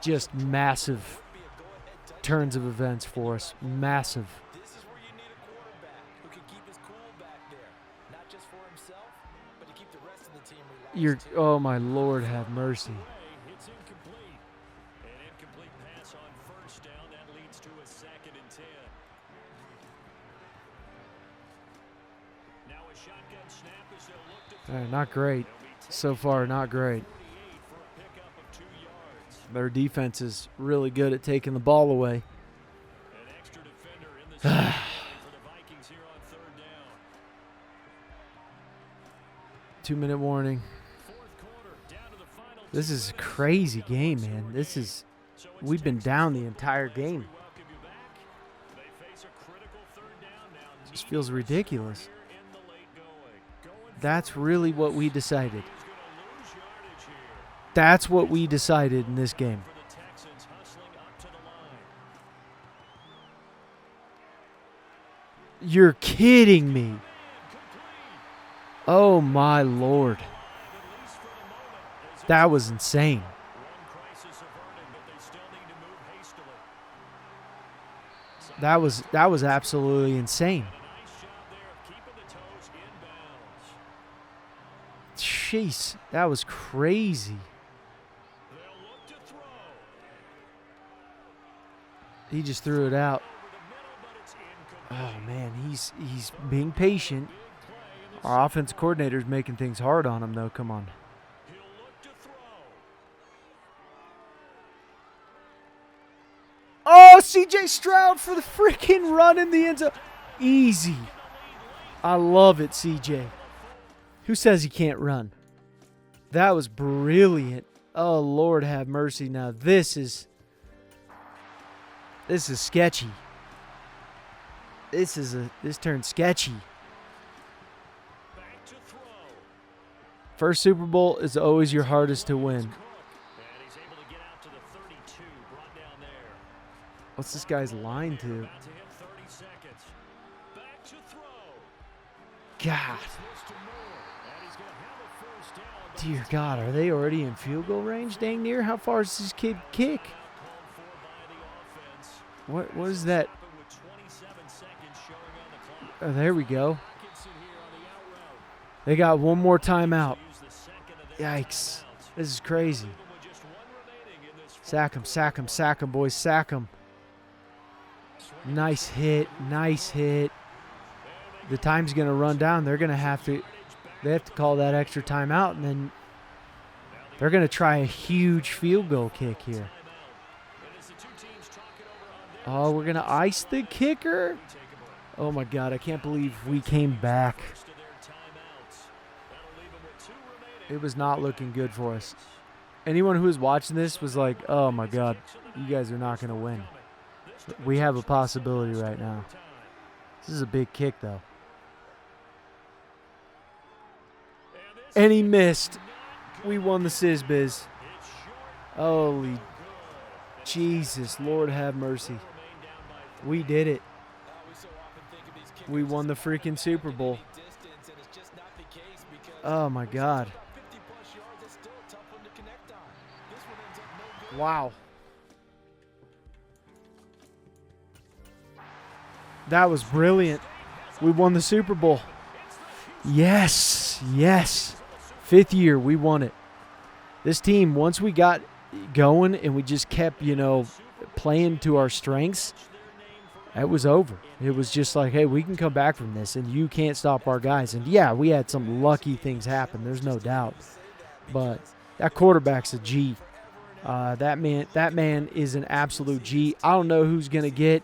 just massive turns of events for us. Massive. This is where you need a quarterback who can keep his cool back there. Not just for himself, but to keep the rest of the team relaxed. Oh, my Lord, have mercy. It's incomplete. An incomplete pass on first down. That leads to a 2nd and 10. Now a shotgun snap as they'll look to Not great. So far, not great. 38 for a pickup of 2 yards. Their defense is really good at taking the ball away. An extra defender in the secondary for the Vikings here on 3rd down. 2-minute warning. 4th quarter, down to the final This is a crazy game, man. We've been down the entire game. welcome you back. They face a critical 3rd down now. Just feels ridiculous. Here in the late going. That's really what we decided. He's going to lose yardage here That's what we decided in this game. for the Texans hustling up to the line. You're kidding me. Oh, my Lord. At least for the moment, as That was insane. one crisis averted, but they still need to move hastily. That was absolutely insane. A nice job there of keeping the toes inbounds. Jeez, that was crazy. They'll look to throw. He just threw it out. Over the middle, but it's incomplete. Oh, man, he's being patient. Big play in the Our offensive coordinator's making things hard on him, though. Come on. He'll look to throw. Oh, C.J. Stroud for the freaking run in the end zone. Easy. I love it, C.J. Who says he can't run? That was brilliant. Oh, Lord have mercy. Now, this is sketchy. This turned sketchy. Back to throw. First Super Bowl is always your hardest to win. And he's able to get out to the 32. Brought down there. What's this guy's line to? About to hit 30 seconds. Back to throw. God, This to Moore. And he's going to have a first down. but dear God, are they already in field goal range dang near? How far does this kid kick? called for by the offense. What is that? Happened with 27 seconds showing on the clock. Oh, there we go. Hawkinson here on the out route. They got one more timeout. Use the second of their Yikes. timeouts. This is crazy. Even with just one remaining in this Sack him, sack him, sack him, boys, sack him. Nice hit, nice hit. The time's going to run down. They have to call that extra timeout, and then they're going to try a huge field goal kick here. And as the two teams talk it over on their Oh, we're going to ice the kicker? Oh, my God, I can't believe we came back. first of their timeouts. That'll leave them with 2 remaining. It was not looking good for us. Anyone who was watching this was like, oh, my God, you guys are not going to win. We have a possibility right now. This is a big kick, though. And he missed. We won the Sizbiz. Holy Jesus, Lord have mercy. We did it. We so often think of these kickers We won the freaking Super Bowl. distance, and it's just not the case because Oh, my God. 50-plus yards, that's still a tough one to connect on. This one ends up no good. Wow. That was brilliant. We won the Super Bowl. Yes, yes. 5th year, we won it. This team, once we got going and we just kept, playing to our strengths, it was over. It was just like, hey, we can come back from this, and you can't stop our guys. And, yeah, we had some lucky things happen. There's no doubt. But that quarterback's a G. That man is an absolute G. I don't know who's going to get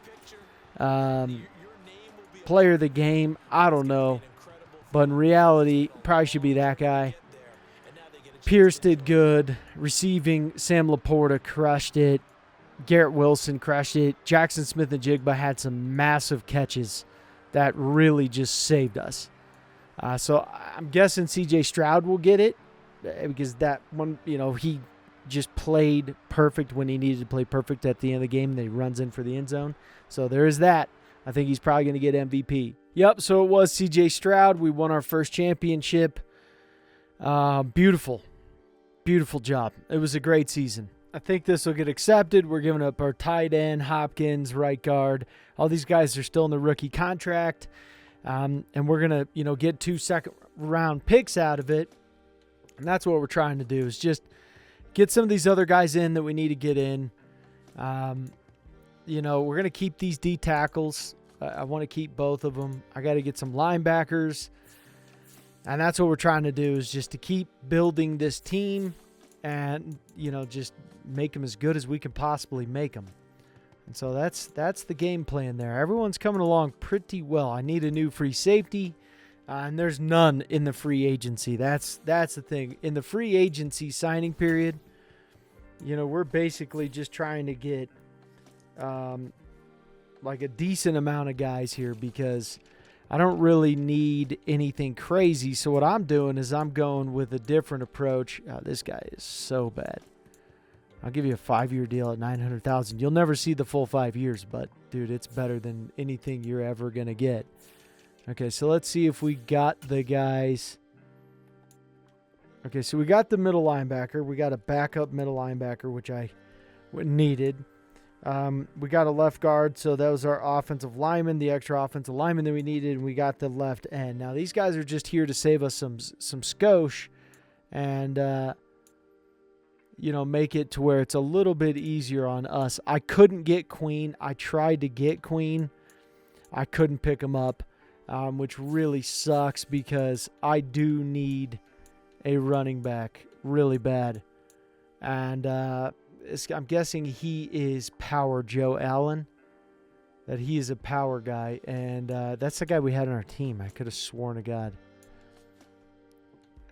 player of the game. I don't know. But in reality, probably should be that guy. Pierce did good. Receiving, Sam Laporta crushed it. Garrett Wilson crushed it. Jackson Smith and Jigba had some massive catches that really just saved us. So I'm guessing C.J. Stroud will get it because that one, just played perfect when he needed to play perfect at the end of the game. And then he runs in for the end zone. So there is that. I think he's probably going to get MVP. Yep, so it was C.J. Stroud. We won our first championship. Beautiful. Beautiful job. It was a great season. I think this will get accepted. We're giving up our tight end, Hopkins, right guard. All these guys are still in the rookie contract. And we're going to, get 2 second-round picks out of it. And that's what we're trying to do is just get some of these other guys in that we need to get in. We're going to keep these D tackles. I want to keep both of them. I got to get some linebackers. And that's what we're trying to do is just to keep building this team and, just make them as good as we can possibly make them. And so that's the game plan there. Everyone's coming along pretty well. I need a new free safety, and there's none in the free agency. That's the thing. In the free agency signing period, we're basically just trying to get like a decent amount of guys here because I don't really need anything crazy. So what I'm doing is I'm going with a different approach. This guy is so bad. I'll give you a 5-year deal at $900,000. You'll never see the full 5 years, but dude, it's better than anything you're ever going to get. Okay, so let's see if we got the guys. Okay, so we got the middle linebacker. We got a backup middle linebacker, which I needed. We got a left guard, so that was our offensive lineman, the extra offensive lineman that we needed, and we got the left end. Now, these guys are just here to save us some skosh and, make it to where it's a little bit easier on us. I couldn't get Queen. I tried to get Queen. I couldn't pick him up, which really sucks because I do need a running back really bad. And I'm guessing he is Power Joe Allen, that he is a power guy. And that's the guy we had on our team. I could have sworn to God.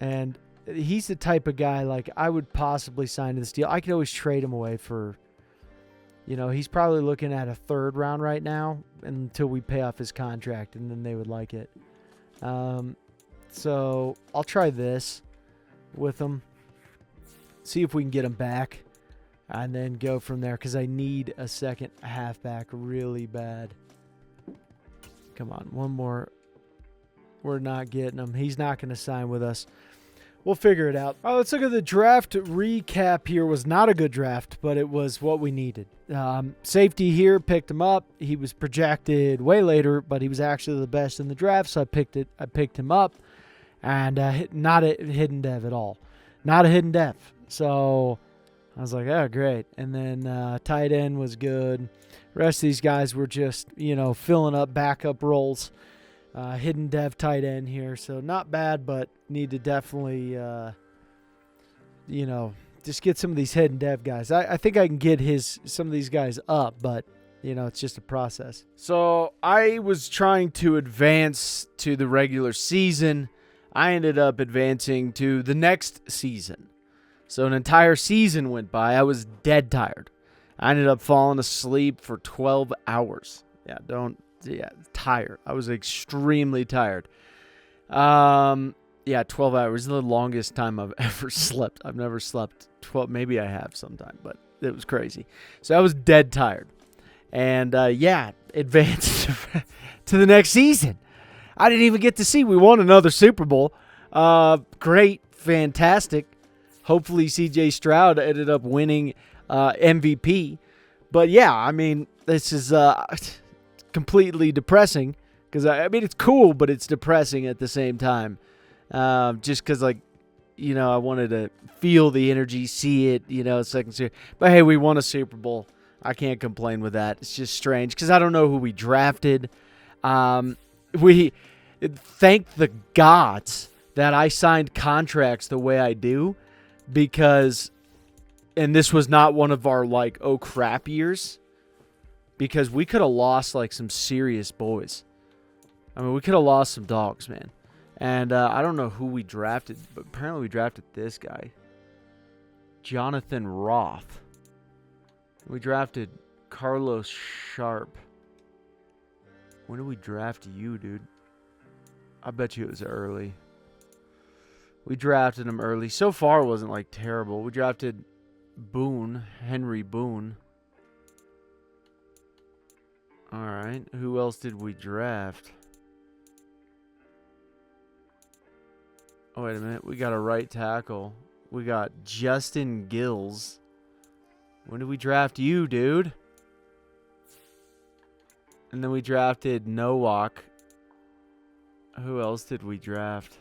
And he's the type of guy like I would possibly sign to this deal. I could always trade him away for, he's probably looking at a 3rd round right now until we pay off his contract, and then they would like it. So I'll try this with him, see if we can get him back, and then go from there because I need a second halfback really bad. Come on, one more. We're not getting him. He's not going to sign with us. We'll figure it out. All right, let's look at the draft recap here. Was not a good draft, but it was what we needed. Safety here, picked him up. He was projected way later, but he was actually the best in the draft, so I picked him up, and not a hidden dev at all. Not a hidden dev. So I was like, oh, great. And then tight end was good. The rest of these guys were just, filling up backup roles. Hidden dev tight end here. So not bad, but need to definitely, just get some of these hidden dev guys. I think I can get some of these guys up, but, it's just a process. So I was trying to advance to the regular season. I ended up advancing to the next season. So an entire season went by. I was dead tired. I ended up falling asleep for 12 hours. Tired. I was extremely tired. 12 hours is the longest time I've ever slept. I've never slept 12. Maybe I have sometime, but it was crazy. So I was dead tired. And, advanced to the next season. I didn't even get to see. We won another Super Bowl. Great. Fantastic. Hopefully C.J. Stroud ended up winning MVP. But, this is completely depressing because, it's cool, but it's depressing at the same time. Just because, I wanted to feel the energy, see it, second series. But, hey, we won a Super Bowl. I can't complain with that. It's just strange because I don't know who we drafted. We thank the gods that I signed contracts the way I do because, and this was not one of our, oh, crap years because we could have lost, some serious boys. We could have lost some dogs, man. And I don't know who we drafted, but apparently we drafted this guy, Jonathan Roth. We drafted Carlos Sharp. When did we draft you, dude? I bet you it was early. We drafted him early. So far, it wasn't, terrible. We drafted Henry Boone. All right. Who else did we draft? Oh, wait a minute. We got a right tackle. We got Justin Gills. When did we draft you, dude? And then we drafted Nowak. Who else did we draft?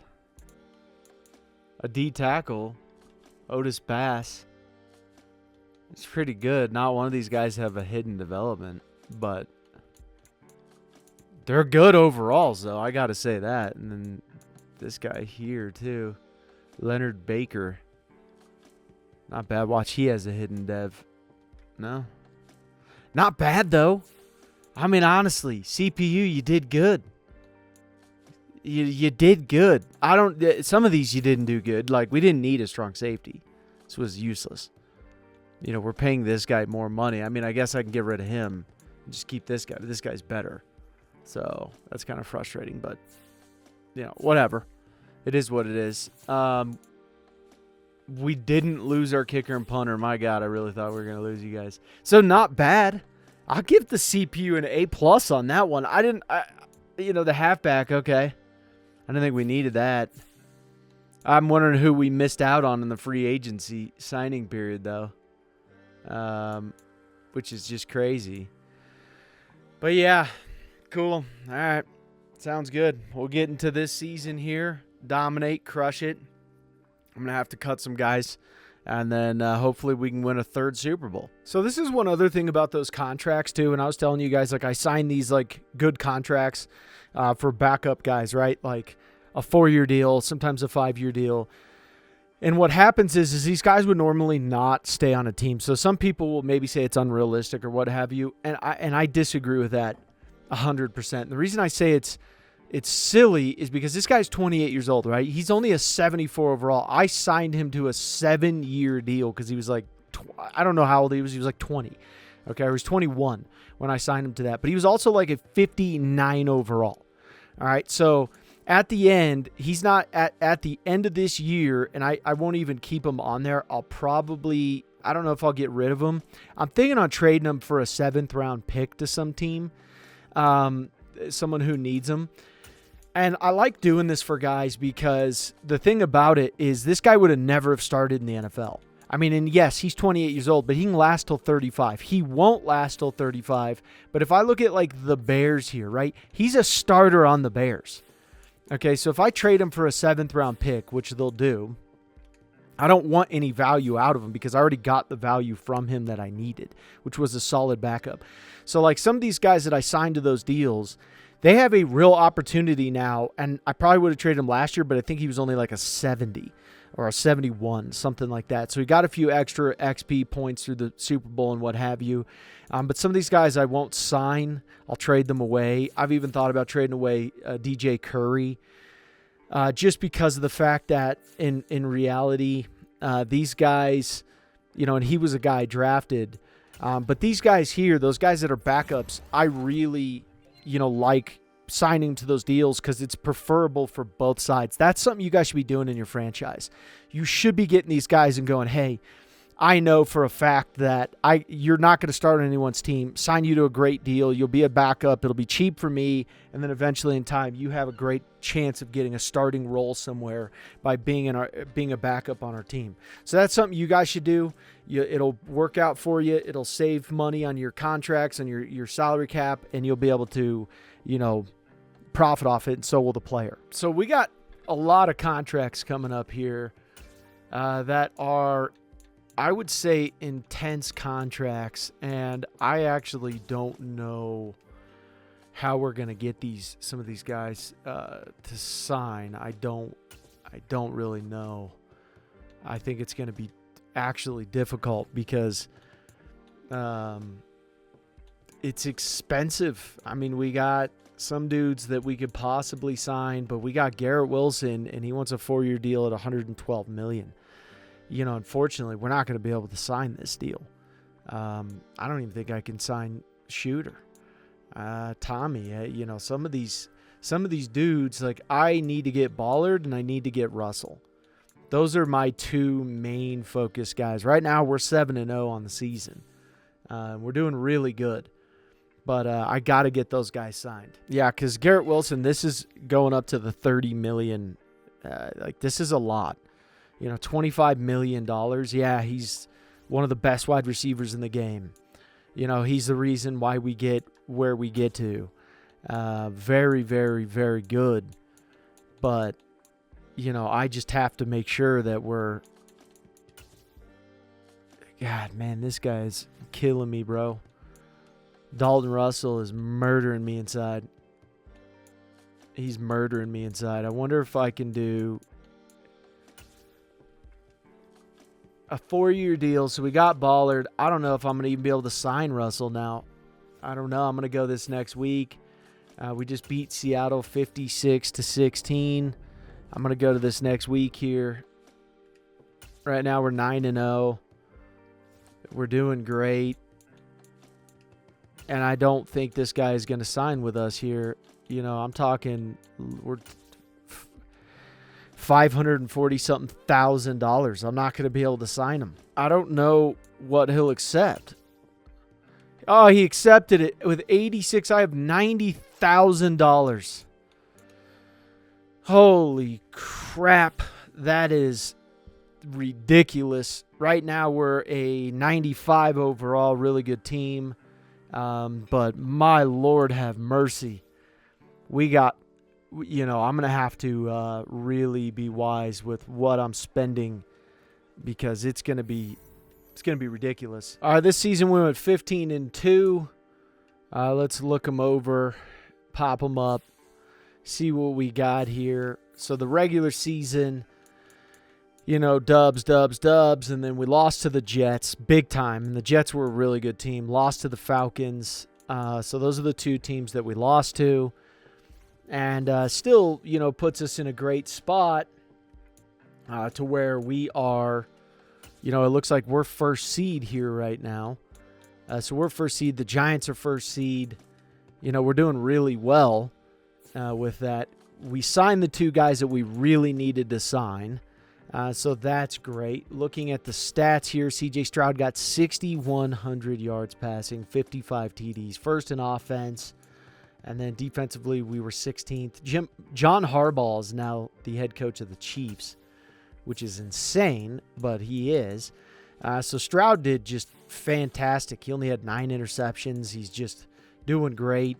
A D tackle. Otis Bass. It's pretty good. Not one of these guys have a hidden development, but they're good overalls, though. I got to say that. And then this guy here, too. Leonard Baker. Not bad. Watch, he has a hidden dev. No. Not bad, though. I mean, honestly, CPU, you did good. You did good. Some of these you didn't do good. Like, we didn't need a strong safety. This was useless. You know, we're paying this guy more money. I mean, I guess I can get rid of him and just keep this guy. But this guy's better. So that's kind of frustrating. But, you know, whatever. It is what it is. We didn't lose our kicker and punter. My God, I really thought we were going to lose you guys. So not bad. I'll give the CPU an A+ on that one. The halfback, okay. I didn't think we needed that. I'm wondering who we missed out on in the free agency signing period, though. Which is just crazy. But yeah, cool. All right. Sounds good. We'll get into this season here. Dominate, crush it. I'm going to have to cut some guys. And then hopefully we can win a third Super Bowl. So this is one other thing about those contracts, too. And I was telling you guys, like, I signed these, like, good contracts for backup guys, right? Like a 4-year deal, sometimes a 5-year deal. And what happens is these guys would normally not stay on a team. So some people will maybe say it's unrealistic or what have you. And I disagree with that 100%. And the reason I say it's silly is because this guy's 28 years old, right? He's only a 74 overall. I signed him to a 7-year deal because he was like, I don't know how old he was. He was like 20. Okay, he was 21 when I signed him to that. But he was also like a 59 overall. All right, so at the end, he's not at the end of this year, and I won't even keep him on there. I don't know if I'll get rid of him. I'm thinking on trading him for a 7th-round pick to some team, someone who needs him. And I like doing this for guys because the thing about it is this guy would have never have started in the NFL. I mean, and yes, he's 28 years old, but he can last till 35. He won't last till 35. But if I look at like the Bears here, right? He's a starter on the Bears. Okay, so if I trade him for a 7th-round pick, which they'll do, I don't want any value out of him because I already got the value from him that I needed, which was a solid backup. So like some of these guys that I signed to those deals, they have a real opportunity now, and I probably would have traded him last year, but I think he was only like a 70 or a 71, something like that. So he got a few extra XP points through the Super Bowl and what have you. But some of these guys I won't sign. I'll trade them away. I've even thought about trading away DJ Curry just because of the fact that in reality, these guys, you know, and he was a guy drafted. But these guys here, those guys that are backups, I really, you know, like signing to those deals because it's preferable for both sides. That's something you guys should be doing in your franchise. You should be getting these guys and going, hey, I know for a fact that you're not going to start on anyone's team. Sign you to a great deal. You'll be a backup. It'll be cheap for me. And then eventually in time, you have a great chance of getting a starting role somewhere by being a backup on our team. So that's something you guys should do. It'll work out for you. It'll save money on your contracts and your salary cap, and you'll be able to, you know, profit off it, and so will the player. So we got a lot of contracts coming up here that are, I would say, intense contracts, and I actually don't know how we're going to get some of these guys to sign. I don't really know. I think it's going to be actually difficult because it's expensive. I mean, we got some dudes that we could possibly sign, but we got Garrett Wilson, and he wants a 4-year deal at $112 million. You know, unfortunately, we're not going to be able to sign this deal. I don't even think I can sign Shooter, Tommy. You know, some of these dudes, like I need to get Ballard and I need to get Russell. Those are my two main focus guys. Right now, we're 7-0 on the season. We're doing really good. But I got to get those guys signed. Yeah, because Garrett Wilson, this is going up to the $30 million. This is a lot. $25 million. Yeah, he's one of the best wide receivers in the game. He's the reason why we get where we get to. Very, very, very good. But, I just have to make sure that we're... God, man, this guy is killing me, bro. Dalton Russell is murdering me inside. He's murdering me inside. I wonder if I can do a 4-year deal. So we got Ballard. I don't know if I'm going to even be able to sign Russell now. I don't know. I'm going to go this next week. We just beat Seattle 56-16. I'm going to go to this next week here. Right now we're 9-0. We're doing great. And I don't think this guy is going to sign with us here. I'm talking we're $540-something thousand. I'm not going to be able to sign him. I don't know what he'll accept. Oh, he accepted it with 86. I have $90,000. Holy crap. That is ridiculous. Right now we're a 95 overall, really good team. But my Lord have mercy. I'm going to have to really be wise with what I'm spending because it's going to be ridiculous. All right, this season we went 15-2. Let's look them over, pop them up, see what we got here. So the regular season, dubs, and then we lost to the Jets big time. And the Jets were a really good team. Lost to the Falcons. So those are the two teams that we lost to. And still, puts us in a great spot to where we are, it looks like we're first seed here right now. So we're first seed. The Giants are first seed. We're doing really well with that. We signed the two guys that we really needed to sign. So that's great. Looking at the stats here, C.J. Stroud got 6,100 yards passing, 55 TDs. First in offense, and then defensively we were 16th. John Harbaugh is now the head coach of the Chiefs, which is insane, but he is. So Stroud did just fantastic. He only had 9 interceptions. He's just doing great.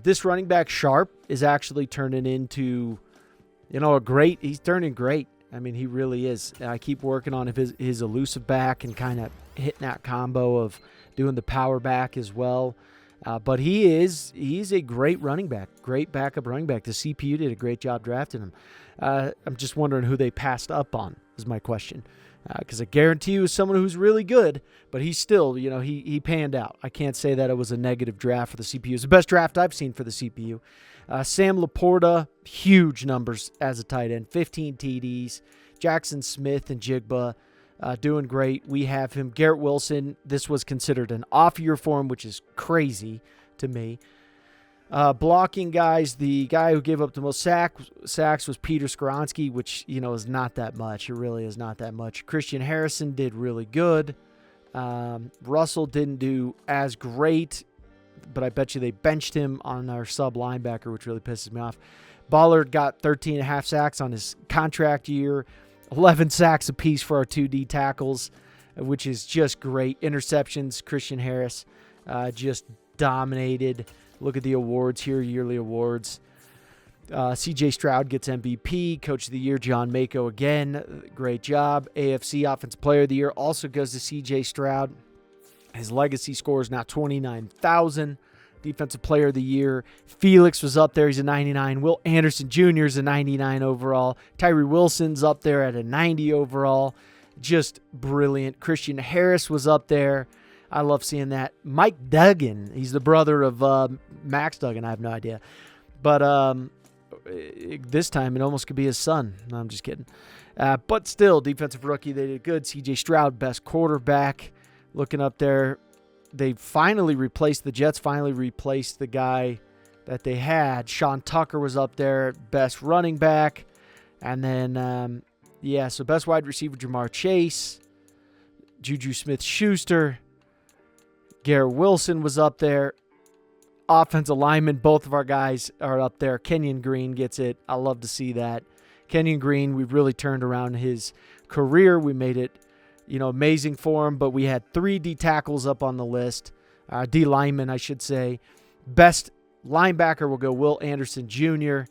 This running back, Sharp, is actually turning into, he's turning great. I mean, he really is. I keep working on his elusive back and kind of hitting that combo of doing the power back as well. But he's a great running back, great backup running back. The CPU did a great job drafting him. I'm just wondering who they passed up on is my question. Because I guarantee you someone who's really good, but he's still, he panned out. I can't say that it was a negative draft for the CPU. It's the best draft I've seen for the CPU. Sam Laporta, huge numbers as a tight end, 15 TDs. Jackson Smith and Jigba doing great. We have him. Garrett Wilson, this was considered an off-year for him, which is crazy to me. Blocking guys, the guy who gave up the most sacks was Peter Skoronski, which, is not that much. It really is not that much. Christian Harrison did really good. Russell didn't do as great, but I bet you they benched him on our sub linebacker, which really pisses me off. Ballard got 13.5 sacks on his contract year, 11 sacks apiece for our 2D tackles, which is just great. Interceptions, Christian Harris just dominated. Look at the awards here, yearly awards. C.J. Stroud gets MVP. Coach of the Year, John Mako again. Great job. AFC Offensive Player of the Year also goes to C.J. Stroud. His legacy score is now 29,000. Defensive Player of the Year. Felix was up there. He's a 99. Will Anderson Jr. is a 99 overall. Tyree Wilson's up there at a 90 overall. Just brilliant. Christian Harris was up there. I love seeing that. Mike Duggan. He's the brother of Max Duggan. I have no idea. But this time it almost could be his son. No, I'm just kidding. But still, defensive rookie, they did good. C.J. Stroud, best quarterback. Looking up there, they finally replaced, the Jets finally replaced the guy that they had. Sean Tucker was up there, best running back. And then, Yeah, so best wide receiver, Jamar Chase. Juju Smith-Schuster. Garrett Wilson was up there. Offensive lineman, both of our guys are up there. Kenyon Green gets it. I love to see that. Kenyon Green, we've really turned around his career. We made it, amazing for him, but we had 3 D tackles up on the list. D linemen, I should say. Best linebacker will go Will Anderson Jr.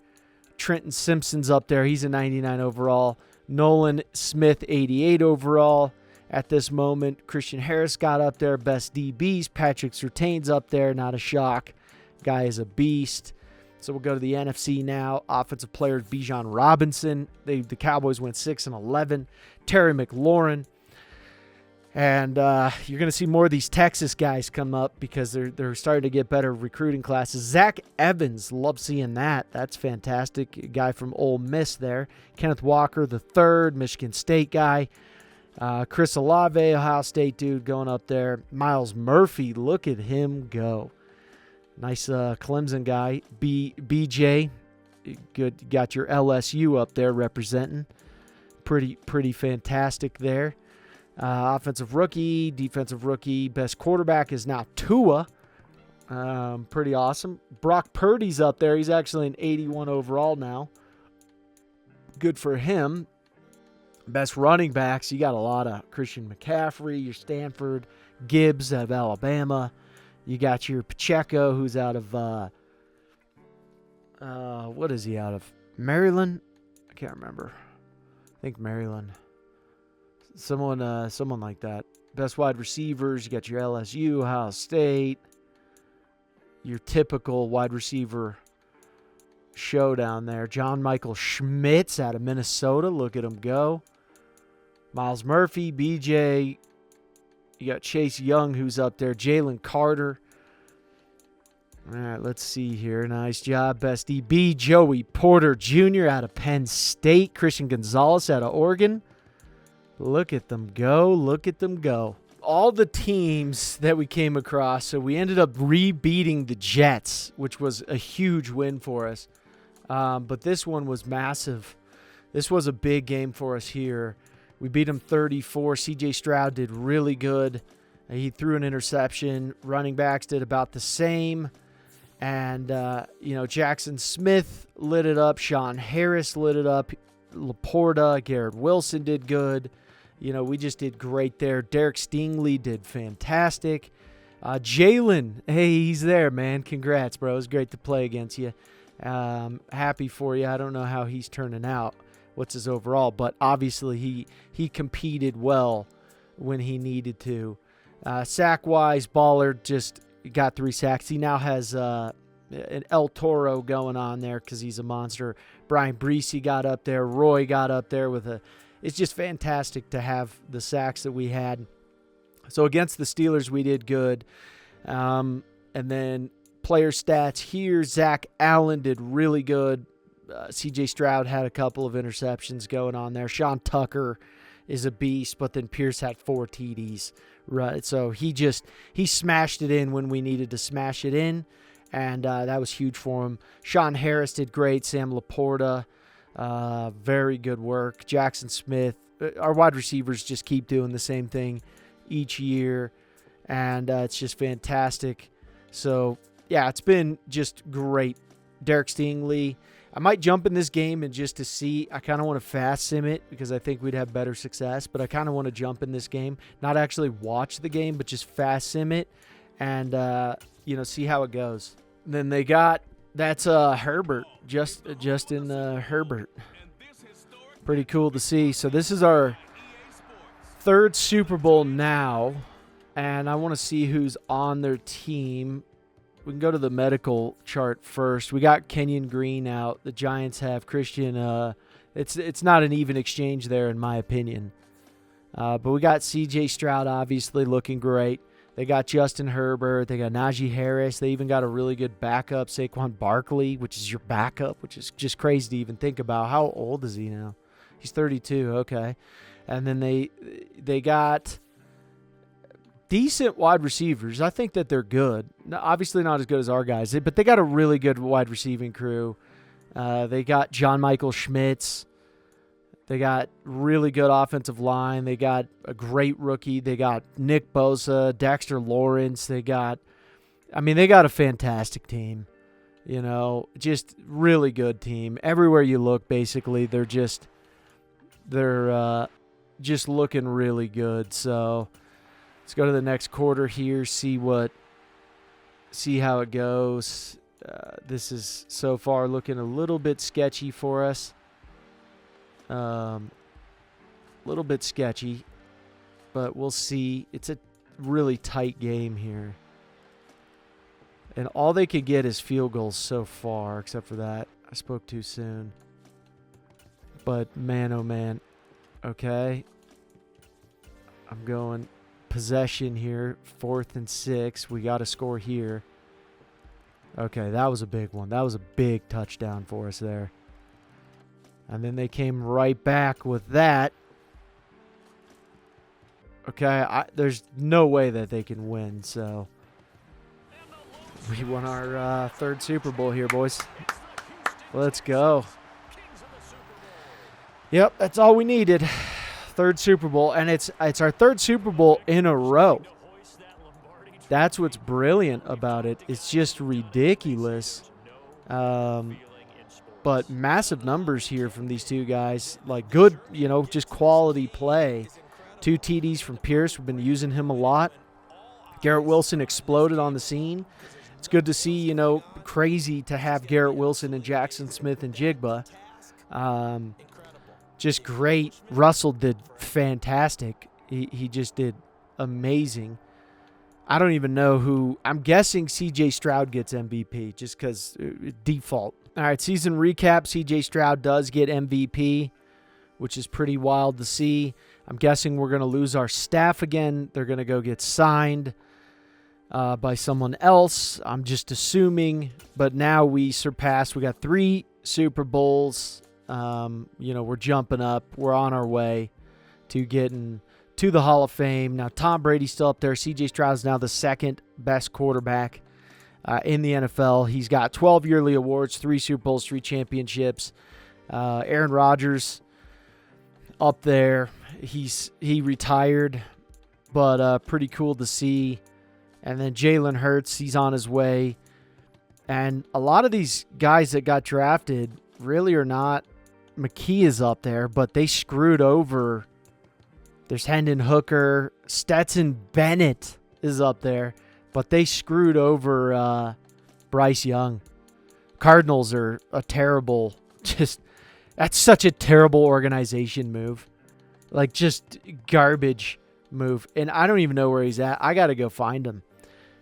Trenton Simpson's up there. He's a 99 overall. Nolan Smith, 88 overall. At this moment, Christian Harris got up there. Best DBs, Patrick Surtain's up there. Not a shock. Guy is a beast. So we'll go to the NFC now. Offensive players, Bijan Robinson. The Cowboys went 6-11. Terry McLaurin. And you're going to see more of these Texas guys come up because they're starting to get better recruiting classes. Zach Evans, love seeing that. That's fantastic. A guy from Ole Miss there. Kenneth Walker, the third, Michigan State guy. Chris Olave, Ohio State dude, going up there. Miles Murphy, look at him go. Nice Clemson guy. BJ, good. You got your LSU up there representing. Pretty fantastic there. Offensive rookie, defensive rookie. Best quarterback is now Tua. Pretty awesome. Brock Purdy's up there. He's actually an 81 overall now. Good for him. Best running backs, you got a lot of Christian McCaffrey, your Stanford, Gibbs out of Alabama. You got your Pacheco, who's out of, what is he out of? Maryland? I can't remember. I think Maryland. Someone like that. Best wide receivers, you got your LSU, Ohio State. Your typical wide receiver showdown there. John Michael Schmitz out of Minnesota. Look at him go. Miles Murphy, BJ. You got Chase Young, who's up there. Jalen Carter. All right, let's see here. Nice job, best DB. Joey Porter Jr. out of Penn State. Christian Gonzalez out of Oregon. Look at them go. Look at them go. All the teams that we came across, so we ended up re-beating the Jets, which was a huge win for us. But this one was massive. This was a big game for us here. We beat them 34. C.J. Stroud did really good. He threw an interception. Running backs did about the same. And, Jackson Smith lit it up. Sean Harris lit it up. Laporta, Garrett Wilson did good. We just did great there. Derek Stingley did fantastic. Jalen, hey, he's there, man. Congrats, bro. It was great to play against you. Happy for you. I don't know how he's turning out. What's his overall? But obviously he competed well when he needed to. Sack-wise, Baller just got 3 sacks. He now has an El Toro going on there because he's a monster. Brian Breesy got up there. Roy got up there with a... It's just fantastic to have the sacks that we had. So against the Steelers, we did good. And then player stats here, Zach Allen did really good. C.J. Stroud had a couple of interceptions going on there. Sean Tucker is a beast, but then Pierce had 4 TDs. Right, so he smashed it in when we needed to smash it in, and that was huge for him. Sean Harris did great. Sam Laporta, very good work. Jackson Smith, our wide receivers just keep doing the same thing each year, and it's just fantastic. So, yeah, it's been just great. Derek Stingley, I might jump in this game and just to see. I kind of want to fast sim it because I think we'd have better success, but I kind of want to jump in this game, not actually watch the game, but just fast sim it and, see how it goes. And then they got, that's Herbert, Justin Herbert. Pretty cool to see. So this is our 3rd Super Bowl now, and I want to see who's on their team. We can go to the medical chart first. We got Kenyon Green out. The Giants have Christian. It's not an even exchange there, in my opinion. But we got C.J. Stroud, obviously, looking great. They got Justin Herbert. They got Najee Harris. They even got a really good backup, Saquon Barkley, which is your backup, which is just crazy to even think about. How old is he now? He's 32. Okay. And then they got decent wide receivers. I think that they're good. Obviously not as good as our guys, but they got a really good wide receiving crew. They got John Michael Schmitz. They got really good offensive line. They got a great rookie. They got Nick Bosa, Dexter Lawrence. They got a fantastic team. Just really good team. Everywhere you look, basically, they're just looking really good. So let's go to the next quarter here, see how it goes. This is so far looking a little bit sketchy for us. Little bit sketchy, but we'll see. It's a really tight game here. And all they could get is field goals so far, except for that. I spoke too soon. But man, oh man. Okay. I'm going possession here. 4th and 6. We got to score here. Okay, that was a big one. That was a big touchdown for us there. And then they came right back with that. Okay, there's no way that they can win, so we won our 3rd Super Bowl here, boys. Let's go. Yep, that's all we needed. 3rd Super Bowl, and it's our 3rd Super Bowl in a row. That's what's brilliant about it. It's just ridiculous. But massive numbers here from these two guys. Like good, just quality play. 2 TDs from Pierce. We've been using him a lot. Garrett Wilson exploded on the scene. It's good to see, crazy to have Garrett Wilson and Jackson Smith and Jigba. Just great. Russell did fantastic. He just did amazing. I don't even know who. I'm guessing C.J. Stroud gets MVP just because default. All right, season recap. C.J. Stroud does get MVP, which is pretty wild to see. I'm guessing we're going to lose our staff again. They're going to go get signed by someone else. I'm just assuming. But now we surpassed. We got 3 Super Bowls. We're jumping up. We're on our way to getting to the Hall of Fame. Now, Tom Brady's still up there. C.J. Stroud's now the 2nd best quarterback in the NFL. He's got 12 yearly awards, 3 Super Bowls, 3 championships. Aaron Rodgers up there. He retired, but pretty cool to see. And then Jalen Hurts, he's on his way. And a lot of these guys that got drafted really are not. McKee is up there, but they screwed over. There's Hendon Hooker. Stetson Bennett is up there, but they screwed over Bryce Young. Cardinals are a terrible, that's such a terrible organization move. Like, just garbage move. And I don't even know where he's at. I got to go find him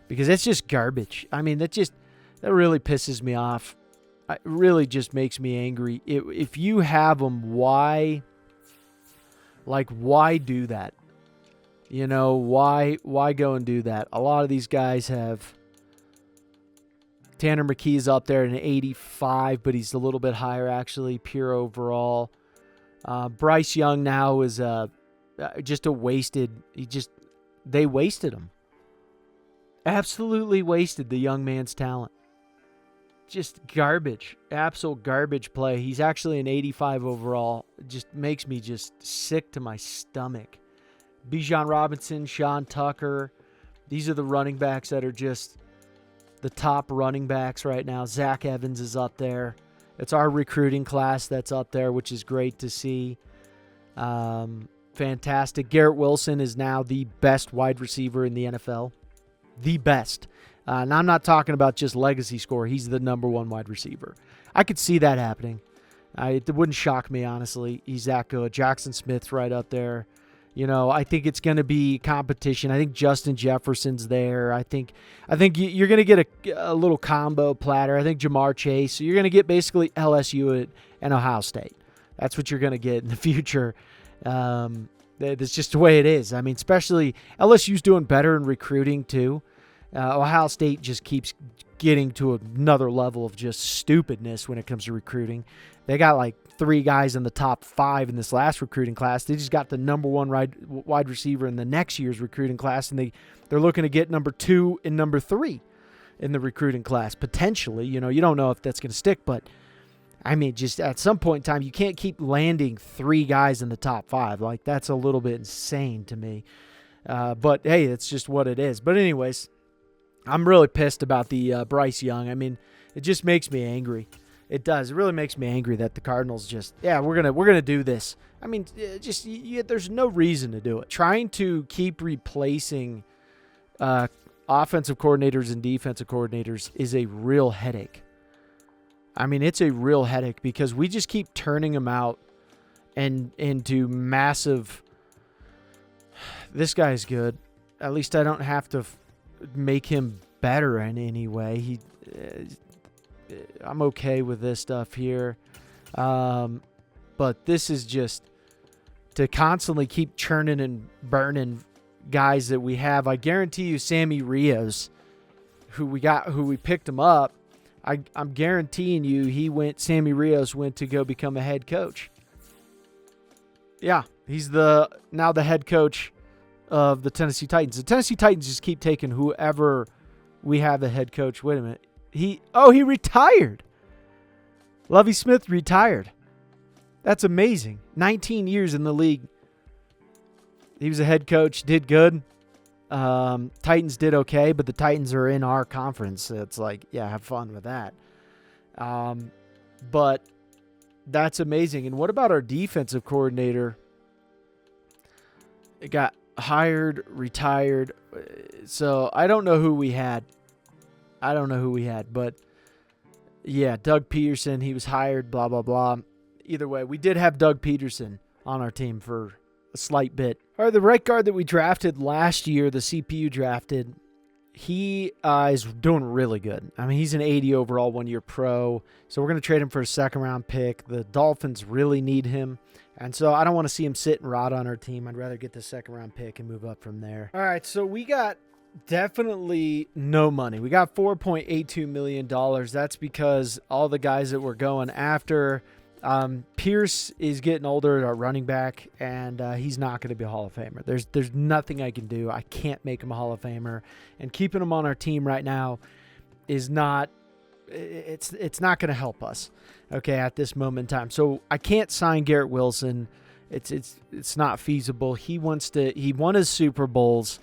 because it's just garbage. I mean, that really pisses me off. It really just makes me angry. If you have him, why do that? Why go and do that? A lot of these guys have. Tanner McKee's up there in an 85, but he's a little bit higher, actually, pure overall. Bryce Young now is just a wasted. They wasted him. Absolutely wasted the young man's talent. Just garbage. Absolute garbage play. He's actually an 85 overall. It just makes me just sick to my stomach. Bijan Robinson, Sean Tucker. These are the running backs that are just the top running backs right now. Zach Evans is up there. It's our recruiting class that's up there, which is great to see. Fantastic. Garrett Wilson is now the best wide receiver in the NFL. The best. And I'm not talking about just legacy score. He's the number 1 wide receiver. I could see that happening. It wouldn't shock me, honestly. He's that good. Jackson Smith's right up there. I think it's going to be competition. I think Justin Jefferson's there. I think you're going to get a little combo platter. I think Jamar Chase. So you're going to get basically LSU and Ohio State. That's what you're going to get in the future. That's just the way it is. I mean, especially LSU's doing better in recruiting too. Ohio State just keeps getting to another level of just stupidness when it comes to recruiting. They got like 3 guys in the top 5 in this last recruiting class. They just got the number 1 wide receiver in the next year's recruiting class, and they're looking to get number 2 and number 3 in the recruiting class potentially. You don't know if that's going to stick, but I mean, just at some point in time, you can't keep landing 3 guys in the top 5. Like, that's a little bit insane to me. But, hey, it's just what it is. But anyways, I'm really pissed about the Bryce Young. I mean, it just makes me angry. It does. It really makes me angry that the Cardinals just, we're gonna do this. I mean, there's no reason to do it. Trying to keep replacing offensive coordinators and defensive coordinators is a real headache. I mean, it's a real headache because we just keep turning them out and into massive. This guy's good. At least I don't have to make him better in any way. I'm okay with this stuff here. But this is just to constantly keep churning and burning guys that we have. I guarantee you Sammy Rios, who we picked him up, I'm guaranteeing you Sammy Rios went to go become a head coach. Yeah, he's now the head coach of the Tennessee Titans. The Tennessee Titans just keep taking whoever we have a head coach. Wait a minute. He retired. Lovie Smith retired. That's amazing. 19 years in the league. He was a head coach, did good. Titans did okay, but the Titans are in our conference. So it's like, yeah, have fun with that. But that's amazing. And what about our defensive coordinator? It got hired, retired. So I don't know who we had. But yeah, Doug Peterson, he was hired, blah, blah, blah. Either way, we did have Doug Peterson on our team for a slight bit. All right, the right guard that we drafted last year, the CPU drafted, he is doing really good. I mean, he's an 80 overall one-year pro, so we're going to trade him for a second-round pick. The Dolphins really need him, and so I don't want to see him sit and rot on our team. I'd rather get the second-round pick and move up from there. All right, so we got definitely no money. We got $4.82 million. That's because all the guys that we're going after, Pierce is getting older, our running back, and he's not going to be a Hall of Famer. There's nothing I can do. I can't make him a Hall of Famer, and keeping him on our team right now is not. It's not going to help us. Okay, at this moment in time, so I can't sign Garrett Wilson. It's not feasible. He won his Super Bowls.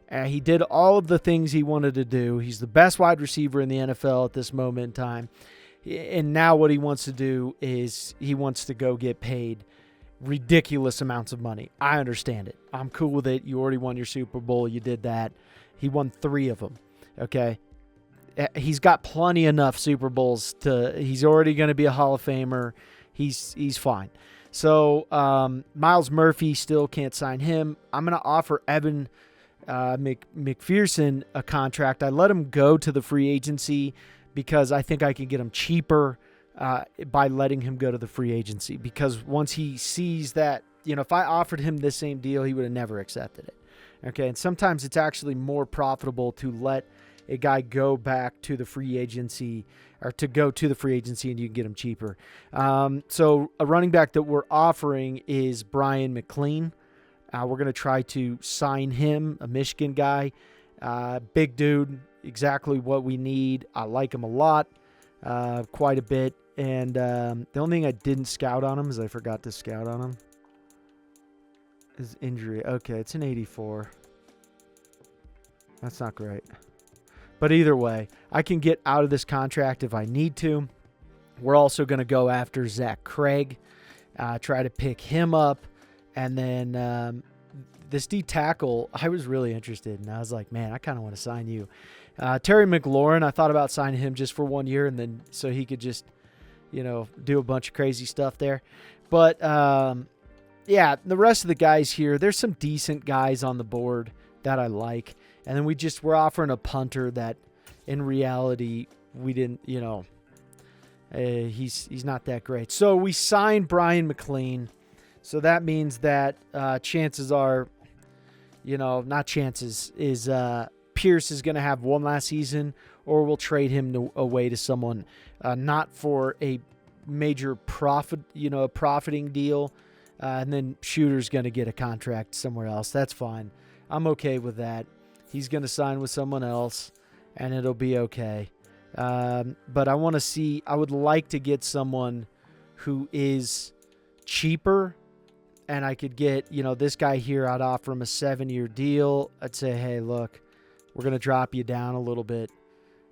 He did all of the things he wanted to do. He's the best wide receiver in the NFL at this moment in time. And now what he wants to do is he wants to go get paid ridiculous amounts of money. I understand it. I'm cool with it. You already won your Super Bowl. You did that. He won 3 of them. Okay. He's got plenty enough Super Bowls he's already going to be a Hall of Famer. He's fine. So Miles Murphy, still can't sign him. I'm going to offer Evan McPherson a contract. I let him go to the free agency because I think I can get him cheaper by letting him go to the free agency. Because once he sees that, if I offered him the same deal, he would have never accepted it. Okay, and sometimes it's actually more profitable to let a guy go back to the free agency or to go to the free agency and you can get him cheaper. So a running back that we're offering is Brian McLean. We're going to try to sign him, a Michigan guy. Big dude, exactly what we need. I like him a lot, quite a bit. And the only thing I didn't scout on him is I forgot to scout on him. His injury. Okay, it's an 84. That's not great. But either way, I can get out of this contract if I need to. We're also going to go after Zach Craig, try to pick him up. And then this D tackle, I was really interested in. I was like, man, I kind of want to sign you. Terry McLaurin, I thought about signing him just for 1 year and then so he could just, do a bunch of crazy stuff there. But, yeah, the rest of the guys here, there's some decent guys on the board that I like. And then we're offering a punter that in reality we didn't, he's not that great. So we signed Brian McLean. So that means that chances are, not chances, is Pierce is going to have one last season or we'll trade him away to someone not for a major profit, a profiting deal. And then Shooter's going to get a contract somewhere else. That's fine. I'm okay with that. He's going to sign with someone else and it'll be okay. But I want to see, I would like to get someone who is cheaper, and I could get, this guy here, I'd offer him a 7-year deal. I'd say, hey, look, we're going to drop you down a little bit,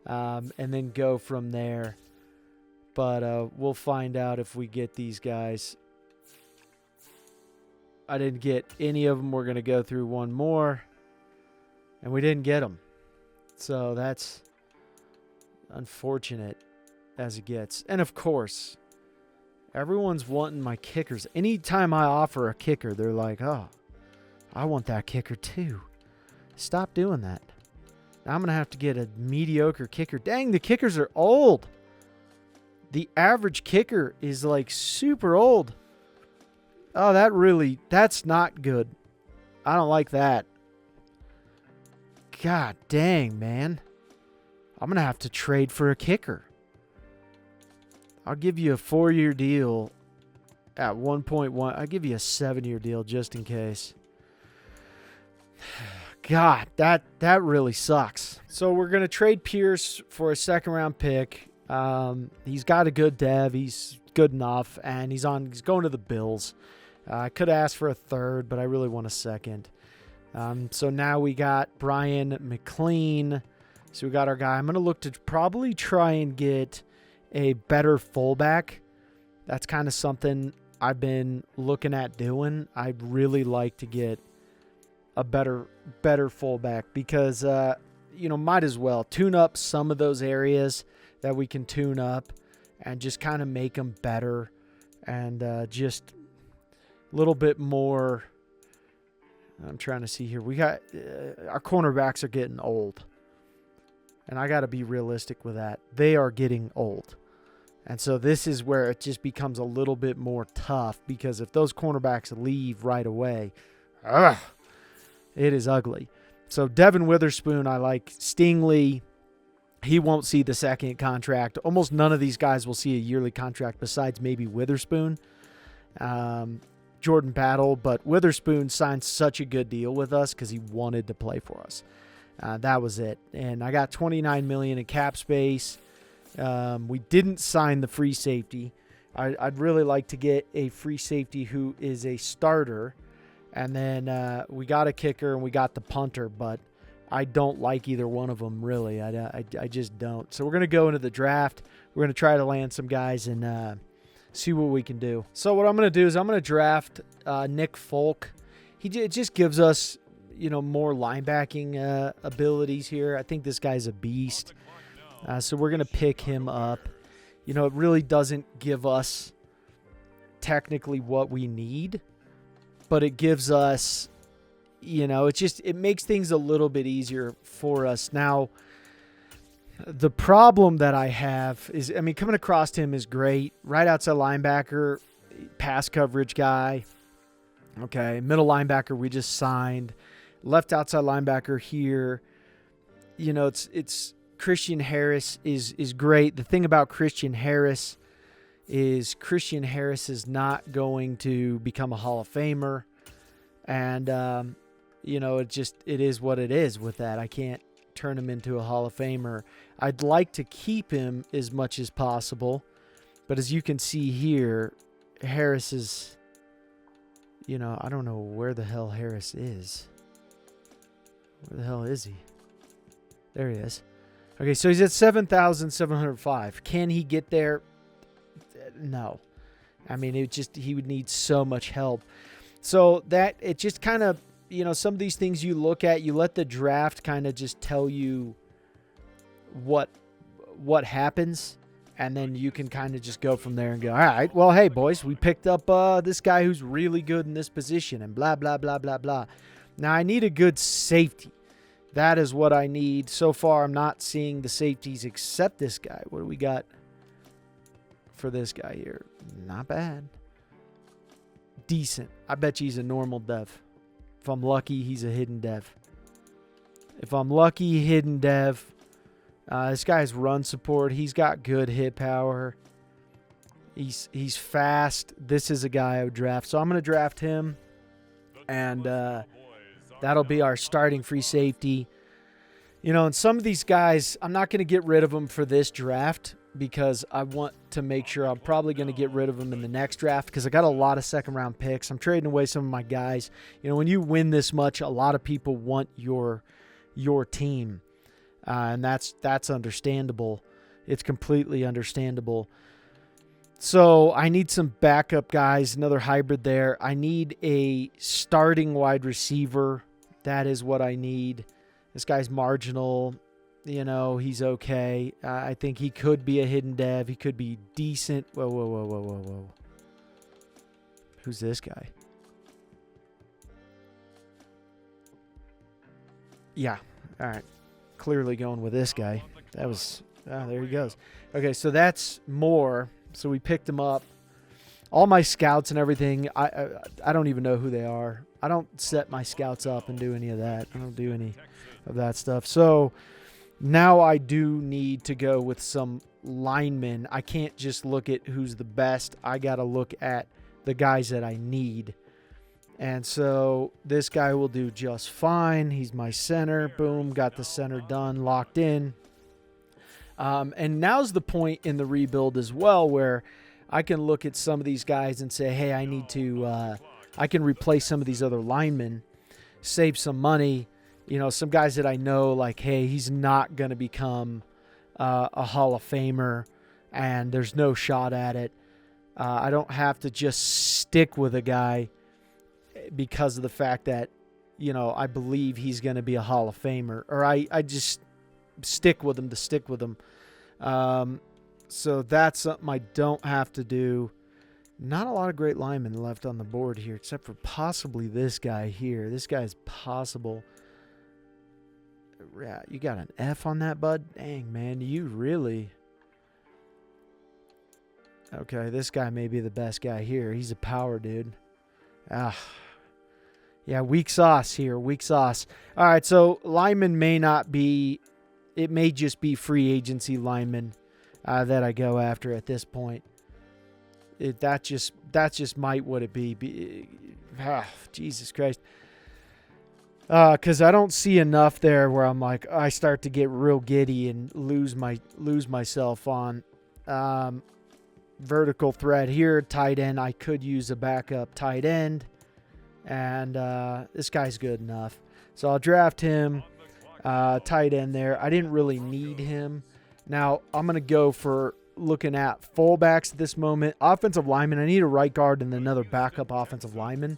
and then go from there. But we'll find out if we get these guys. I didn't get any of them. We're going to go through one more, and we didn't get them. So that's unfortunate as it gets. And, of course, everyone's wanting my kickers. Anytime I offer a kicker, they're like, oh, I want that kicker too. Stop doing that. Now I'm going to have to get a mediocre kicker. Dang, the kickers are old. The average kicker is like super old. Oh, that's not good. I don't like that. God dang, man. I'm going to have to trade for a kicker. I'll give you a 4-year deal at 1.1. I'll give you a 7-year deal just in case. God, that really sucks. So we're going to trade Pierce for a 2nd-round pick. He's got a good dev. He's good enough, and he's going to the Bills. I could ask for a 3rd, but I really want a 2nd. So now we got Brian McLean. So we got our guy. I'm going to look to probably try and get a better fullback. That's kind of something I've been looking at doing. I'd really like to get a better fullback because, might as well tune up some of those areas that we can tune up and just kind of make them better and just a little bit more. I'm trying to see here. We got our cornerbacks are getting old, and I got to be realistic with that. They are getting old. And so this is where it just becomes a little bit more tough because if those cornerbacks leave right away, it is ugly. So Devin Witherspoon, I like. Stingley, he won't see the 2nd contract. Almost none of these guys will see a yearly contract besides maybe Witherspoon, Jordan Battle. But Witherspoon signed such a good deal with us because he wanted to play for us. That was it. And I got $29 million in cap space. We didn't sign the free safety. I'd really like to get a free safety who is a starter. And then we got a kicker and we got the punter, but I don't like either one of them, really. I just don't. So we're going to go into the draft. We're going to try to land some guys and see what we can do. So what I'm going to do is I'm going to draft Nick Folk. It just gives us, more linebacking abilities here. I think this guy's a beast. So we're going to pick him up. It really doesn't give us technically what we need, but it gives us, it makes things a little bit easier for us. Now, the problem that I have is, coming across him is great. Right outside linebacker, pass coverage guy. Okay, middle linebacker we just signed. Left outside linebacker here. It's Christian Harris is great. The thing about Christian Harris is not going to become a Hall of Famer. And, it is what it is with that. I can't turn him into a Hall of Famer. I'd like to keep him as much as possible. But as you can see here, Harris is, I don't know where the hell Harris is. Where the hell is he? There he is. Okay, so he's at 7,705. Can he get there? No. He would need so much help. So that it just kind of, some of these things you look at, you let the draft kind of just tell you what happens, and then you can kind of just go from there and go, all right, well, hey, boys, we picked up this guy who's really good in this position and blah, blah, blah, blah, blah. Now, I need a good safety. That is what I need. So far, I'm not seeing the safeties except this guy. What do we got for this guy here? Not bad. Decent. I bet you he's a normal dev. If I'm lucky, he's a hidden dev. If I'm lucky, hidden dev. This guy's run support. He's got good hit power. He's fast. This is a guy I would draft. So I'm going to draft him. And that'll be our starting free safety. And some of these guys, I'm not going to get rid of them for this draft because I want to make sure I'm probably going to get rid of them in the next draft because I got a lot of second-round picks. I'm trading away some of my guys. When you win this much, a lot of people want your team, and that's understandable. It's completely understandable. So I need some backup guys, another hybrid there. I need a starting wide receiver. That is what I need. This guy's marginal. He's okay. I think he could be a hidden dev. He could be decent. Whoa. Who's this guy? Yeah. All right. Clearly going with this guy. That was... there he goes. Okay, so that's more. So we picked him up. All my scouts and everything, I don't even know who they are. I don't set my scouts up and do any of that. I don't do any of that stuff. So now I do need to go with some linemen. I can't just look at who's the best. I got to look at the guys that I need. And so this guy will do just fine. He's my center. Boom, got the center done, locked in. And now's the point in the rebuild as well where I can look at some of these guys and say, hey, I need to I can replace some of these other linemen, save some money. Some guys that I know, like, hey, he's not going to become a Hall of Famer, and there's no shot at it. I don't have to just stick with a guy because of the fact that, I believe he's going to be a Hall of Famer, or I just stick with him to stick with him. So that's something I don't have to do. Not a lot of great linemen left on the board here, except for possibly this guy here. This guy's possible. Yeah, you got an F on that, bud? Dang, man, you really... Okay, this guy may be the best guy here. He's a power dude. Yeah, weak sauce here, weak sauce. All right, so lineman may not be... It may just be free agency linemen that I go after at this point. That just might what it be. Jesus Christ. Because I don't see enough there where I'm like, I start to get real giddy and lose myself on vertical thread here. Tight end, I could use a backup tight end. And this guy's good enough. So I'll draft him. Tight end there. I didn't really need him. Now, I'm going to go for looking at fullbacks at this moment. Offensive lineman, I need a right guard and another backup offensive lineman.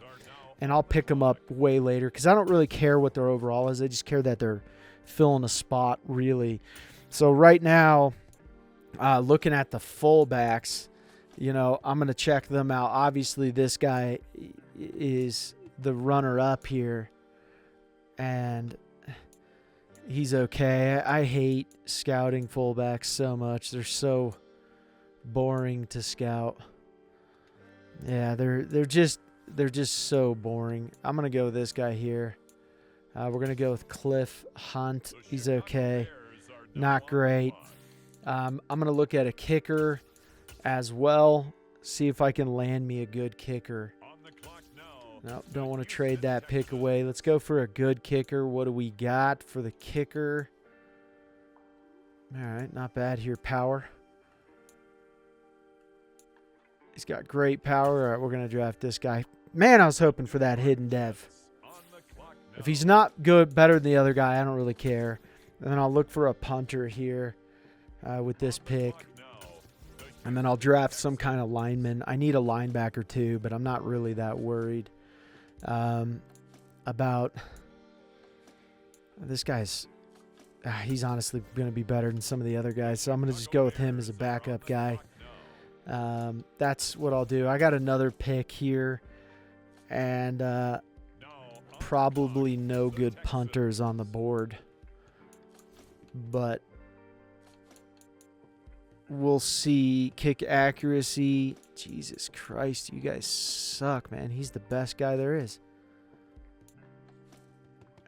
And I'll pick them up way later because I don't really care what their overall is. I just care that they're filling a spot, really. So right now, looking at the fullbacks, I'm going to check them out. Obviously, this guy is the runner-up here. And... he's okay. I hate scouting fullbacks so much. They're so boring to scout. Yeah, they're just so boring. I'm gonna go with this guy here. We're gonna go with Cliff Hunt. He's okay. Not great. I'm gonna look at a kicker as well. See if I can land me a good kicker. No, don't want to trade that pick away. Let's go for a good kicker. What do we got for the kicker? All right, not bad here. Power. He's got great power. All right, we're going to draft this guy. Man, I was hoping for that hidden dev. If he's not good, better than the other guy, I don't really care. And then I'll look for a punter here with this pick. And then I'll draft some kind of lineman. I need a linebacker too, but I'm not really that worried about this guy's. He's honestly going to be better than some of the other guys, so I'm going to just go with him as a backup guy. That's what I'll do. I got another pick here, and probably no good punters on the board, but we'll see. Kick accuracy. Jesus Christ, you guys suck, man. He's the best guy there is.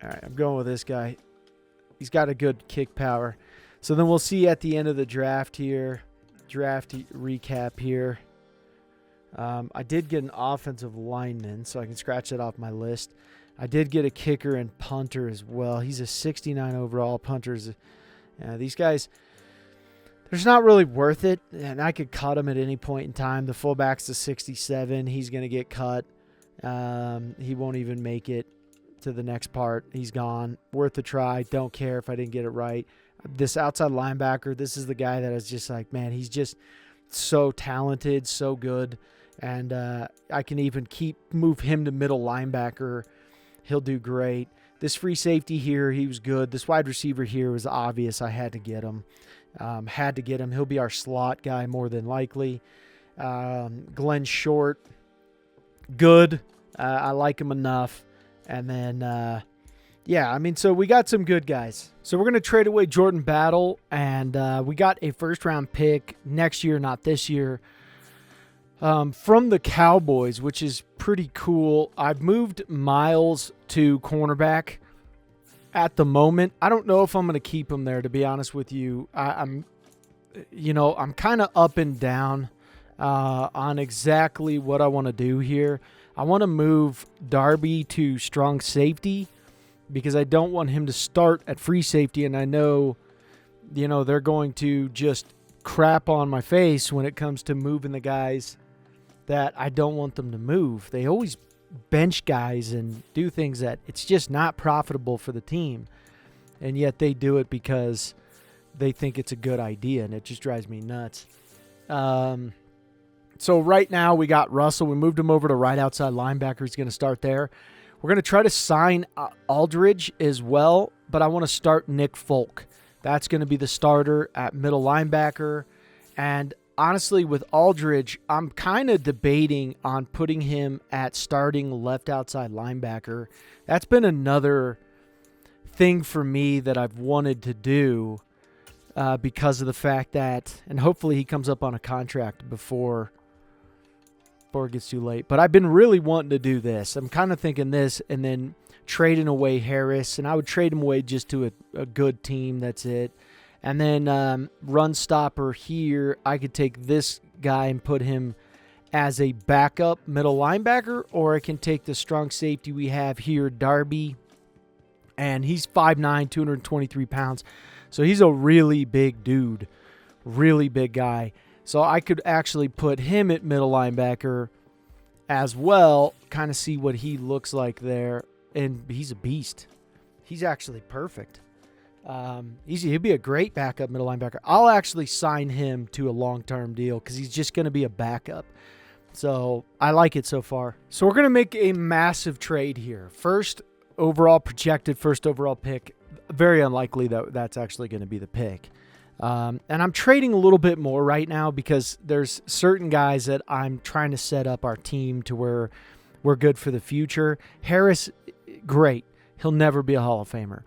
All right, I'm going with this guy. He's got a good kick power. So then we'll see at the end of the draft here. Draft recap here. I did get an offensive lineman, so I can scratch that off my list. I did get a kicker and punter as well. He's a 69 overall. Punters, these guys, there's not really worth it, and I could cut him at any point in time. The fullback's a 67. He's going to get cut. He won't even make it to the next part. He's gone. Worth a try. Don't care if I didn't get it right. This outside linebacker, this is the guy that is just like, man, he's just so talented, so good, and I can even move him to middle linebacker. He'll do great. This free safety here, he was good. This wide receiver here was obvious. I had to get him. He'll be our slot guy more than likely. Glenn Short, good. I like him enough. And then, so we got some good guys. So we're going to trade away Jordan Battle, and we got a first-round pick next year, not this year, from the Cowboys, which is pretty cool. I've moved Miles to cornerback at the moment. I don't know if I'm going to keep him there, to be honest with you. I'm kind of up and down on exactly what I want to do here. I want to move Darby to strong safety because I don't want him to start at free safety, and I know, they're going to just crap on my face when it comes to moving the guys that I don't want them to move. They always bench guys and do things that it's just not profitable for the team, and yet they do it because they think it's a good idea, and it just drives me nuts. So right now we got Russell. We moved him over to right outside linebacker. He's going to start there. We're going to try to sign Aldridge as well, but I want to start Nick Folk. That's going to be the starter at middle linebacker. And honestly, with Aldridge, I'm kind of debating on putting him at starting left outside linebacker. That's been another thing for me that I've wanted to do because of the fact that, and hopefully he comes up on a contract before it gets too late. But I've been really wanting to do this. I'm kind of thinking this and then trading away Harris, and I would trade him away just to a good team. That's it. And then run stopper here, I could take this guy and put him as a backup middle linebacker, or I can take the strong safety we have here, Darby, and he's 5'9", 223 pounds. So he's a really big dude, really big guy. So I could actually put him at middle linebacker as well, kind of see what he looks like there. And he's a beast. He's actually perfect. He'd be a great backup middle linebacker. I'll actually sign him to a long-term deal because he's just going to be a backup. So I like it so far. So we're going to make a massive trade here. First overall pick. Very unlikely that that's actually going to be the pick. And I'm trading a little bit more right now because there's certain guys that I'm trying to set up our team to where we're good for the future. Harris, great. He'll never be a Hall of Famer.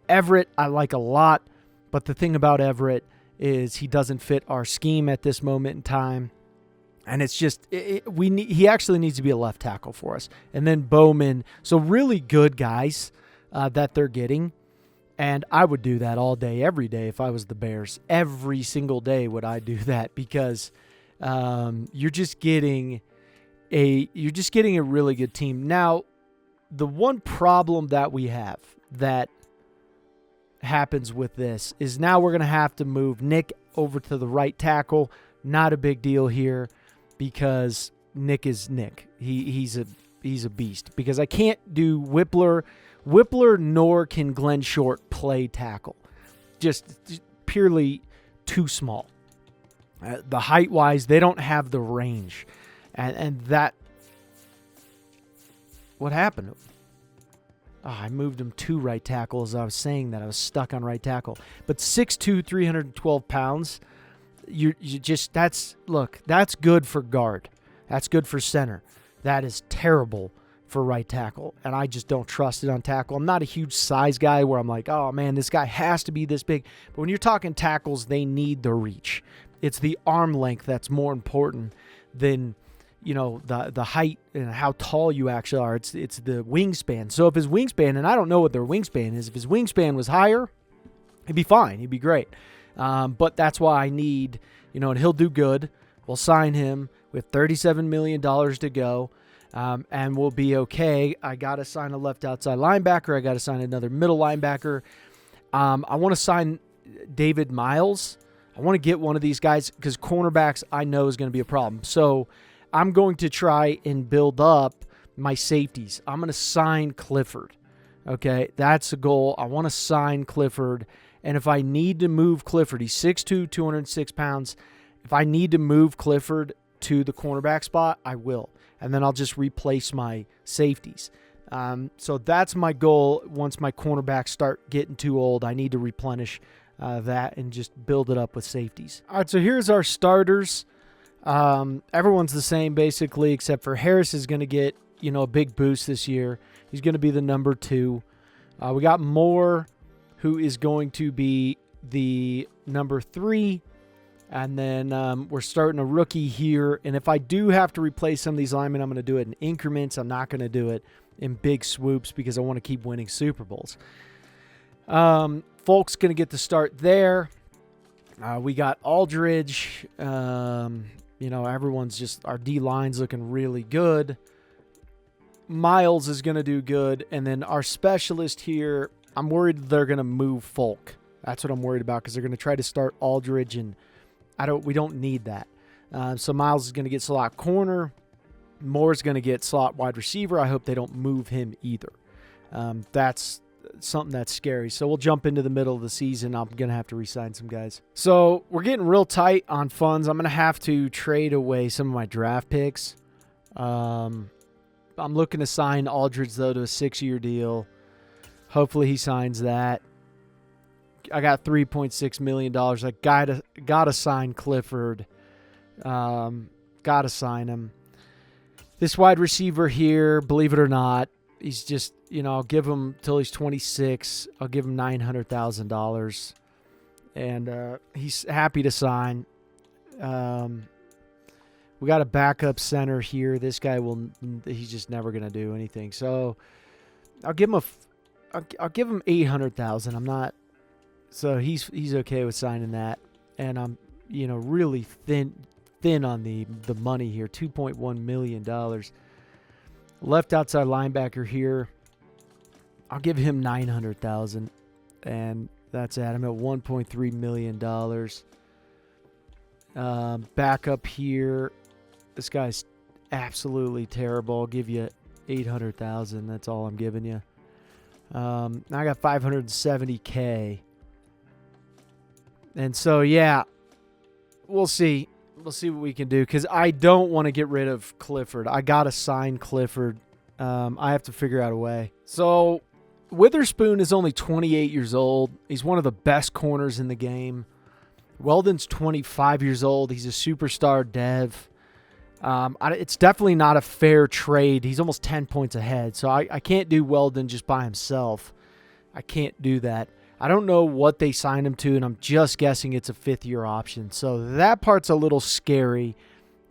Everett, I like a lot, but the thing about Everett is he doesn't fit our scheme at this moment in time. And it's just, he actually needs to be a left tackle for us. And then Bowman. So really good guys that they're getting. And I would do that all day, every day if I was the Bears. Every single day would I do that because you're just getting a really good team. Now, the one problem that we have that happens with this is now we're going to have to move Nick over to the right tackle. Not a big deal here because Nick is Nick. He's a beast because I can't do Whippler nor can Glenn Short play tackle. Just purely too small. The height-wise, they don't have the range. And that... What happened? Oh, I moved him to right tackle as I was saying that. I was stuck on right tackle. But 6'2", 312 pounds, that's good for guard. That's good for center. That is terrible for right tackle, and I just don't trust it on tackle. I'm not a huge size guy where I'm like, oh, man, this guy has to be this big. But when you're talking tackles, they need the reach. It's the arm length that's more important than, the height and how tall you actually are. It's the wingspan. So if his wingspan, and I don't know what their wingspan is, if his wingspan was higher, he'd be fine. He'd be great. But that's why I need, and he'll do good. We'll sign him with $37 million to go. and we'll be okay. I got to sign a left outside linebacker. I got to sign another middle linebacker. I want to sign David Miles. I want to get one of these guys because cornerbacks I know is going to be a problem. So I'm going to try and build up my safeties. I'm going to sign Clifford. Okay, that's a goal. I want to sign Clifford. And if I need to move Clifford, he's 6'2", 206 pounds. If I need to move Clifford to the cornerback spot, I will. And then I'll just replace my safeties. So that's my goal. Once my cornerbacks start getting too old, I need to replenish that and just build it up with safeties. All right, so here's our starters. Everyone's the same basically, except for Harris is going to get, a big boost this year. He's going to be the number 2. We got Moore, who is going to be the number 3. And then we're starting a rookie here. And if I do have to replace some of these linemen, I'm going to do it in increments. I'm not going to do it in big swoops because I want to keep winning Super Bowls. Folk's going to get the start there. We got Aldridge. Everyone's just, our D-line's looking really good. Miles is going to do good. And then our specialist here, I'm worried they're going to move Folk. That's what I'm worried about because they're going to try to start Aldridge, and we don't need that. So Miles is going to get slot corner. Moore's going to get slot wide receiver. I hope they don't move him either. That's something that's scary. So we'll jump into the middle of the season. I'm going to have to re-sign some guys. So we're getting real tight on funds. I'm going to have to trade away some of my draft picks. I'm looking to sign Aldridge, though, to a 6-year deal. Hopefully he signs that. I got $3.6 million. I gotta sign Clifford. Gotta sign him. This wide receiver here, believe it or not, he's just, I'll give him till he's 26. I'll give him $900,000. And he's happy to sign. We got a backup center here. This guy he's just never going to do anything. So I'll give him $800,000. I'm not, so he's okay with signing that. And I'm, really thin on the money here, $2.1 million. Left outside linebacker here, I'll give him $900,000, and that's it. I'm at $1.3 million. Backup here, this guy's absolutely terrible. I'll give you $800,000. That's all I'm giving you. Now I got $570K. And so, yeah, we'll see. We'll see what we can do because I don't want to get rid of Clifford. I got to sign Clifford. I have to figure out a way. So Witherspoon is only 28 years old. He's one of the best corners in the game. Weldon's 25 years old. He's a superstar dev. It's definitely not a fair trade. He's almost 10 points ahead. So I can't do Weldon just by himself. I can't do that. I don't know what they signed him to, and I'm just guessing it's a 5th-year option. So that part's a little scary.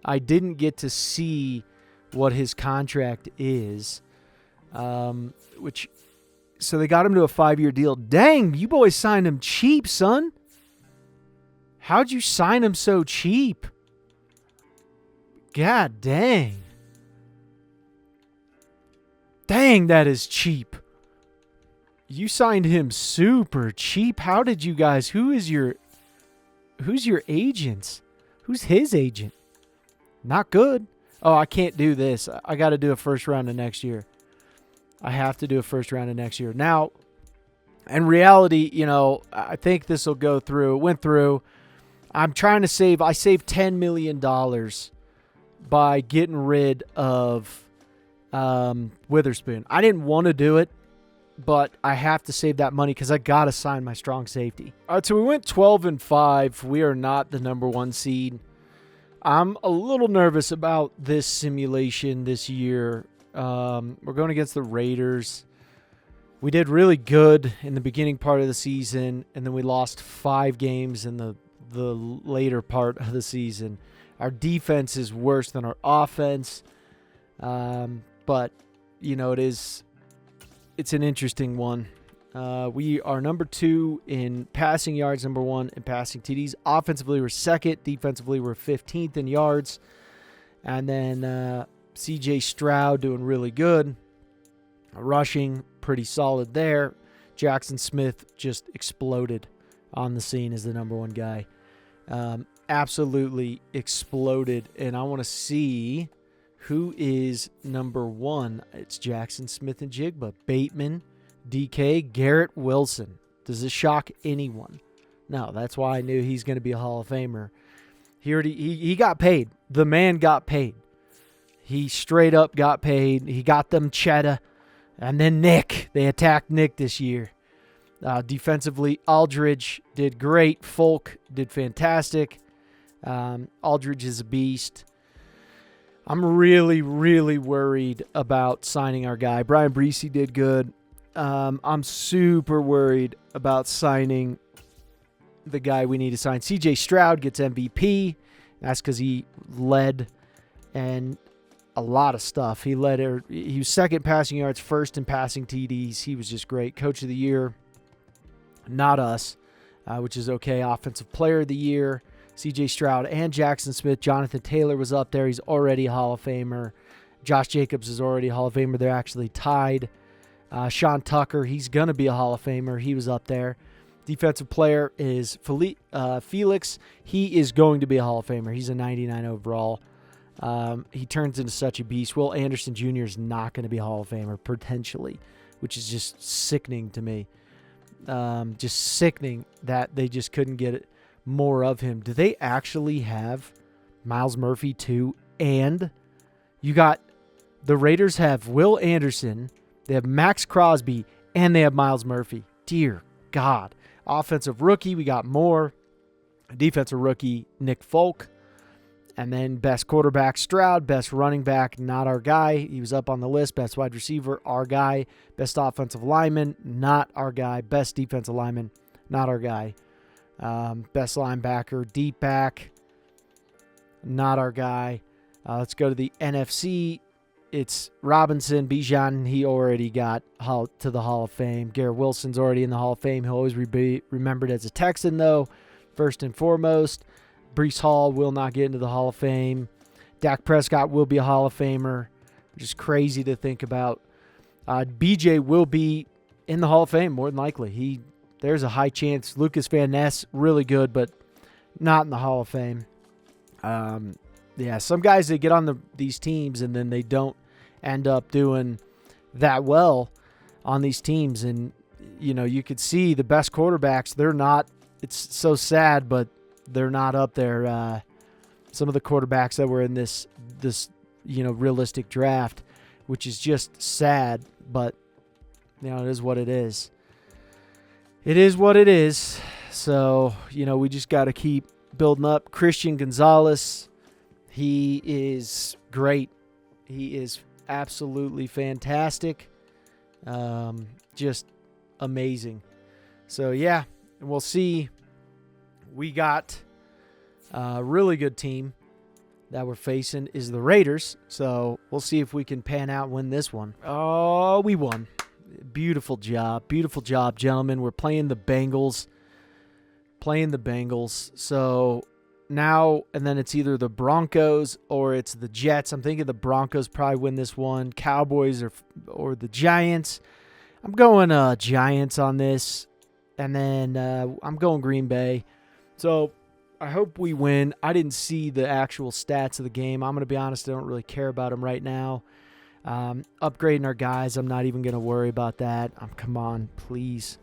I didn't get to see what his contract is, so they got him to a 5-year deal. Dang, you boys signed him cheap, son. How'd you sign him so cheap? God dang. Dang, that is cheap. You signed him super cheap. How did you guys? Who's your agents? Who's his agent? Not good. Oh, I can't do this. I got to do a first round of next year. I have to do a first round of next year. Now, in reality, I think this will go through. It went through. I'm trying to save. I saved $10 million by getting rid of Witherspoon. I didn't want to do it, but I have to save that money because I got to sign my strong safety. All right, so we went 12-5. We are not the number 1 seed. I'm a little nervous about this simulation this year. We're going against the Raiders. We did really good in the beginning part of the season, and then we lost 5 games in the later part of the season. Our defense is worse than our offense, but, it's an interesting one. We are number 2 in passing yards, number 1 in passing TDs. Offensively, we're 2nd. Defensively, we're 15th in yards. And then C.J. Stroud doing really good. Rushing, pretty solid there. Jackson Smith just exploded on the scene as the number one guy. Absolutely exploded. And I want to see who is number one. It's Jackson Smith and Jigba. Bateman, DK, Garrett Wilson. Does this shock anyone? No, that's why I knew he's going to be a Hall of Famer. He got paid. The man got paid. He straight up got paid. He got them cheddar. And then Nick. They attacked Nick this year. Defensively, Aldridge did great. Folk did fantastic. Aldridge is a beast. I'm really, really worried about signing our guy. Brian Breesy did good. I'm super worried about signing the guy we need to sign. C.J. Stroud gets MVP. That's because he led and a lot of stuff. He was second passing yards, first in passing TDs. He was just great. Coach of the year, not us, which is okay. Offensive player of the year, C.J. Stroud and Jackson Smith. Jonathan Taylor was up there. He's already a Hall of Famer. Josh Jacobs is already a Hall of Famer. They're actually tied. Sean Tucker, he's going to be a Hall of Famer. He was up there. Defensive player is Felix. He is going to be a Hall of Famer. He's a 99 overall. He turns into such a beast. Will Anderson Jr. is not going to be a Hall of Famer, potentially, which is just sickening to me. Just sickening that they just couldn't get more of him. Do they actually have Miles Murphy too? And you got the Raiders have Will Anderson, they have Max Crosby, and they have Miles Murphy. Dear God. Offensive rookie, we got Moore. Defensive rookie, Nick Folk. And then best quarterback, Stroud. Best running back, not our guy. He was up on the list. Best wide receiver, our guy. Best offensive lineman, not our guy. Best defensive lineman, not our guy. Best linebacker, deep back, not our guy. Let's go to the NFC. It's Robinson, Bijan. He already got to the Hall of Fame. Garrett Wilson's already in the Hall of Fame. He'll always be remembered as a Texan, though, first and foremost. Breece Hall will not get into the Hall of Fame. Dak Prescott will be a Hall of Famer, which is crazy to think about. BJ will be in the Hall of Fame, more than likely. There's a high chance. Lucas Van Ness, really good, but not in the Hall of Fame. Yeah, some guys, they get on these teams and then they don't end up doing that well on these teams. And, you could see the best quarterbacks, they're not, it's so sad, but they're not up there. Some of the quarterbacks that were in this realistic draft, which is just sad, but, it is what it is. It is what it is. So, we just got to keep building up. Christian Gonzalez, he is great. He is absolutely fantastic. Just amazing. So, yeah, we'll see. We got a really good team that we're facing is the Raiders. So, we'll see if we can pan out and win this one. Oh, we won. Beautiful job. Beautiful job, gentlemen. We're playing the Bengals. So now, and then it's either the Broncos or it's the Jets. I'm thinking the Broncos probably win this one. Cowboys or the Giants. I'm going Giants on this. And then I'm going Green Bay. So I hope we win. I didn't see the actual stats of the game. I'm going to be honest, I don't really care about them right now. Upgrading our guys, I'm not even going to worry about that. Come on, please.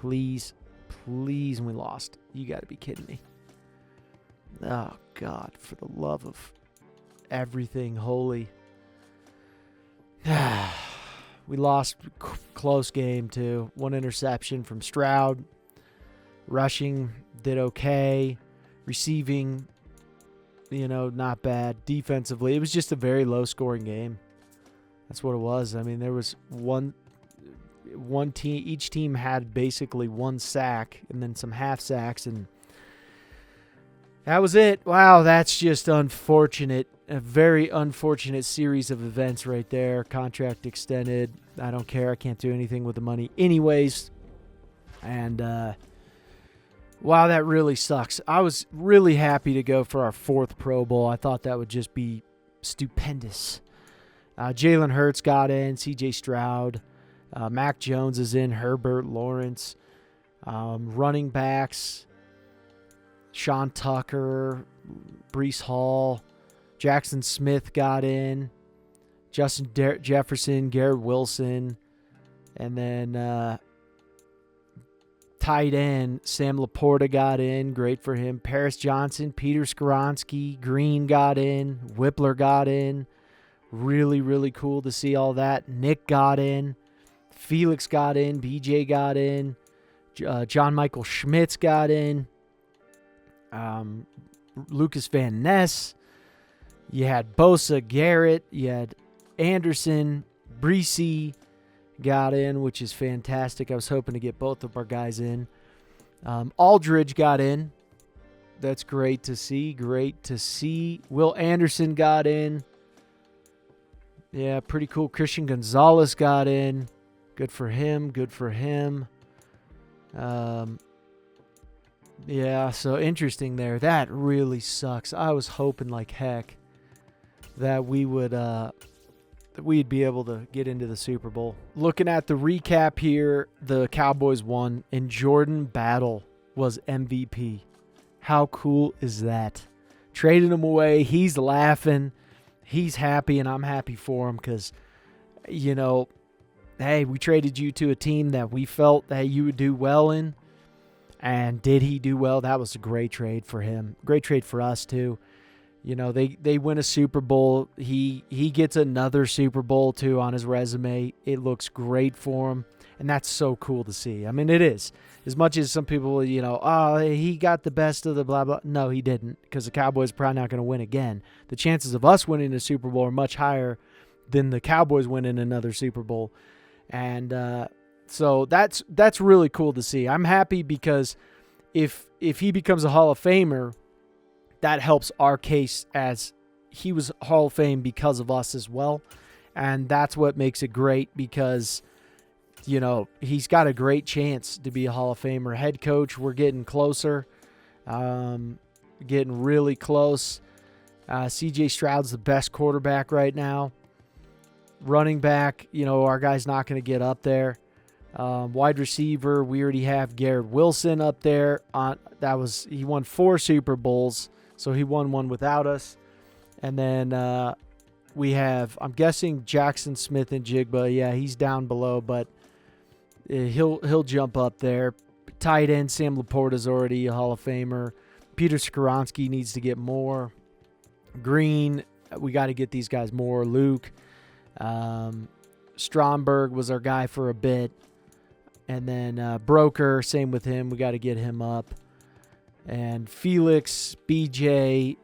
And we lost. You got to be kidding me. Oh, God, for the love of everything holy. We lost close game, too. One interception from Stroud. Rushing, did okay. Receiving, not bad. Defensively, it was just a very low-scoring game. That's what it was. I mean, there was one team. Each team had basically one sack and then some half sacks, and that was it. Wow, that's just unfortunate. A very unfortunate series of events right there. Contract extended. I don't care. I can't do anything with the money anyways. And, wow, that really sucks. I was really happy to go for our 4th Pro Bowl. I thought that would just be stupendous. Jalen Hurts got in. C.J. Stroud. Mac Jones is in. Herbert, Lawrence. Running backs. Sean Tucker. Breece Hall. Jackson Smith got in. Justin Jefferson. Garrett Wilson. And then tight end, Sam Laporta got in. Great for him. Paris Johnson, Peter Skoronski, Green got in. Whippler got in. Really, really cool to see all that. Nick got in. Felix got in. BJ got in. John Michael Schmitz got in. Lucas Van Ness. You had Bosa, Garrett. You had Anderson, Breesy got in, which is fantastic. I was hoping to get both of our guys in. Aldridge got in. That's great to see. Great to see. Will Anderson got in. Yeah, pretty cool. Christian Gonzalez got in. Good for him. Good for him. Yeah, so interesting there. That really sucks. I was hoping like heck that we'd be able to get into the Super Bowl. Looking at the recap here, the Cowboys won, and Jordan Battle was MVP. How cool is that? Traded him away. He's laughing. He's happy, and I'm happy for him because, you know, hey, we traded you to a team that we felt that you would do well in. And did he do well? That was a great trade for him. Great trade for us, too. You know, they win a Super Bowl. He gets another Super Bowl, too, on his resume. It looks great for him, and that's so cool to see. I mean, it is. As much as some people, you know, oh, he got the best of the blah, blah. No, he didn't, because the Cowboys are probably not going to win again. The chances of us winning a Super Bowl are much higher than the Cowboys winning another Super Bowl. And so that's really cool to see. I'm happy because if he becomes a Hall of Famer, that helps our case as he was Hall of Fame because of us as well. And that's what makes it great because, you know, he's got a great chance to be a Hall of Famer. Head coach, we're getting closer, getting really close. C.J. Stroud's the best quarterback right now. Running back, you know, our guy's not going to get up there. Wide receiver, we already have Garrett Wilson up there. He won 4 Super Bowls. So he won one without us. And then we have, I'm guessing, Jackson Smith and Jigba. Yeah, he's down below, but he'll jump up there. Tight end, Sam Laporta's already a Hall of Famer. Peter Skoronski needs to get more. Green, we got to get these guys more. Luke. Stromberg was our guy for a bit. And then Broker, same with him. We got to get him up. And Felix, BJ,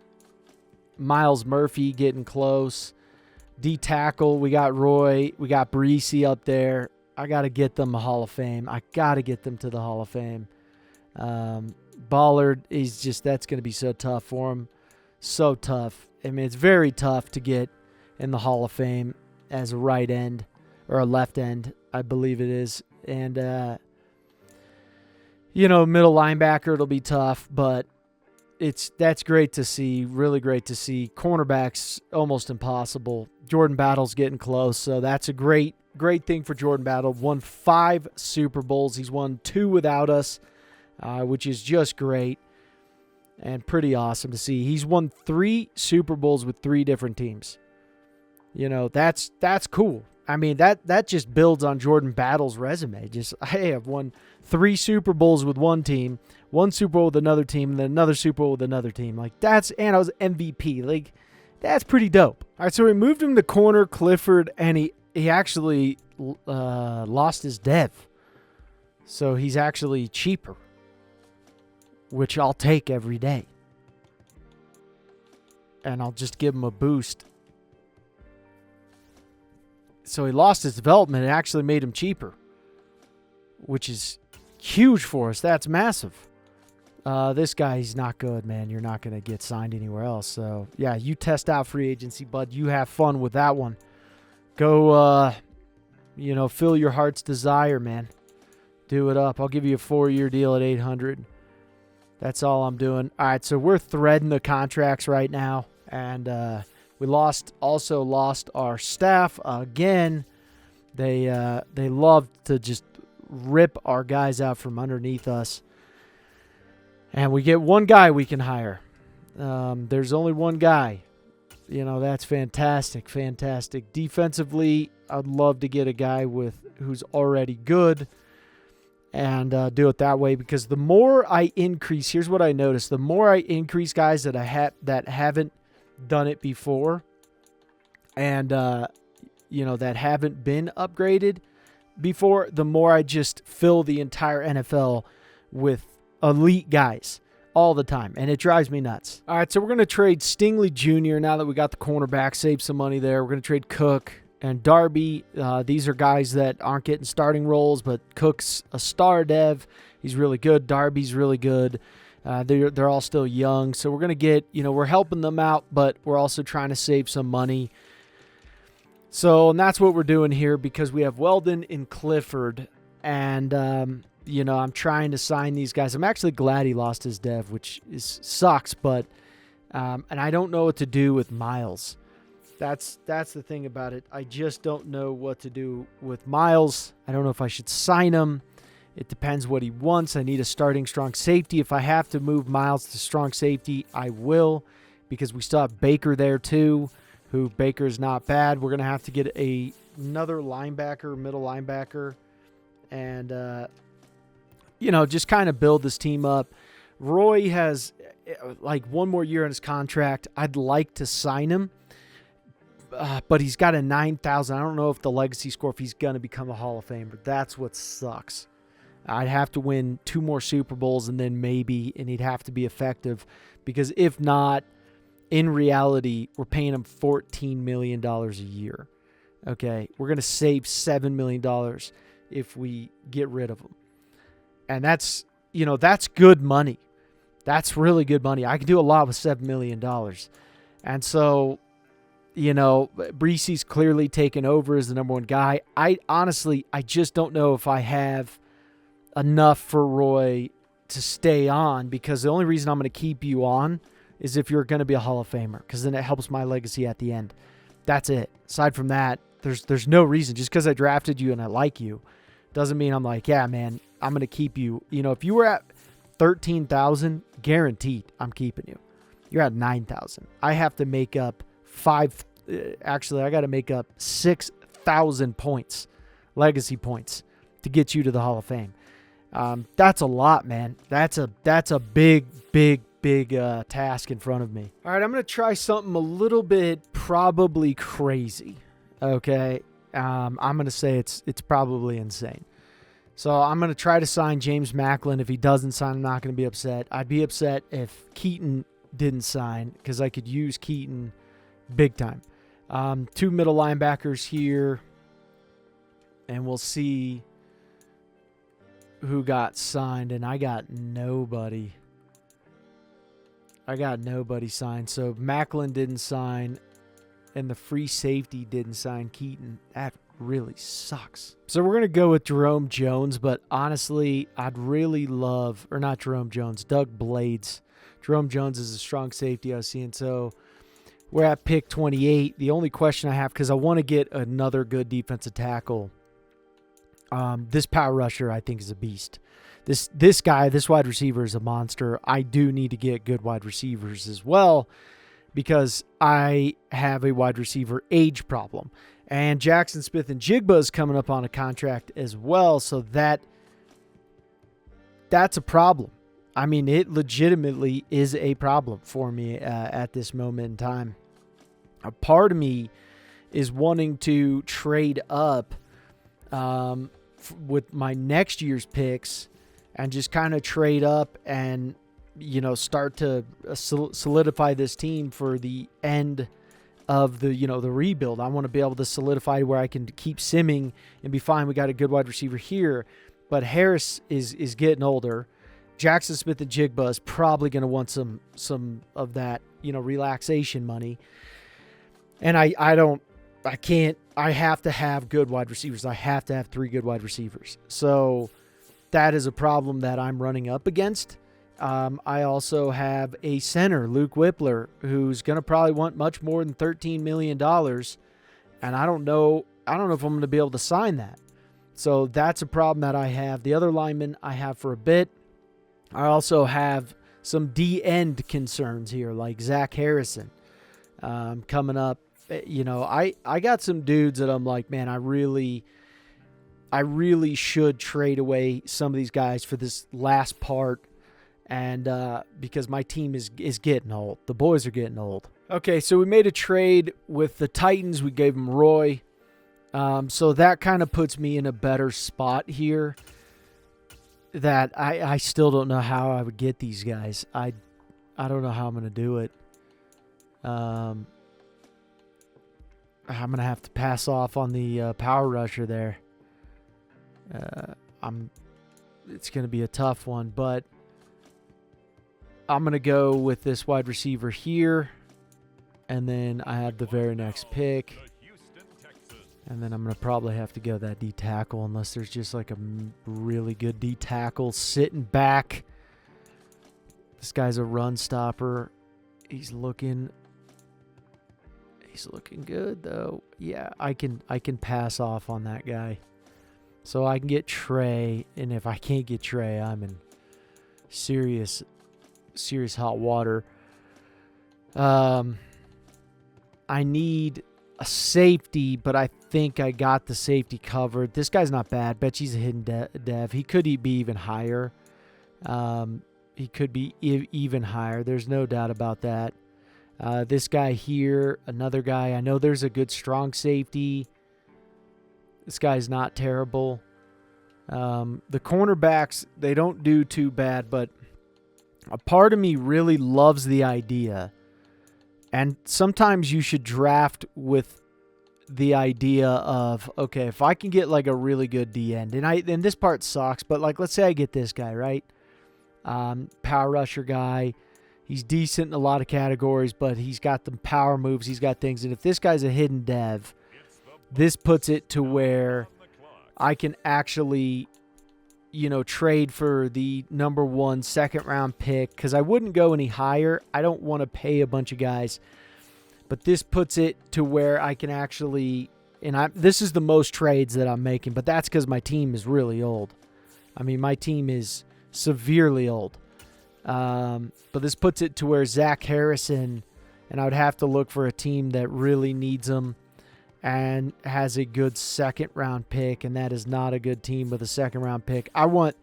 Miles Murphy getting close. D-tackle, we got Roy. We got Breesy up there. I got to get them a Hall of Fame. I got to get them to the Hall of Fame. Ballard is just, that's going to be so tough for him. So tough. I mean, it's very tough to get in the Hall of Fame as a right end or a left end, I believe it is. And, you know, middle linebacker, it'll be tough, but that's great to see, really great to see. Cornerbacks, almost impossible. Jordan Battle's getting close, so that's a great thing for Jordan Battle. Won 5 Super Bowls. He's won 2 without us, which is just great and pretty awesome to see. He's won 3 Super Bowls with 3 different teams. You know, that's cool. I mean, that just builds on Jordan Battle's resume. Just, hey, I've won 3 Super Bowls with one team, 1 Super Bowl with another team, and then another Super Bowl with another team. Like, and I was MVP. Like, that's pretty dope. All right, so we moved him to corner, Clifford, and he actually lost his dev. So he's actually cheaper, which I'll take every day. And I'll just give him a boost. So he lost his development. It actually made him cheaper, which is huge for us. That's massive. This guy, he's not good, man. You're not going to get signed anywhere else. So, yeah, you test out free agency, bud. You have fun with that one. Go, fill your heart's desire, man. Do it up. I'll give you a 4-year deal at $800. That's all I'm doing. All right, so we're threading the contracts right now, and We also lost our staff again. They love to just rip our guys out from underneath us. And we get one guy we can hire. There's only one guy. That's fantastic. Defensively, I'd love to get a guy who's already good and do it that way, because the more I increase, here's what I noticed, the more I increase guys that that haven't done it before and that haven't been upgraded before, the more I just fill the entire NFL with elite guys all the time, and it drives me nuts. All right, so we're going to trade Stingley Jr. now that we got the cornerback, save some money there. We're going to trade Cook and Darby. These are guys that aren't getting starting roles, but Cook's a star dev. He's really good. Darby's really good. They're all still young, so we're going to get, we're helping them out, but we're also trying to save some money. And that's what we're doing here, because we have Weldon and Clifford, and I'm trying to sign these guys. I'm actually glad he lost his dev, which sucks, but and I don't know what to do with Miles. That's the thing about it. I just don't know what to do with Miles. I don't know if I should sign him. It depends what he wants. I need a starting strong safety. If I have to move Miles to strong safety, I will, because we still have Baker there too, who Baker is not bad. We're going to have to get another linebacker, middle linebacker, and just kind of build this team up. Roy has one more year on his contract. I'd like to sign him, but he's got a 9,000. I don't know if the legacy score, if he's going to become a Hall of Famer. That's what sucks. I'd have to win 2 more Super Bowls and he'd have to be effective, because if not, in reality, we're paying him $14 million a year. Okay, we're going to save $7 million if we get rid of him. And that's good money. That's really good money. I can do a lot with $7 million. And so, Breesy's clearly taken over as the number one guy. I just don't know if I have enough for Roy to stay on, because the only reason I'm going to keep you on is if you're going to be a Hall of Famer, because then it helps my legacy at the end. That's it. Aside from that, there's no reason. Just because I drafted you and I like you doesn't mean I'm like, yeah, man, I'm going to keep you. If you were at 13,000, guaranteed I'm keeping you. You're at 9,000. I have to make up I got to make up 6,000 points, legacy points, to get you to the Hall of Fame. That's a lot, man. That's a big task in front of me. All right, I'm going to try something a little bit probably crazy. Okay. I'm going to say it's probably insane. So I'm going to try to sign James Macklin. If he doesn't sign, I'm not going to be upset. I'd be upset if Keaton didn't sign, because I could use Keaton big time. 2 middle linebackers here, and we'll see who got signed, and I got nobody. Signed. So Macklin didn't sign, and the free safety didn't sign Keaton. That really sucks. So we're going to go with Jerome Jones, but honestly, I'd really love, or not Jerome Jones, Doug Blades. Jerome Jones is a strong safety I was seeing. So we're at pick 28. The only question I have, because I want to get another good defensive tackle. This power rusher, I think, is a beast. This guy, this wide receiver, is a monster. I do need to get good wide receivers as well, because I have a wide receiver age problem. And Jackson Smith and Jigba is coming up on a contract as well, so that's a problem. I mean, it legitimately is a problem for me at this moment in time. A part of me is wanting to trade up with my next year's picks and just kind of trade up and, start to solidify this team for the end of the rebuild. I want to be able to solidify where I can keep simming and be fine. We got a good wide receiver here, but Harris is getting older. Jackson Smith and Jigba is probably going to want some of that, relaxation money. And I have to have good wide receivers. I have to have 3 good wide receivers. So that is a problem that I'm running up against. I also have a center, Luke Whippler, who's going to probably want much more than $13 million. And I don't know if I'm going to be able to sign that. So that's a problem that I have. The other linemen I have for a bit. I also have some D-end concerns here, like Zach Harrison coming up. You know, I got some dudes that I'm like, man, I really should trade away some of these guys for this last part. And because my team is getting old. The boys are getting old. Okay, so we made a trade with the Titans. We gave them Roy. So that kind of puts me in a better spot here. That I still don't know how I would get these guys. I don't know how I'm going to do it. I'm going to have to pass off on the power rusher there. It's going to be a tough one, but I'm going to go with this wide receiver here. And then I have the very next pick. And then I'm going to probably have to go that D tackle unless there's just like a really good D tackle sitting back. This guy's a run stopper. He's looking good though. Yeah, I can pass off on that guy. So I can get Trey, and if I can't get Trey, I'm in serious hot water. I need a safety, but I think I got the safety covered. This guy's not bad. Bet he's a hidden dev. He could be even higher. He could be even higher. There's no doubt about that. This guy here, another guy. I know there's a good strong safety. This guy's not terrible. The cornerbacks, they don't do too bad, but a part of me really loves the idea. And sometimes you should draft with the idea of, okay, if I can get like a really good D-end, and this part sucks, but like let's say I get this guy, right? Power rusher guy. He's decent in a lot of categories, but he's got the power moves. He's got things. And if this guy's a hidden dev, this puts it to where I can actually, trade for the number 1 second-round pick because I wouldn't go any higher. I don't want to pay a bunch of guys. But this puts it to where I can actually, this is the most trades that I'm making, but that's because my team is really old. I mean, my team is severely old. But this puts it to where Zach Harrison, and I would have to look for a team that really needs him and has a good second-round pick, and that is not a good team with a second-round pick. I want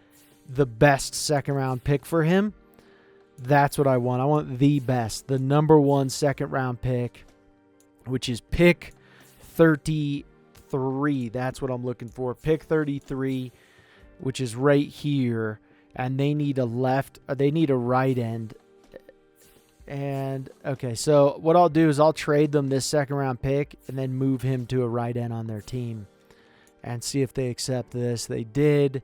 the best second-round pick for him. That's what I want. I want the best, the number 1 second-round pick, which is pick 33. That's what I'm looking for. Pick 33, which is right here, and they need a right end. And, okay, so what I'll do is I'll trade them this second-round pick and then move him to a right end on their team and see if they accept this. They did.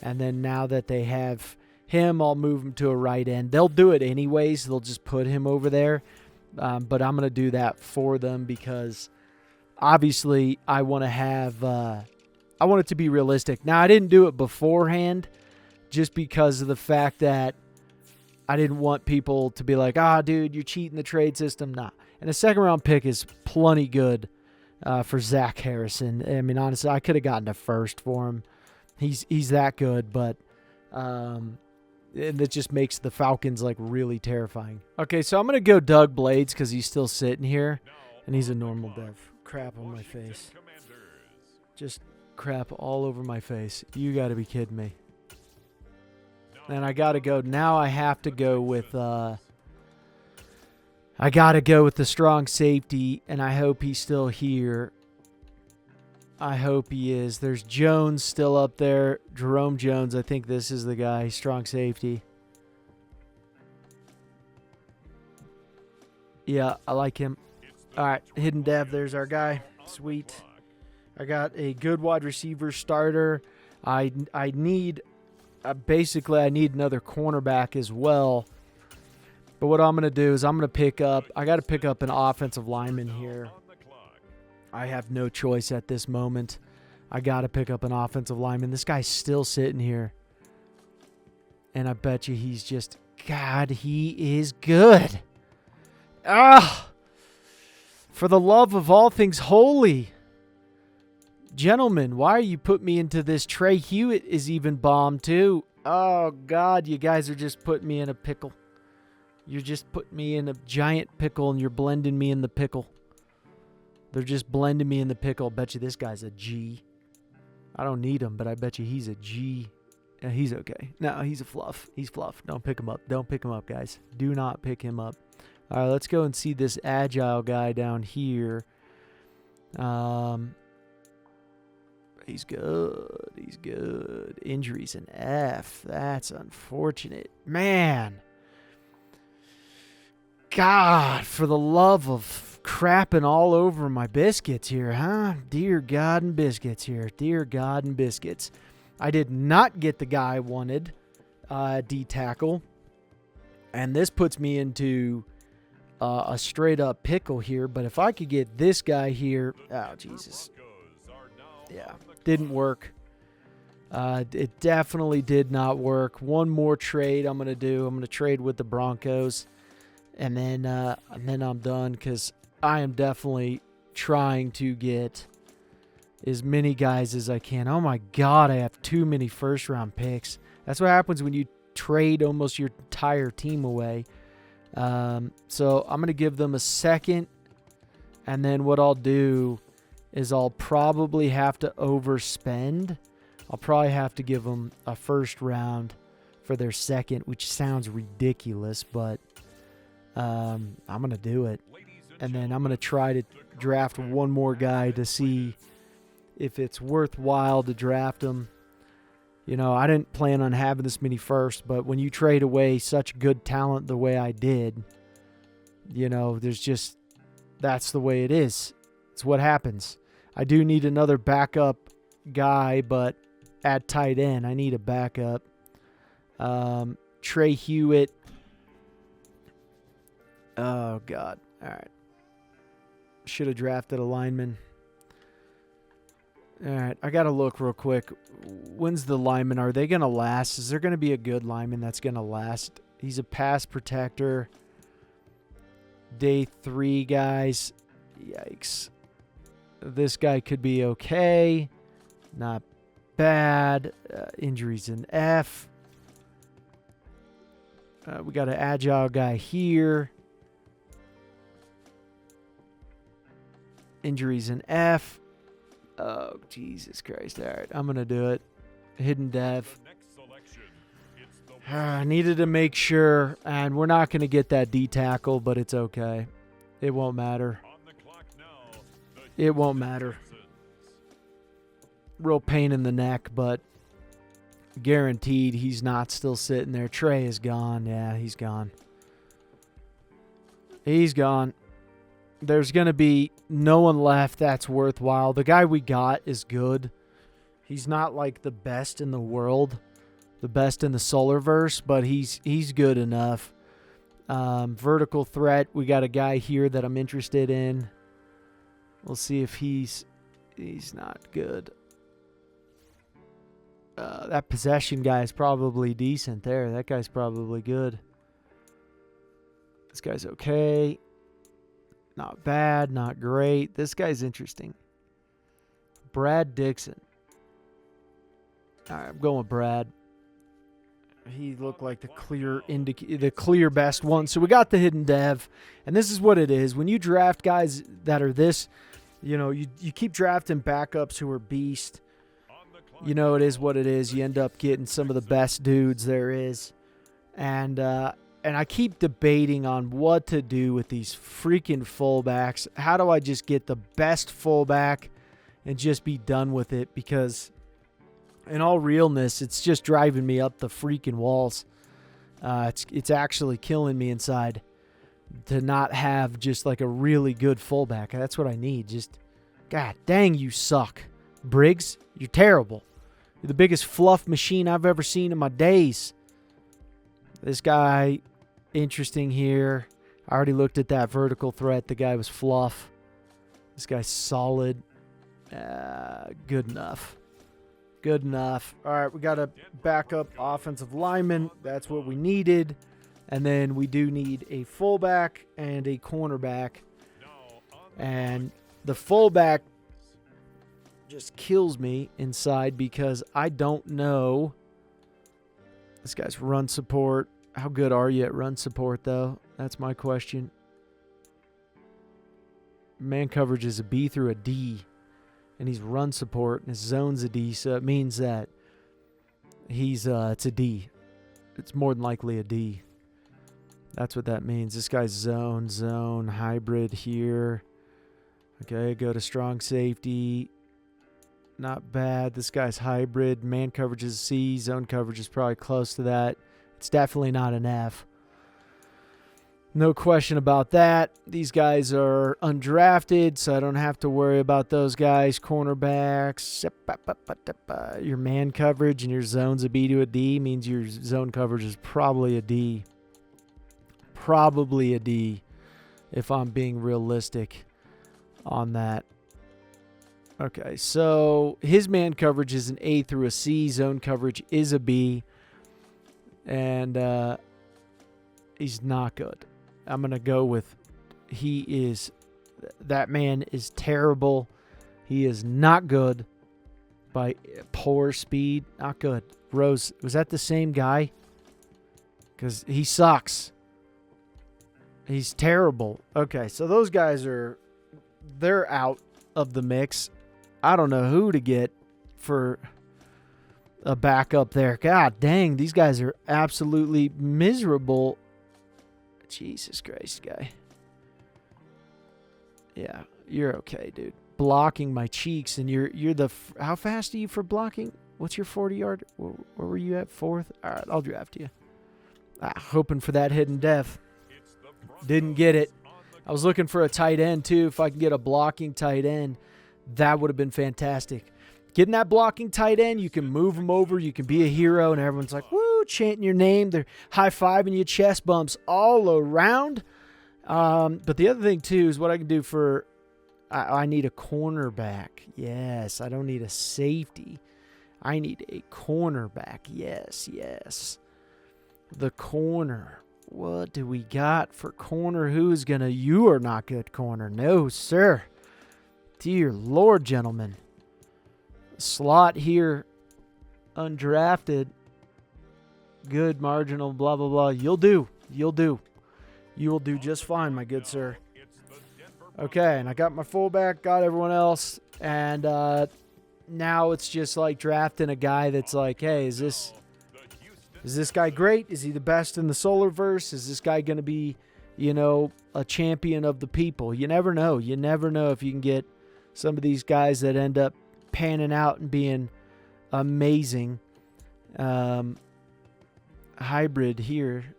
And then now that they have him, I'll move him to a right end. They'll do it anyways. They'll just put him over there. But I'm going to do that for them because, obviously, I want to have I want it to be realistic. Now, I didn't do it beforehand just because of the fact that I didn't want people to be like, dude, you're cheating the trade system. Nah. And a second-round pick is plenty good for Zach Harrison. I mean, honestly, I could have gotten a first for him. He's that good, but and that just makes the Falcons, like, really terrifying. Okay, so I'm going to go Doug Blades because he's still sitting here, and he's a normal dev. Crap on my face. Just crap all over my face. You got to be kidding me. And I got to go. Now I have to go with the strong safety, and I hope he's still here. I hope he is. There's Jones still up there. Jerome Jones. I think this is the guy. Strong safety. Yeah, I like him. All right, hidden dev. There's our guy. Sweet. I got a good wide receiver starter. I need... basically, I need another cornerback as well. But what I'm going to do is I'm going to pick up... I got to pick up an offensive lineman here. I have no choice at this moment. I got to pick up an offensive lineman. This guy's still sitting here. And I bet you he's just God, he is good. Ah! For the love of all things holy. Gentlemen, why are you putting me into this? Trey Hewitt is even bombed too. Oh, God, you guys are just putting me in a pickle. You're just putting me in a giant pickle, and you're blending me in the pickle. They're just blending me in the pickle. Bet you this guy's a G. I don't need him, but I bet you he's a G. Yeah, he's okay. No, he's a fluff. He's fluff. Don't pick him up. Don't pick him up, guys. Do not pick him up. All right, let's go and see this agile guy down here. He's good. He's good. Injuries in F. That's unfortunate. Man. God, for the love of crapping all over my biscuits here, huh? Dear God and biscuits here. Dear God and biscuits. I did not get the guy I wanted, D-tackle. And this puts me into a straight-up pickle here. But if I could get this guy here... Oh, Jesus. Yeah, didn't work. It definitely did not work. One more trade I'm going to do. I'm going to trade with the Broncos. And then I'm done because I am definitely trying to get as many guys as I can. Oh, my God, I have too many first-round picks. That's what happens when you trade almost your entire team away. So I'm going to give them a second. And then what I'll do is I'll probably have to overspend. I'll probably have to give them a first round for their second, which sounds ridiculous, but I'm going to do it. And then I'm going to try to draft one more guy to see if it's worthwhile to draft him. You know, I didn't plan on having this many first, but when you trade away such good talent the way I did, you know, that's the way it is. It's what happens. I do need another backup guy, but at tight end, I need a backup. Trey Hewitt. Oh, God. All right. Should have drafted a lineman. All right. I got to look real quick. When's the lineman? Are they going to last? Is there going to be a good lineman that's going to last? He's a pass protector. Day 3, guys. Yikes. This guy could be okay. Not bad. Injuries in F. We got an agile guy here. Injuries in F. Oh, Jesus Christ. All right, I'm going to do it. Hidden dev. I needed to make sure, and we're not going to get that D-tackle, but it's okay. It won't matter. It won't matter. Real pain in the neck, but guaranteed he's not still sitting there. Trey is gone. Yeah, he's gone. He's gone. There's going to be no one left that's worthwhile. The guy we got is good. He's not like the best in the world, the best in the Solarverse, but he's good enough. Vertical threat, we got a guy here that I'm interested in. We'll see if he's not good. That possession guy is probably decent there. That guy's probably good. This guy's okay. Not bad, not great. This guy's interesting. Brad Dixon. All right, I'm going with Brad. He looked like the clear best one. So we got the hidden dev, and this is what it is. When you draft guys that are this, you know, you keep drafting backups who are beast. You know, it is what it is. You end up getting some of the best dudes there is. And I keep debating on what to do with these freaking fullbacks. How do I just get the best fullback and just be done with it? Because in all realness, it's just driving me up the freaking walls. It's actually killing me inside to not have just like a really good fullback. That's what I need. Just, God dang, you suck. Briggs, you're terrible. You're the biggest fluff machine I've ever seen in my days. This guy, interesting here. I already looked at that vertical threat. The guy was fluff. This guy's solid. Good enough. Good enough. All right, we got a backup offensive lineman. That's what we needed. And then we do need a fullback and a cornerback. And the fullback just kills me inside because I don't know this guy's run support. How good are you at run support, though? That's my question. Man coverage is a B through a D, and he's run support, and his zone's a D, so it means that he's it's a D. It's more than likely a D. That's what that means. This guy's zone, hybrid here. Okay, go to strong safety. Not bad. This guy's hybrid. Man coverage is C. Zone coverage is probably close to that. It's definitely not an F. No question about that. These guys are undrafted, so I don't have to worry about those guys. Cornerbacks. Your man coverage and your zone's a B to a D means your zone coverage is probably a D. Probably a D if I'm being realistic on that. Okay, so his man coverage is an A through a C. Zone coverage is a B. And he's not good. I'm going to go with that man is terrible. He is not good by poor speed. Not good. Rose, was that the same guy? Because he sucks. He's terrible. Okay, so those guys they're out of the mix. I don't know who to get for a backup there. God dang, these guys are absolutely miserable. Jesus Christ, guy. Yeah, you're okay, dude. Blocking my cheeks, and you're the. How fast are you for blocking? What's your 40-yard? Where were you at? 4th? All right, I'll draft you. Hoping for that hidden def. Didn't get it. I was looking for a tight end, too. If I can get a blocking tight end, that would have been fantastic. Getting that blocking tight end, you can move them over. You can be a hero, and everyone's like, woo, chanting your name. They're high-fiving you, chest bumps all around. But the other thing, too, is what I can do for I need a cornerback. Yes, I don't need a safety. I need a cornerback. Yes. The corner. What do we got for corner? Who's going to? You are not good corner. No, sir. Dear Lord, gentlemen. Slot here. Undrafted. Good marginal, blah, blah, blah. You'll do. You will do just fine, my good sir. Okay, and I got my fullback, got everyone else. And now it's just like drafting a guy that's like, hey, is this guy great? Is he the best in the Solarverse? Is this guy going to be, a champion of the people? You never know. You never know if you can get some of these guys that end up panning out and being amazing. Hybrid here.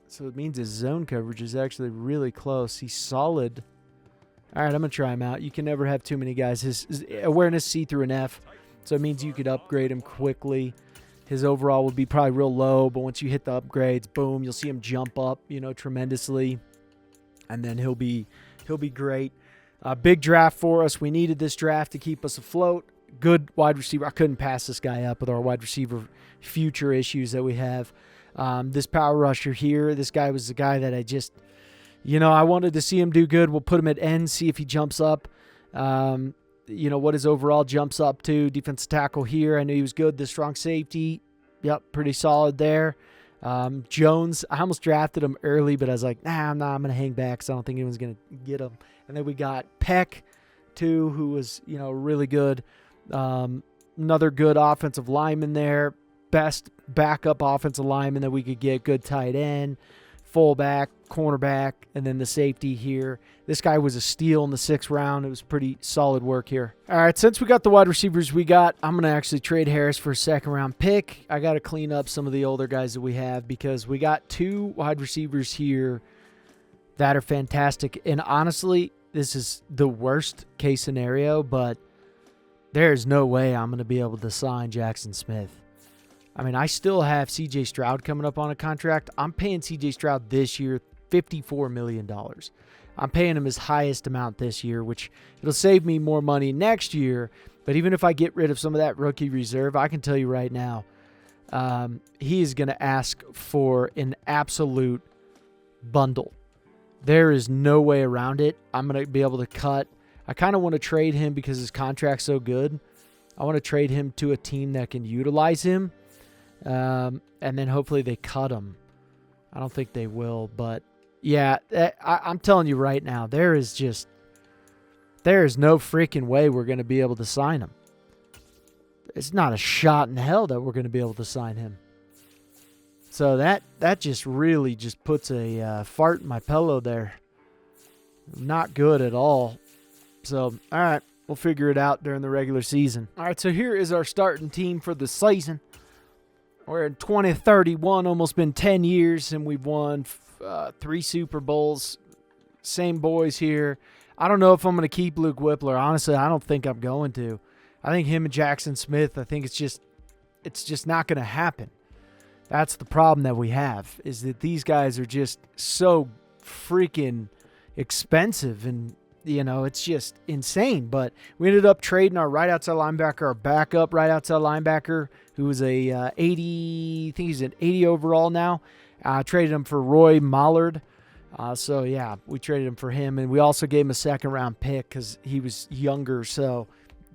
So it means his zone coverage is actually really close. He's solid. All right, I'm going to try him out. You can never have too many guys. His awareness C through an F. So it means you could upgrade him quickly. His overall would be probably real low, but once you hit the upgrades, boom, you'll see him jump up, tremendously. And then he'll be great. Big draft for us. We needed this draft to keep us afloat. Good wide receiver. I couldn't pass this guy up with our wide receiver future issues that we have. This power rusher here, this guy was the guy that I just, I wanted to see him do good. We'll put him at end, see if he jumps up. What his overall jumps up to. Defensive tackle here. I knew he was good. The strong safety. Yep, pretty solid there. Jones, I almost drafted him early, but I was like, I'm going to hang back because I don't think anyone's going to get him. And then we got Peck, too, who was, really good. Another good offensive lineman there. Best backup offensive lineman that we could get. Good tight end, fullback, cornerback, and then the safety here. This guy was a steal in the 6th round. It was pretty solid work here. All right, since we got the wide receivers I'm going to actually trade Harris for a 2nd-round pick. I got to clean up some of the older guys that we have because we got 2 wide receivers here that are fantastic. And honestly, this is the worst case scenario, but there's no way I'm going to be able to sign Jackson Smith. I mean, I still have C.J. Stroud coming up on a contract. I'm paying C.J. Stroud this year $54 million. I'm paying him his highest amount this year, which it'll save me more money next year. But even if I get rid of some of that rookie reserve, I can tell you right now, he is going to ask for an absolute bundle. There is no way around it. I'm going to be able to cut. I kind of want to trade him because his contract's so good. I want to trade him to a team that can utilize him, and then hopefully they cut him. I don't think they will, but yeah, I'm telling you right now, there is no freaking way we're going to be able to sign him. It's not a shot in hell that we're going to be able to sign him. So that just really just puts a fart in my pillow there. Not good at all. So, all right, we'll figure it out during the regular season. All right, so here is our starting team for the season. We're in 2031, almost been 10 years, and we've won 3 Super Bowls. Same boys here. I don't know if I'm going to keep Luke Whippler. Honestly, I don't think I'm going to. I think him and Jackson Smith, I think it's just not going to happen. That's the problem that we have, is that these guys are just so freaking expensive, and, you know, it's just insane. But we ended up trading our right outside linebacker, our backup right outside linebacker, who was a 80, I think he's an 80 overall now. Traded him for Roy Mollard. So, yeah, we traded him for him. And we also gave him a second-round pick because he was younger, so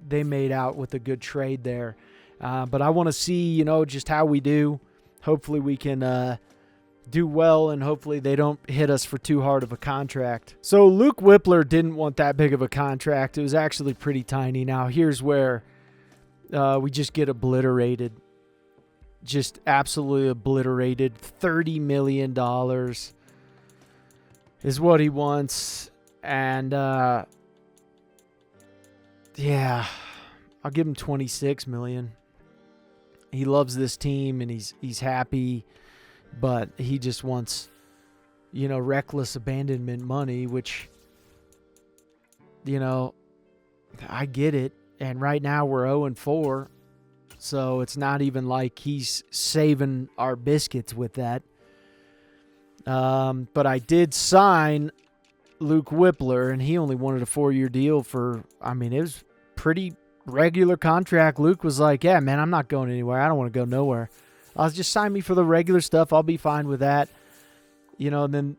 they made out with a good trade there. But I want to see, you know, just how we do. Hopefully we can do well, and hopefully they don't hit us for too hard of a contract. So Luke Whippler didn't want that big of a contract. It was actually pretty tiny. Now here's where we just get obliterated. Just absolutely obliterated. $30 million is what he wants. And, yeah, I'll give him $26 million. He loves this team, and he's happy, but he just wants, you know, reckless abandonment money, which, you know, I get it. And right now we're 0-4, so it's not even like he's saving our biscuits with that. But I did sign Luke Whippler, and he only wanted a 4-year deal for, I mean, it was pretty regular contract. Luke was like, yeah, man, I'm not going anywhere. I don't want to go nowhere. Just sign me for the regular stuff. I'll be fine with that. You know, and then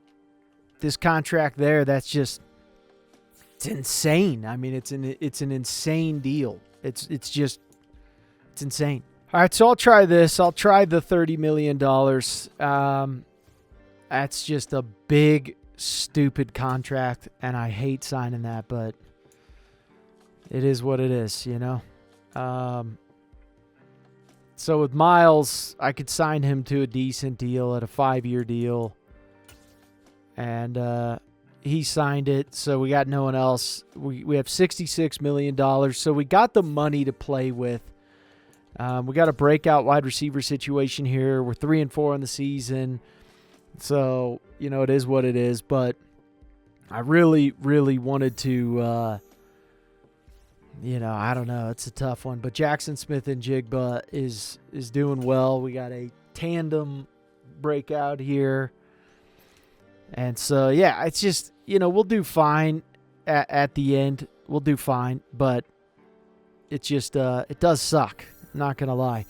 this contract there, that's just, it's insane. I mean, it's an insane deal. It's insane. All right, so I'll try this. I'll try the $30 million. That's just a big, stupid contract, and I hate signing that, but it is what it is, you know. So with Miles, I could sign him to a decent deal at a 5-year deal. And he signed it, so we got no one else. We have $66 million, so we got the money to play with. We got a breakout wide receiver situation here. We're 3-4 in the season. So, you know, it is what it is. But I really, really wanted to... you know, I don't know. It's a tough one. But Jackson Smith and Jigba is doing well. We got a tandem breakout here. And so, yeah, it's just, you know, we'll do fine at the end. We'll do fine. But it's just, it does suck. I'm not going to lie.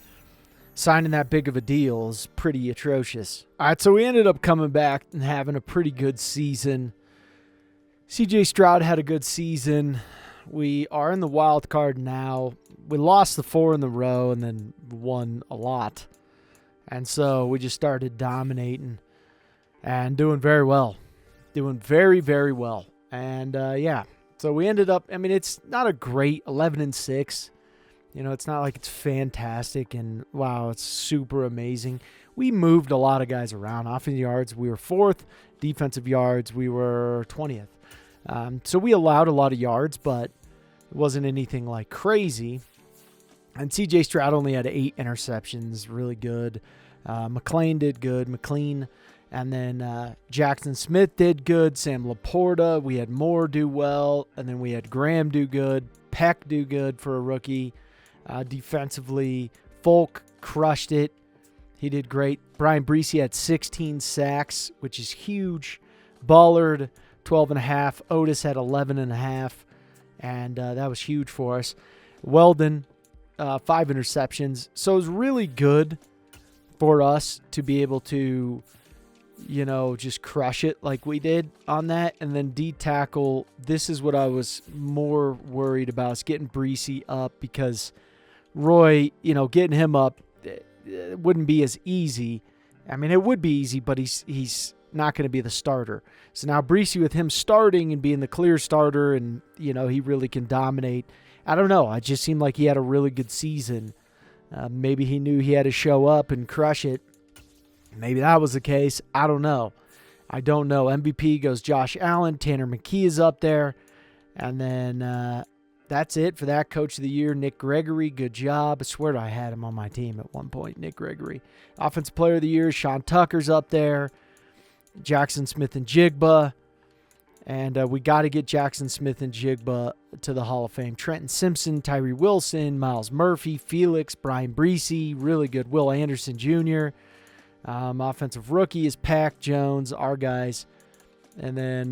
Signing that big of a deal is pretty atrocious. All right, so we ended up coming back and having a pretty good season. C.J. Stroud had a good season. We are in the wild card now. We lost the 4 in a row and then won a lot. And so we just started dominating and doing very well. Doing very, very well. And, yeah, so we ended up, I mean, it's not a great 11-6. You know, it's not like it's fantastic and, wow, it's super amazing. We moved a lot of guys around. Offensive yards, we were 4th. Defensive yards, we were 20th. So we allowed a lot of yards, but it wasn't anything like crazy. And C.J. Stroud only had 8 interceptions, really good. McLean did good. McLean. And then Jackson Smith did good. Sam Laporta. We had Moore do well. And then we had Graham do good. Peck do good for a rookie. Defensively, Folk crushed it. He did great. Brian Breesy had 16 sacks, which is huge. Ballard, 12.5. Otis had 11.5. And that was huge for us. Weldon, 5 interceptions. So it was really good. for us to be able to, just crush it like we did on that. And then D tackle, this is what I was more worried about, is getting Breesy up, because Roy, getting him up, it wouldn't be as easy. I mean, it would be easy, but he's not going to be the starter. So now Breesy, with him starting and being the clear starter, and, he really can dominate. I don't know. It just seemed like he had a really good season. Maybe he knew he had to show up and crush it. Maybe that was the case. I don't know. MVP goes Josh Allen. Tanner McKee is up there. And then that's it for that. Coach of the Year, Nick Gregory. Good job. I swear I had him on my team at one point, Nick Gregory. Offensive Player of the Year, Sean Tucker's up there. Jackson Smith and Jigba. And we got to get Jackson Smith and Jigba to the Hall of Fame. Trenton Simpson, Tyree Wilson, Miles Murphy, Felix, Brian Breesy, really good. Will Anderson Jr. Offensive Rookie is Pack Jones, our guys. And then,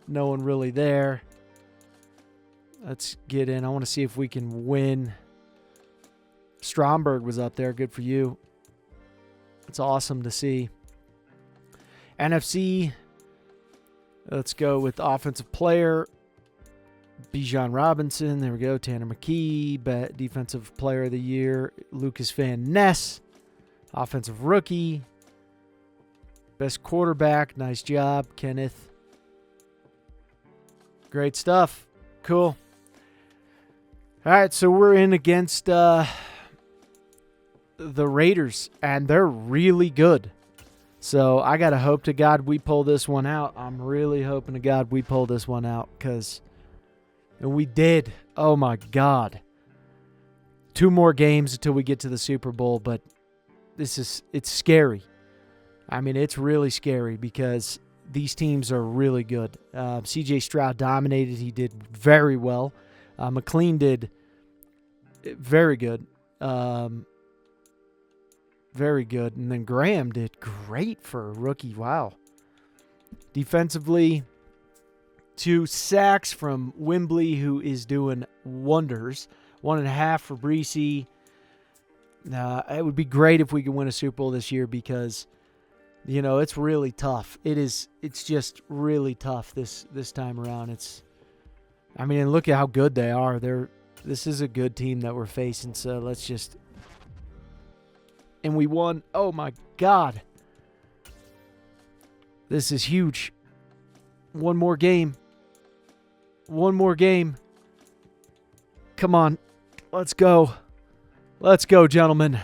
no one really there. Let's get in. I want to see if we can win. Stromberg was up there. Good for you. It's awesome to see. NFC, let's go with Offensive Player. Bijan Robinson. There we go. Tanner McKee. Defensive Player of the Year, Lucas Van Ness. Offensive Rookie. Best Quarterback. Nice job, Kenneth. Great stuff. Cool. All right, so we're in against the Raiders, and they're really good. So I got to hope to God we pull this one out. I'm really hoping to God we pull this one out, because we did. Oh, my God. 2 more games until we get to the Super Bowl, but it's scary. I mean, it's really scary, because these teams are really good. C.J. Stroud dominated. He did very well. McLean did very good. Very good. And then Graham did great for a rookie. Wow. Defensively, 2 sacks from Wembley, who is doing wonders. 1.5 for Breesy. It would be great if we could win a Super Bowl this year, because, it's really tough. It's just really tough this time around. And look at how good they are. This is a good team that we're facing, so let's just... And we won. Oh, my God. This is huge. One more game. Come on. Let's go. Let's go, gentlemen.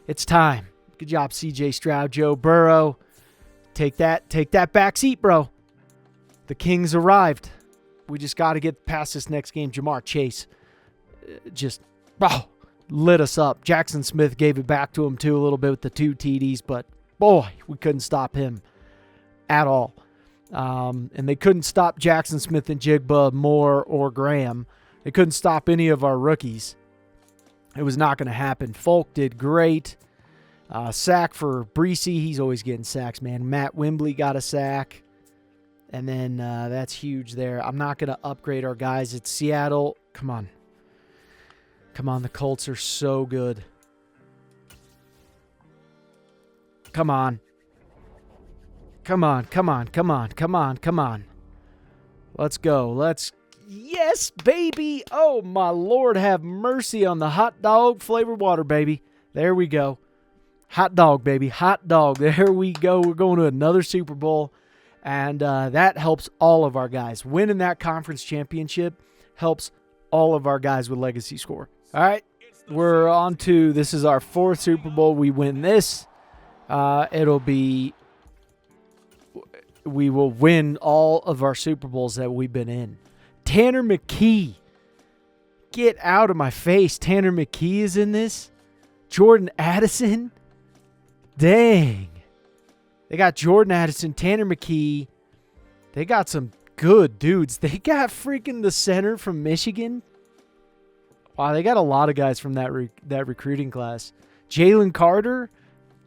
It's time. Good job, C.J. Stroud, Joe Burrow. Take that back seat, bro. The Kings arrived. We just got to get past this next game. Jamar Chase just lit us up. Jackson Smith gave it back to him, too, a little bit with the 2 TDs, but, boy, we couldn't stop him at all. And they couldn't stop Jackson Smith and Jigba, Moore, or Graham. They couldn't stop any of our rookies. It was not going to happen. Folk did great. Sack for Breesy. He's always getting sacks, man. Matt Wembley got a sack. And then that's huge there. I'm not going to upgrade our guys. It's Seattle. Come on. The Colts are so good. Come on. Let's go. Yes, baby. Oh, my Lord, have mercy on the hot dog flavored water, baby. There we go. Hot dog, baby. Hot dog. There we go. We're going to another Super Bowl. And that helps all of our guys. Winning that conference championship helps all of our guys with legacy score. All right. We're on to, this is our 4th Super Bowl. We win this. We will win all of our Super Bowls that we've been in. Tanner McKee. Get out of my face. Tanner McKee is in this. Jordan Addison. Dang. They got Jordan Addison, Tanner McKee. They got some good dudes. They got freaking the center from Michigan. Wow, they got a lot of guys from that recruiting class. Jalen Carter.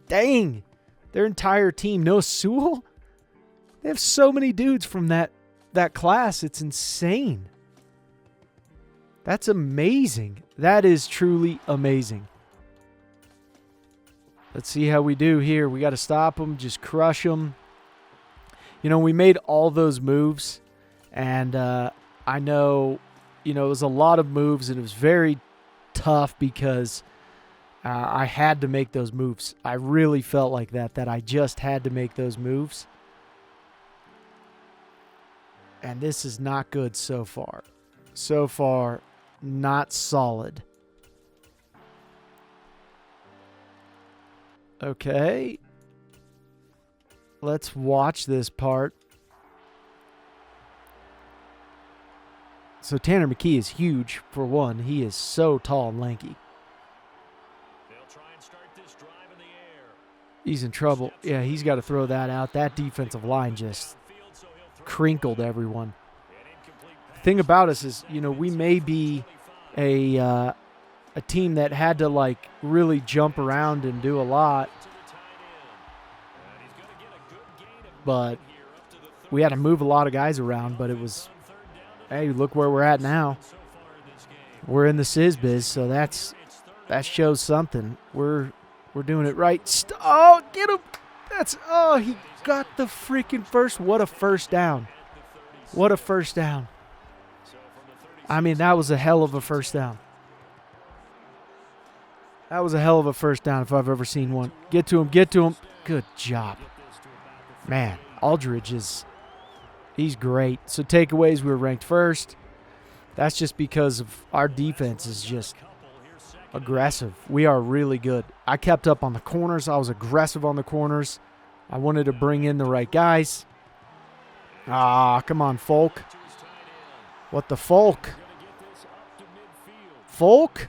Dang. Their entire team. Noah Sewell. They have so many dudes from that class. It's insane. That's amazing. That is truly amazing. Let's see how we do here. We got to stop them, just crush them. You know, we made all those moves, and I know, you know, it was a lot of moves, and it was very tough because I had to make those moves. I really felt like that I just had to make those moves. And this is not good so far. So far, not solid. Okay. Let's watch this part. So Tanner McKee is huge, for one. He is so tall and lanky. They'll try and start this drive in the air. He's in trouble. Yeah, he's got to throw that out. That defensive line just crinkled everyone. The thing about us is, you know, we may be a team that had to, like, really jump around and do a lot. But we had to move a lot of guys around, but it was, hey, look where we're at now. We're in the Sizbiz, so that shows something. We're doing it right. Oh, get him. He got the freaking first. What a first down. What a first down. I mean, that was a hell of a first down. That was a hell of a first down if I've ever seen one. Get to him. Get to him. Good job. Man, Aldridge he's great. So takeaways, we were ranked first. That's just because of our defense is just aggressive. We are really good. I kept up on the corners. I was aggressive on the corners. I wanted to bring in the right guys. Come on, Folk. What the Folk? Folk?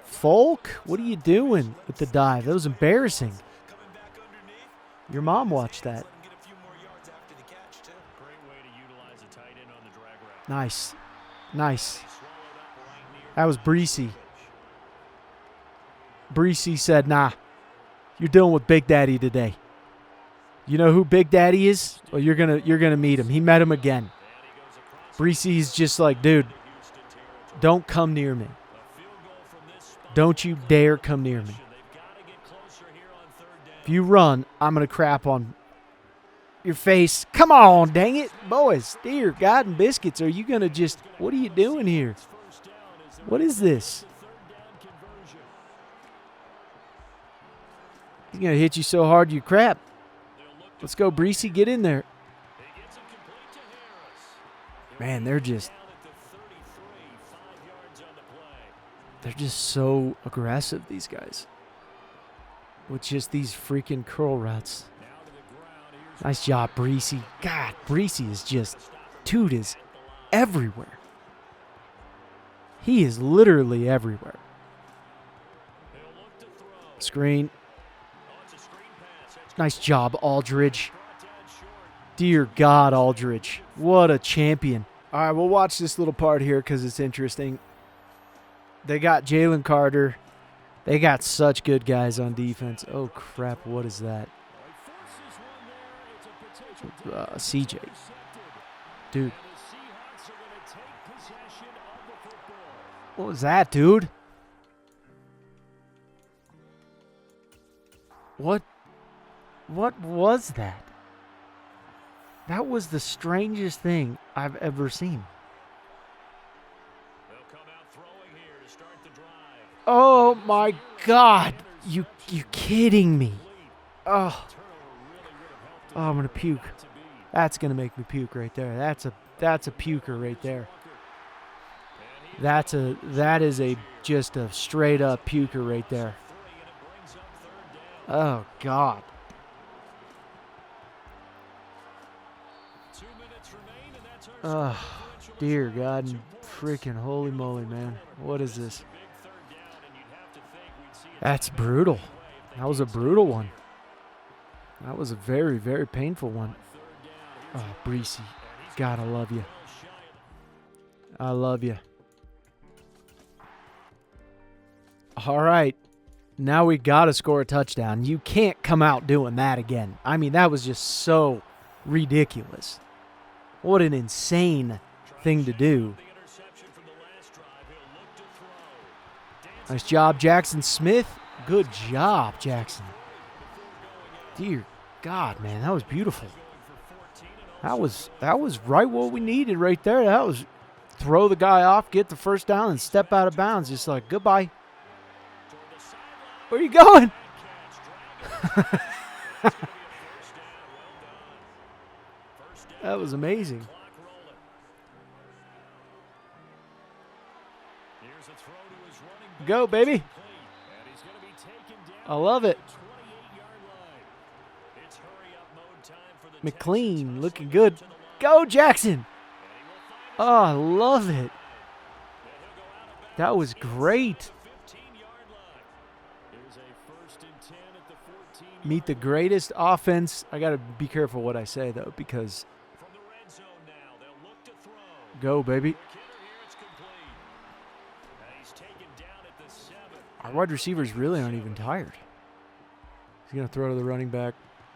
Folk? What are you doing with the dive? That was embarrassing. Your mom watched that. Nice. Nice. That was Breesy. Breesy said, nah, you're dealing with Big Daddy today. You know who Big Daddy is? Well, you're gonna meet him. He met him again. Breesy's just like, dude, don't come near me. Don't you dare come near me. If you run, I'm going to crap on your face. Come on, dang it. Boys, dear God and biscuits, are you going to just, what are you doing here? What is this? He's going to hit you so hard you crap. Let's go, Breesy. Get in there. Man, they're just so aggressive, these guys. With just these freaking curl routes. Nice job, Breesy. God, Breesy is just, dude is everywhere. He is literally everywhere. Screen. Nice job, Aldridge. Dear God, Aldridge. What a champion. All right, we'll watch this little part here because it's interesting. They got Jalen Carter. They got such good guys on defense. Oh, crap. What is that? CJ. Dude. What was that, dude? What was that? That was the strangest thing I've ever seen. Oh my God! You kidding me? Oh, I'm gonna puke. That's gonna make me puke right there. That's a puker right there. That is just a straight up puker right there. Oh God. Oh, dear God and freaking holy moly, man. What is this? That's brutal. That was a brutal one. That was a very, very painful one. Oh, Breesy. God, I love you. I love you. All right. Now we got to score a touchdown. You can't come out doing that again. I mean, that was just so ridiculous. What an insane thing to do. Nice job, Jackson Smith. Good job, Jackson. Dear God, man, that was beautiful. That was right what we needed right there. That was throw the guy off, get the first down, and step out of bounds. Just like, goodbye. Where are you going? That was amazing. Go, baby. I love it. McLean looking good. Go, Jackson. Oh, I love it. That was great. Meet the greatest offense. I got to be careful what I say, though, because go, baby. Our wide receivers really aren't even tired. He's going to throw to the running back,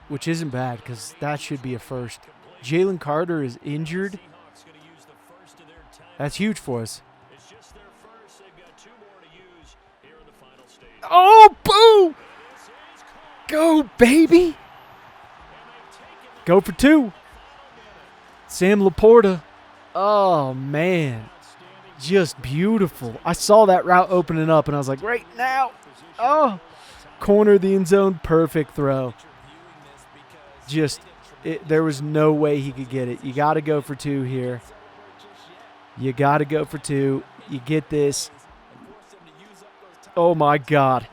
which isn't bad because that should be a first. Jalen Carter is injured. That's huge for us. Oh, boo! Go, baby! Go for 2. Sam Laporta. Oh, man. Just beautiful. I saw that route opening up, and I was like, right now. Oh, corner of the end zone. Perfect throw. There was no way he could get it. You got to go for 2 here. You got to go for 2. You get this. Oh, my God.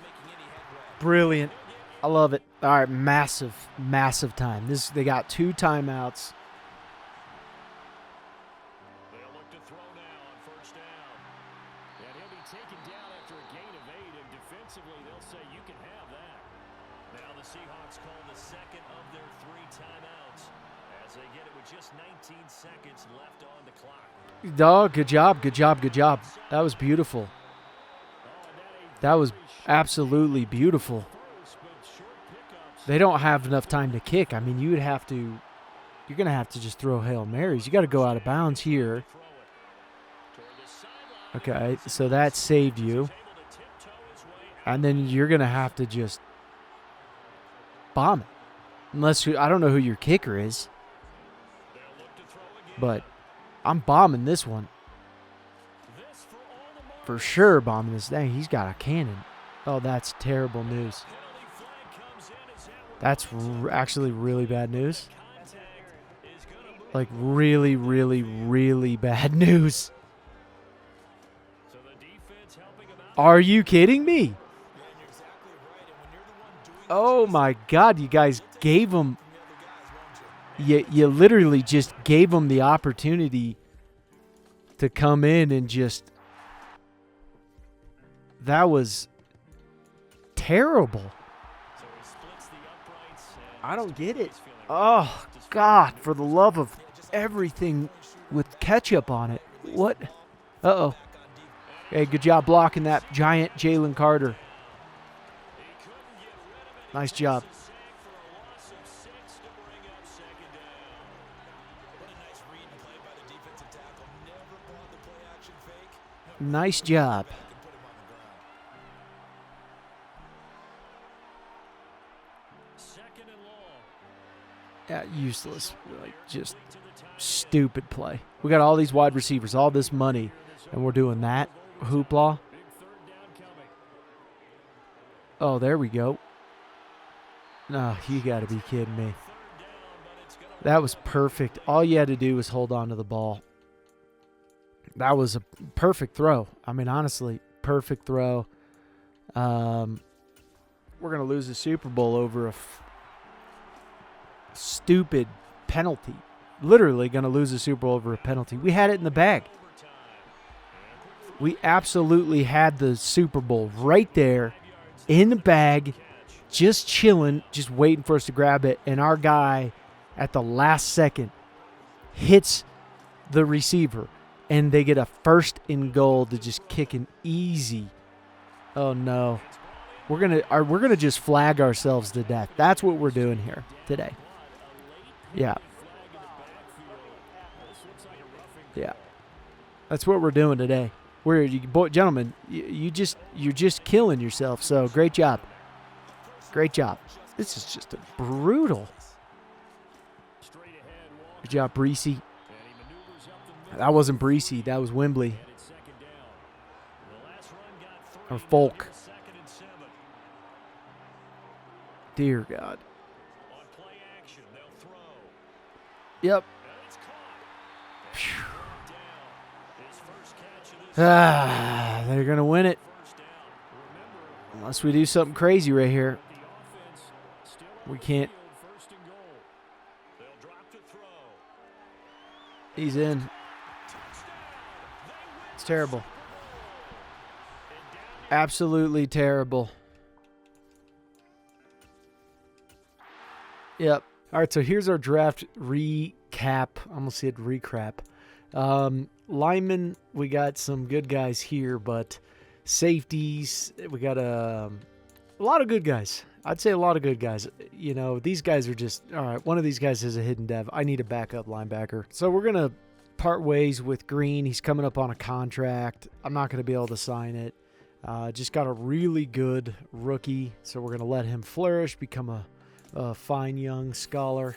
Brilliant. I love it. All right, massive, massive time. They got 2 timeouts. They'll look to throw now on first down. And he'll be taken down after a gain of 8, and defensively they'll say you can have that. Now the Seahawks call the second of their 3 timeouts as they get it with just 19 seconds left on the clock. Dog, good job, good job, good job. That was beautiful. That was absolutely beautiful. They don't have enough time to kick. I mean, you're going to have to just throw Hail Marys. You got to go out of bounds here. Okay, so that saved you. And then you're going to have to just bomb it. I don't know who your kicker is. But I'm bombing this one. For sure bombing this thing. He's got a cannon. Oh, that's terrible news. That's actually really bad news. Like really, really, really bad news. Are you kidding me? Oh my God, you guys gave him. You literally just gave him the opportunity to come in and just. That was terrible. I don't get it. Oh, God, for the love of everything with ketchup on it. What? Uh-oh. Hey, good job blocking that giant Jalen Carter. Nice job. Nice job. Yeah, useless. Like, just stupid play. We got all these wide receivers, all this money, and we're doing that hoopla. Oh, there we go. No, you got to be kidding me. That was perfect. All you had to do was hold on to the ball. That was a perfect throw. I mean, honestly, perfect throw. We're going to lose the Super Bowl over a stupid penalty. Literally going to lose the Super Bowl over a penalty. We had it in the bag. We absolutely had the Super Bowl right there in the bag, just chilling, just waiting for us to grab it. And our guy at the last second hits the receiver, and they get a 1st and goal to just kick an easy. Oh no. We're gonna just flag ourselves to death. That's what we're doing here today. Yeah. Yeah. That's what we're doing today. Gentlemen, you're just killing yourself. So great job. Great job. This is just a brutal. Good job, Breesy. That wasn't Breesy. That was Wembley. Or Folk. Dear God. Yep. They're going to win it. Unless we do something crazy right here. We can't. He's in. It's terrible. Absolutely terrible. Yep. All right, so here's our draft recap. I almost said recrap. Linemen, we got some good guys here, but safeties, we got a lot of good guys. I'd say a lot of good guys. You know, these guys are just, all right, one of these guys is a hidden dev. I need a backup linebacker. So we're going to part ways with Green. He's coming up on a contract. I'm not going to be able to sign it. Just got a really good rookie, so we're going to let him flourish, become a fine young scholar.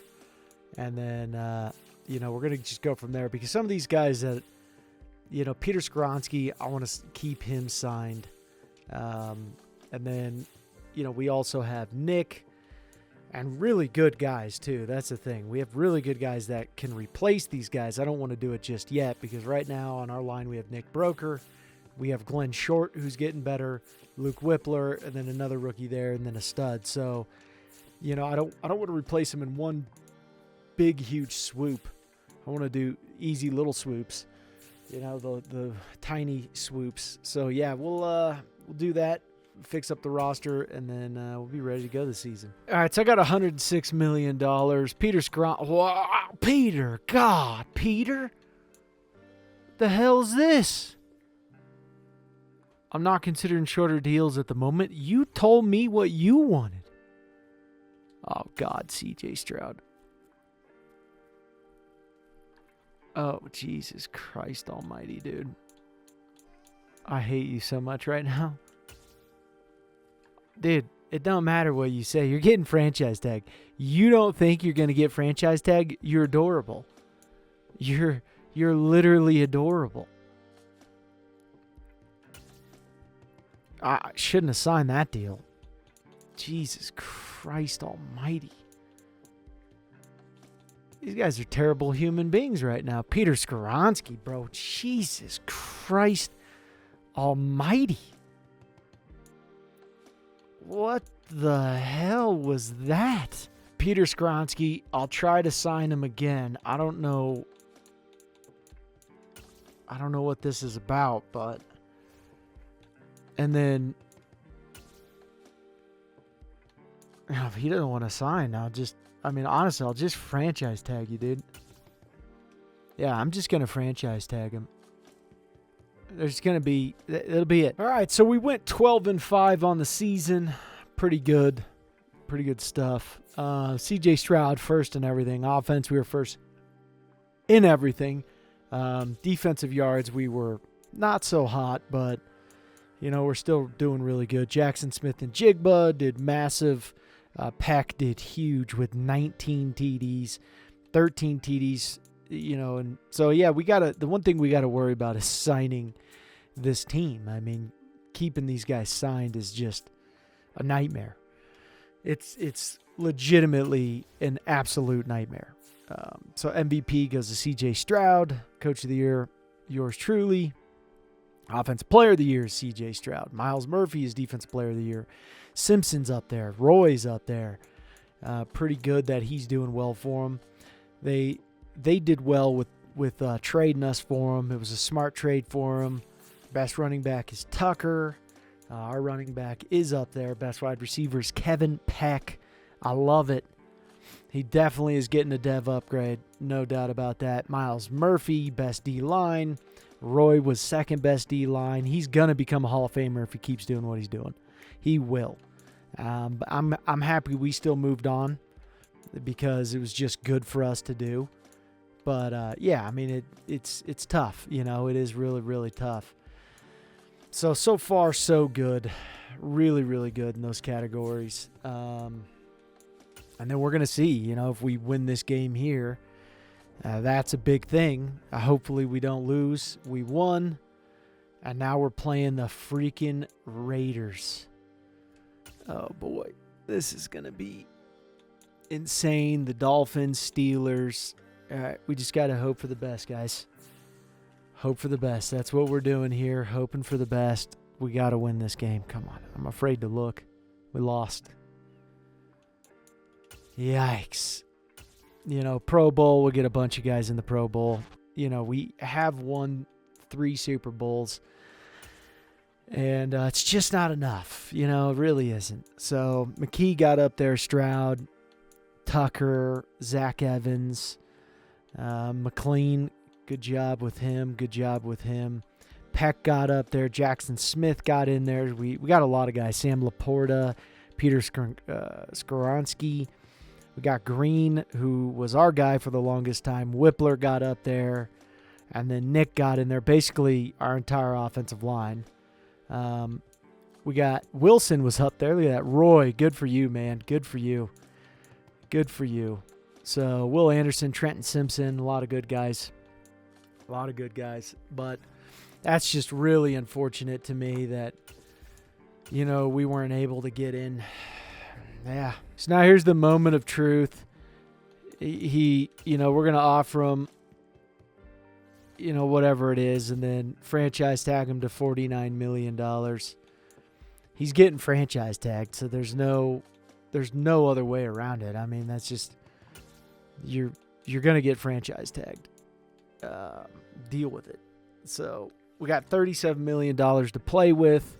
And then, you know, we're going to just go from there because some of these guys that, you know, Peter Skronsky, I want to keep him signed. And then, you know, we also have Nick and really good guys, too. That's the thing. We have really good guys that can replace these guys. I don't want to do it just yet because right now on our line we have Nick Broker. We have Glenn Short, who's getting better, Luke Whippler, and then another rookie there, and then a stud. So, you know, I don't want to replace him in one big, huge swoop. I want to do easy little swoops, you know, the tiny swoops. So, yeah, we'll do that, fix up the roster, and then we'll be ready to go this season. All right, so I got $106 million. Peter Scron. Wow, Peter. God, Peter. The hell's this? I'm not considering shorter deals at the moment. You told me what you wanted. Oh, God, CJ Stroud. Oh, Jesus Christ almighty, dude. I hate you so much right now. Dude, it don't matter what you say. You're getting franchise tag. You don't think you're going to get franchise tag? You're adorable. You're literally adorable. I shouldn't have signed that deal. Jesus Christ almighty. These guys are terrible human beings right now. Peter Skronsky, bro. Jesus Christ almighty. What the hell was that? Peter Skronsky, I'll try to sign him again. I don't know what this is about, but... And then... If he doesn't want to sign, honestly, I'll just franchise tag you, dude. Yeah, I'm just going to franchise tag him. It'll be it. All right, so we went 12-5 on the season. Pretty good stuff. CJ Stroud first in everything. Offense, we were first in everything. Defensive yards, we were not so hot, but, you know, we're still doing really good. Jackson Smith and Jigba did massive. Peck did huge with 19 TDs, 13 TDs, you know, and so, yeah, the one thing we got to worry about is signing this team. I mean, keeping these guys signed is just a nightmare. It's legitimately an absolute nightmare. So MVP goes to CJ Stroud, Coach of the Year, yours truly. Offensive Player of the Year is CJ Stroud. Miles Murphy is Defensive Player of the Year. Simpson's up there. Roy's up there. Pretty good that he's doing well for them. They did well with trading us for him. It was a smart trade for him. Best running back is Tucker. Our running back is up there. Best wide receiver is Kevin Peck. I love it. He definitely is getting a dev upgrade. No doubt about that. Miles Murphy, best D-line. Roy was second best D-line. He's going to become a Hall of Famer if he keeps doing what he's doing. He will. But I'm happy we still moved on because it was just good for us to do. But, yeah, I mean, it's tough. You know, it is really, really tough. So far, so good. Really, really good in those categories. And then we're going to see, if we win this game here. That's a big thing. Hopefully we don't lose. We won. And now we're playing the freaking Raiders. Oh, boy. This is going to be insane. The Dolphins, Steelers. All right, we just got to hope for the best, guys. Hope for the best. That's what we're doing here, hoping for the best. We got to win this game. Come on. I'm afraid to look. We lost. Yikes. Pro Bowl, we'll get a bunch of guys in the Pro Bowl. We have won 3 Super Bowls. And it's just not enough. It really isn't. So McKee got up there, Stroud, Tucker, Zach Evans, McLean. Good job with him. Peck got up there. Jackson Smith got in there. We got a lot of guys. Sam Laporta, Peter Skoronski. We got Green, who was our guy for the longest time. Whippler got up there. And then Nick got in there. Basically, our entire offensive line. We got Wilson was up there. Look at that. Roy, good for you, man. Good for you. So, Will Anderson, Trenton Simpson, a lot of good guys. But that's just really unfortunate to me that, we weren't able to get in. Yeah. So now here's the moment of truth. We're going to offer him, whatever it is, and then franchise tag him to $49 million. He's getting franchise tagged, so there's no other way around it. I mean, that's just, you're going to get franchise tagged. Deal with it. So we got $37 million to play with.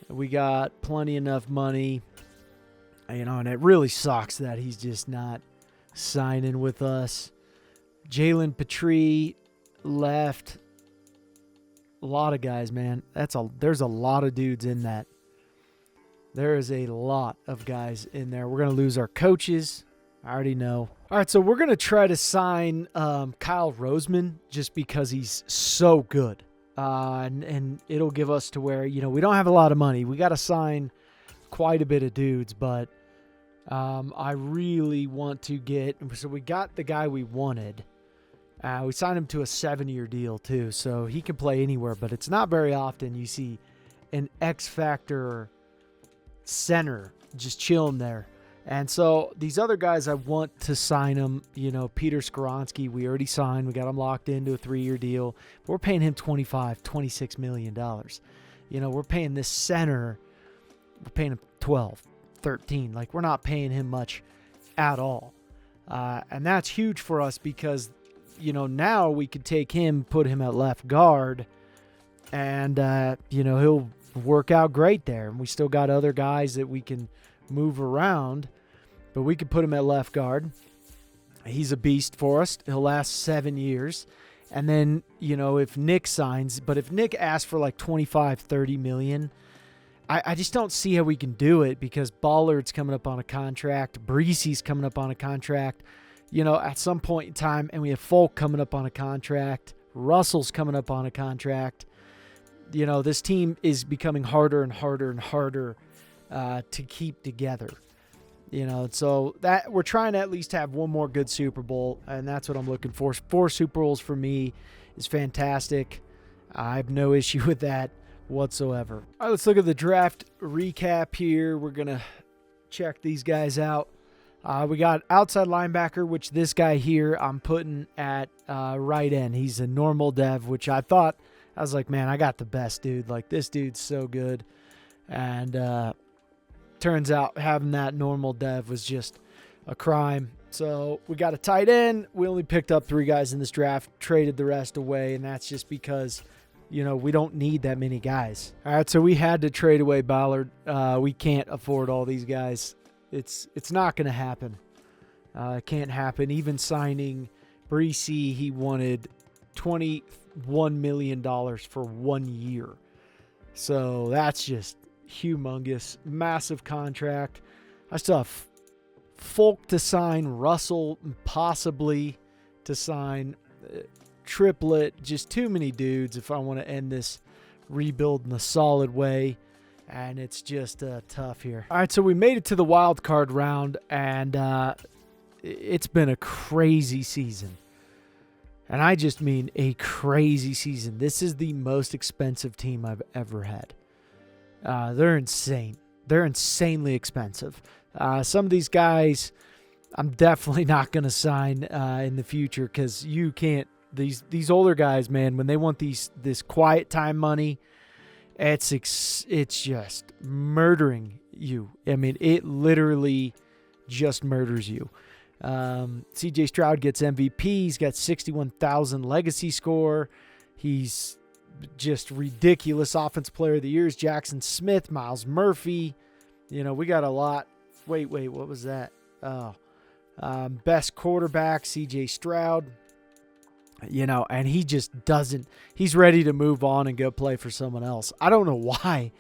We got plenty enough money, and it really sucks that he's just not signing with us. Jalen Petrie left. A lot of guys, man. There's a lot of dudes in that. There is a lot of guys in there. We're going to lose our coaches. I already know. All right, so we're going to try to sign Kyle Roseman just because he's so good. And it'll give us to where, we don't have a lot of money. We got to sign quite a bit of dudes, but I really want to get – so we got the guy we wanted. We signed him to a 7-year deal too, so he can play anywhere, but it's not very often you see an X-Factor center just chilling there. And so these other guys, I want to sign them. Peter Skoronski, we already signed. We got him locked into a 3-year deal. We're paying him $26 million. We're paying this center, we're paying him 12, 13. Like, we're not paying him much at all. And that's huge for us because, now we could take him, put him at left guard, and, he'll work out great there. And we still got other guys that we can move around, but we could put him at left guard. He's a beast for us. He'll last 7 years. And then, if Nick signs, but if Nick asks for like 25, 30 million, I just don't see how we can do it because Ballard's coming up on a contract. Breezy's coming up on a contract, at some point in time. And we have Folk coming up on a contract. Russell's coming up on a contract. This team is becoming harder and harder and harder to keep together, so that we're trying to at least have one more good Super Bowl, and that's what I'm looking for. 4 Super Bowls for me is fantastic. I have no issue with that whatsoever. All right, let's look at the draft recap here. We're going to check these guys out. We got outside linebacker, which this guy here I'm putting at right end. He's a normal dev, which I was like, man, I got the best dude. Like, this dude's so good. And turns out having that normal dev was just a crime. So we got a tight end. We only picked up 3 guys in this draft, traded the rest away, and that's just because, we don't need that many guys. All right, so we had to trade away Ballard. We can't afford all these guys. It's not going to happen. It can't happen. Even signing Breesy, he wanted $21 million for 1 year. So that's just humongous, massive contract. I still have Folk to sign, Russell possibly to sign, Triplet, just too many dudes if I want to end this rebuild in a solid way, and it's just tough here. All right, so we made it to the wild card round, and it's been a crazy season. And I just mean a crazy season. This is the most expensive team I've ever had. They're insane. They're insanely expensive. Some of these guys I'm definitely not going to sign in the future because you can't. These older guys, man, when they want this quiet time money, it's just murdering you. I mean, it literally just murders you. C.J. Stroud gets MVP. He's got 61,000 legacy score. He's just ridiculous offensive player of the year. Jackson Smith, Miles Murphy. You know, we got a lot. Wait, what was that? Oh, best quarterback, C.J. Stroud. You know, and he just doesn't. He's ready to move on and go play for someone else. I don't know why.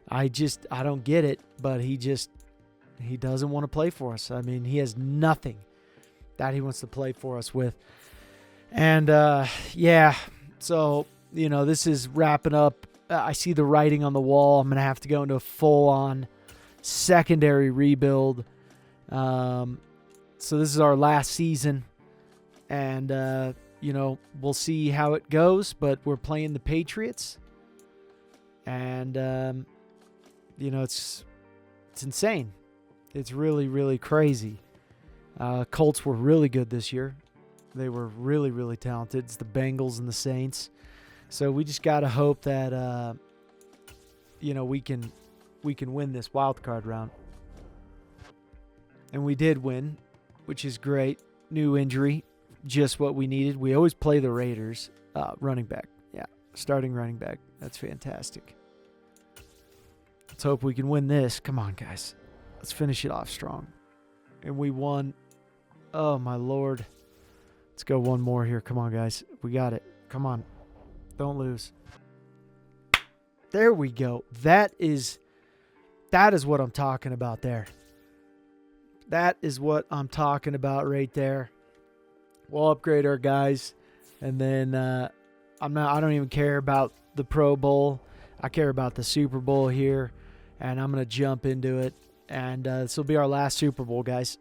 I don't get it, but he doesn't want to play for us. I mean, he has nothing that he wants to play for us with. And, yeah, so, you know, this is wrapping up. I see the writing on the wall. I'm going to have to go into a full-on secondary rebuild. So this is our last season. And, you know, we'll see how it goes. But we're playing the Patriots. And, you know, it's insane. It's really, really crazy. Colts were really good this year. They were really, really talented. It's the Bengals and the Saints. So we just got to hope that, you know, we can win this wild card round. And we did win, which is great. New injury, just what we needed. We always play the Raiders. Running back. Yeah, starting running back. That's fantastic. Let's hope we can win this. Come on, guys. Let's finish it off strong. And we won. Oh, my Lord. Let's go one more here. Come on, guys. We got it. Come on. Don't lose. There we go. That is what I'm talking about there. That is what I'm talking about right there. We'll upgrade our guys. And then I don't even care about the Pro Bowl. I care about the Super Bowl here. And I'm going to jump into it. And this will be our last Super Bowl, guys.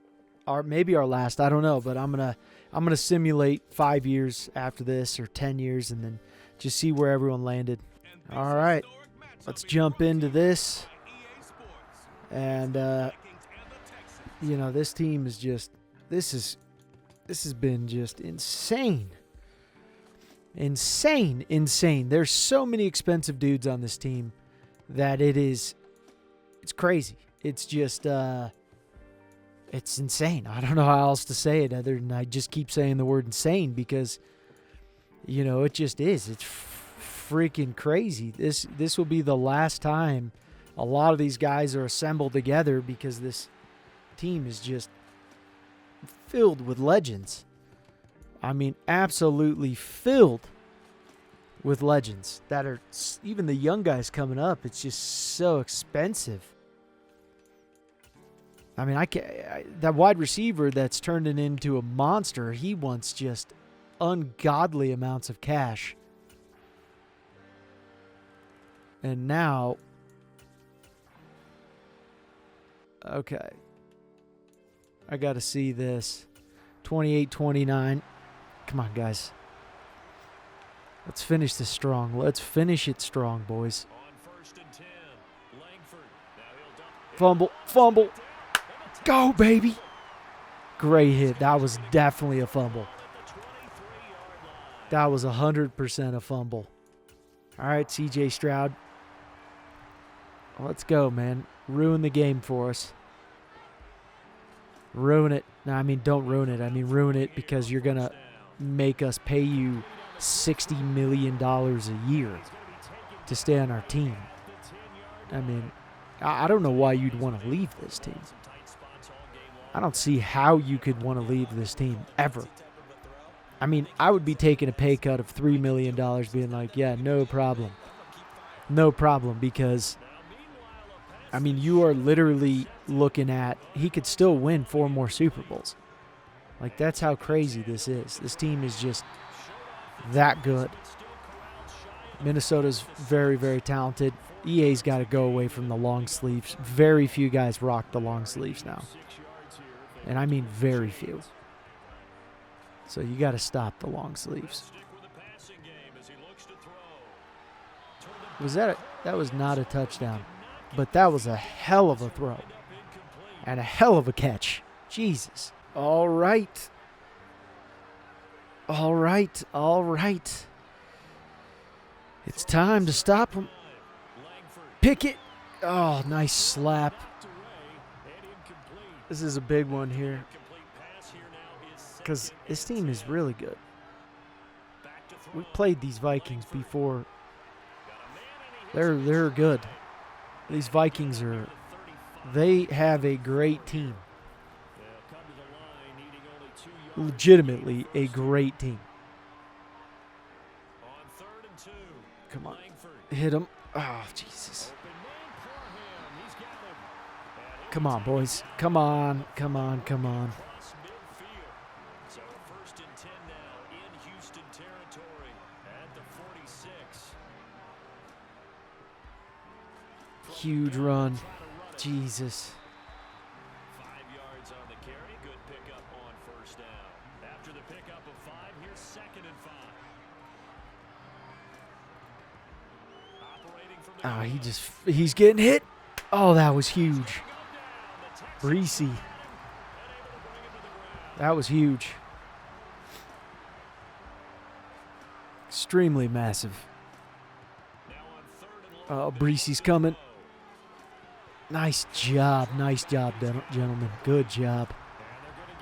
Or maybe our last. I don't know. But I'm gonna simulate 5 years after this or 10 years and then just see where everyone landed. All right. Let's jump into this. And, you know, this team is just – this has been just insane. Insane. There's so many expensive dudes on this team that it's crazy. It's just it's insane. I don't know how else to say it other than I just keep saying the word insane because, you know, it just is. It's freaking crazy. This will be the last time a lot of these guys are assembled together because this team is just filled with legends. I mean, absolutely filled with legends that are even the young guys coming up. It's just so expensive. I mean, that wide receiver that's turned into a monster, he wants just ungodly amounts of cash. And now, okay, I got to see this. 28-29. Come on, guys. Let's finish this strong. Let's finish it strong, boys. Fumble. Go, baby. Great hit. That was definitely a fumble. That was 100% a fumble. All right, C.J. Stroud. Let's go, man. Ruin the game for us. Ruin it. No, I mean, don't ruin it. I mean, ruin it because you're going to make us pay you $60 million a year to stay on our team. I mean, I don't know why you'd want to leave this team. I don't see how you could want to leave this team ever. I mean, I would be taking a pay cut of $3 million being like, yeah, no problem. No problem because, I mean, you are literally looking at he could still win 4 more Super Bowls. Like, that's how crazy this is. This team is just that good. Minnesota's very, very talented. EA's got to go away from the long sleeves. Very few guys rock the long sleeves now. And I mean very few. So you got to stop the long sleeves. That was not a touchdown. But that was a hell of a throw. And a hell of a catch. Jesus. All right. All right. All right. It's time to stop him. Pickett. Oh, nice slap. This is a big one here. Because this team is really good. We played these Vikings before. They're good. These Vikings they have a great team. Legitimately a great team. Come on. Hit him. Oh, Jesus. Come on, boys. Come on. Come on. Come on. So first and 10 now in Houston territory at the 46. Huge run. Jesus. 5 yards on the carry. Good pickup on first down. After the pickup of 5, here's 2nd and 5. Operating from the He's getting hit. Oh, that was huge. Breesy. That was huge. Extremely massive. Oh, Breesy's coming. Nice job, gentlemen. Good job.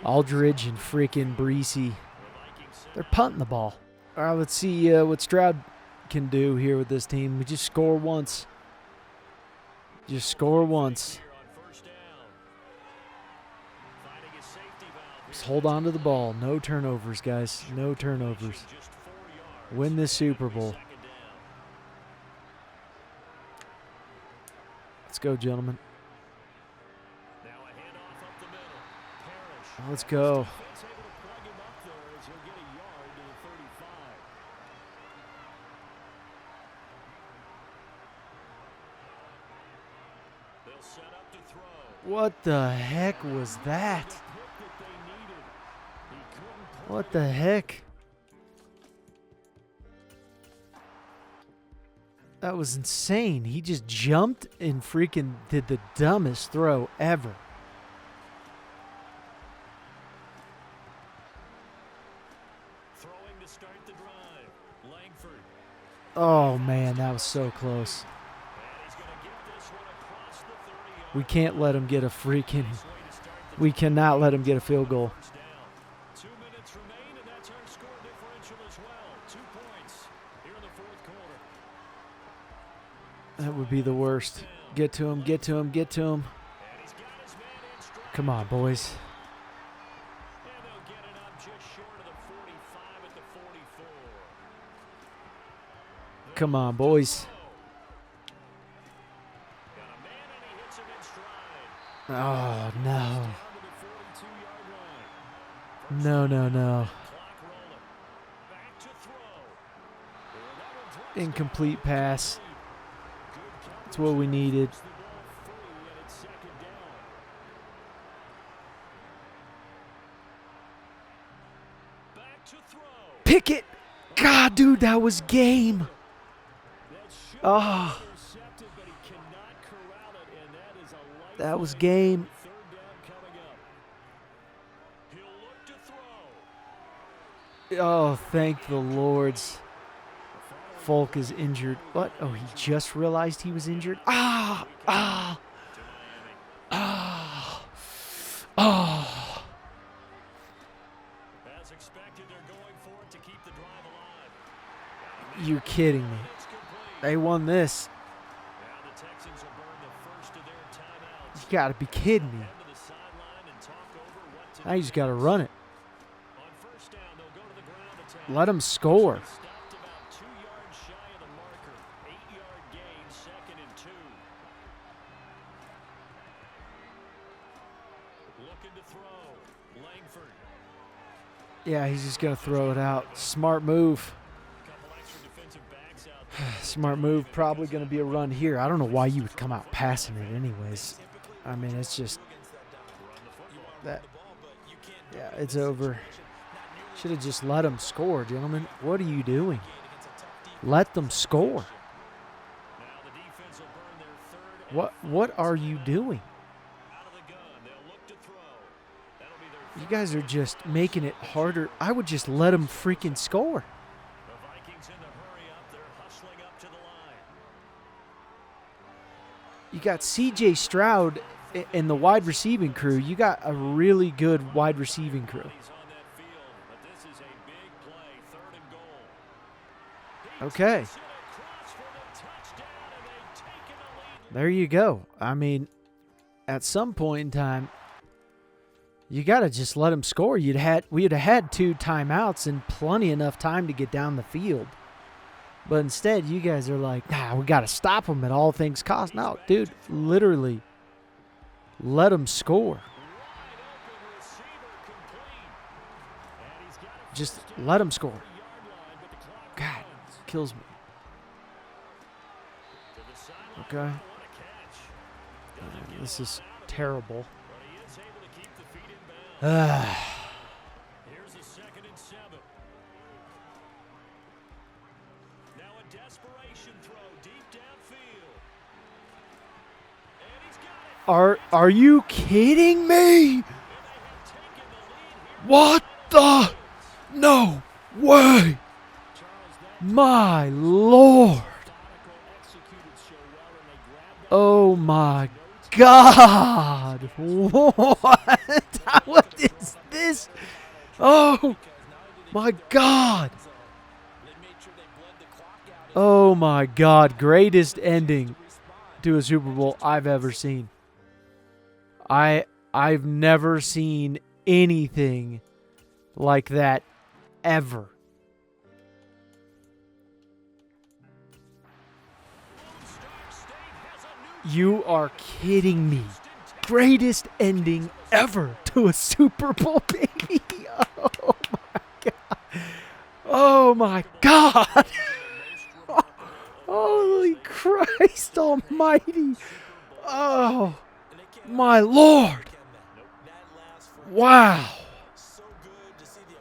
Aldridge and freaking Breesy. They're punting the ball. All right, let's see what Stroud can do here with this team. We just score once. Just score once. Just hold on to the ball. No turnovers, guys. No turnovers. Win this Super Bowl. Let's go, gentlemen. Let's go. What the heck was that? What the heck? That was insane. He just jumped and freaking did the dumbest throw ever. Throwing to start the drive. Langford. Oh, man, that was so close. We can't let him get a freaking... We cannot let him get a field goal. 2 minutes remain, and that's our score differential as well. 2 points here in the fourth quarter. That would be the worst. Get to him, get to him, get to him. Come on, boys. And they'll get it up just short of the 45 at the 44. Come on, boys. Got a man, and he hits him in stride. Oh, no. Down to the 42-yard line. No, no, no. Clock rolling. Back to throw. That one's right. Incomplete pass. That's what we needed. The ball free, and it's 2nd down. Back to throw. Pickett. God, dude, that was game. That should be Oh, intercepted, but he cannot corral it, and that is a lifeline. that was game. 3rd down coming up. He'll look to throw. Oh, thank the Lords. Folk is injured. What? Oh, he just realized he was injured? Ah! Ah! Ah! Ah! As expected, they're going for it to keep the drive alive. You're kidding me. It's complete. They won this. Now the Texans will burn the first of their timeouts. You gotta be kidding me. Head to the sideline and talk over what to Now you do. just gotta run it. On first down, they'll go to the ground attack. Let them score. Stopped about 2 yards shy of the marker. 8-yard gain, 2nd and 2. Looking to throw. Langford. Yeah, he's just gonna throw it out. Smart move. A couple extra defensive backs out Smart move. Probably going to be a run here. I don't know why you would come out passing it anyways. I mean, it's just that. Yeah, it's over. Should have just let them score, gentlemen. What are you doing? Let them score. What are you doing? You guys are just making it harder. I would just let them freaking score. You got C.J. Stroud and the wide receiving crew. You got a really good wide receiving crew. Okay. There you go. I mean, at some point in time, you got to just let them score. We'd have had 2 timeouts and plenty enough time to get down the field. But instead, you guys are like, nah, we got to stop them at all things cost. No, dude, literally, let them score. Just let them score. God, kills me. Okay. This is terrible. Here's a 2nd and 7. Now a desperation throw deep downfield. And he's got it. Are you kidding me? What the? No way. My Lord. Oh my God. What? What is this? Oh my God. Oh my God. Greatest ending to a Super Bowl I've ever seen. I've never seen anything like that ever. You are kidding me. Greatest ending ever to a Super Bowl, baby. Oh my God. Holy Christ almighty. Oh my Lord. Wow.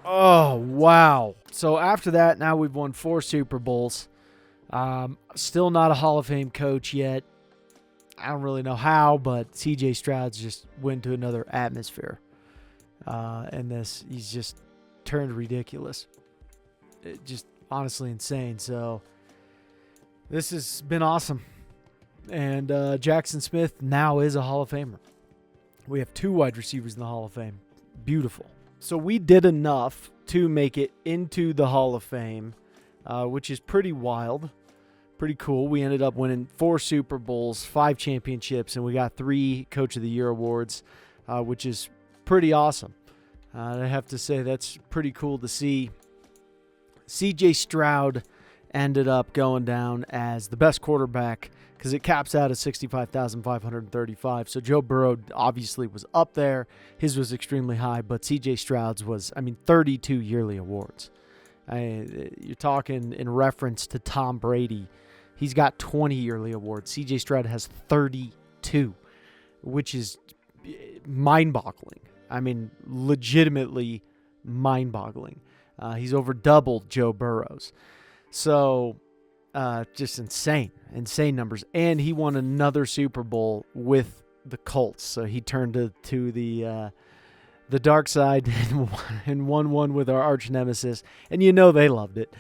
Oh, wow. So after that, now we've won 4 Super Bowls. Still not a Hall of Fame coach yet. I don't really know how, but C.J. Stroud's just went to another atmosphere. And he's just turned ridiculous. Just honestly insane. So this has been awesome. And Jackson Smith now is a Hall of Famer. We have 2 wide receivers in the Hall of Fame. Beautiful. So we did enough to make it into the Hall of Fame, which is pretty wild. Pretty cool. We ended up winning 4 Super Bowls, 5 championships, and we got 3 Coach of the Year awards, which is pretty awesome. I have to say that's pretty cool to see. C.J. Stroud ended up going down as the best quarterback because it caps out at 65,535. So Joe Burrow obviously was up there. His was extremely high, but C.J. Stroud's was, 32 yearly awards. You're talking in reference to Tom Brady. He's got 20 yearly awards. C.J. Stroud has 32, which is mind-boggling. Legitimately mind-boggling. He's over doubled Joe Burrow's. So, just insane numbers. And he won another Super Bowl with the Colts. So he turned to the dark side and won one with our arch nemesis. And they loved it.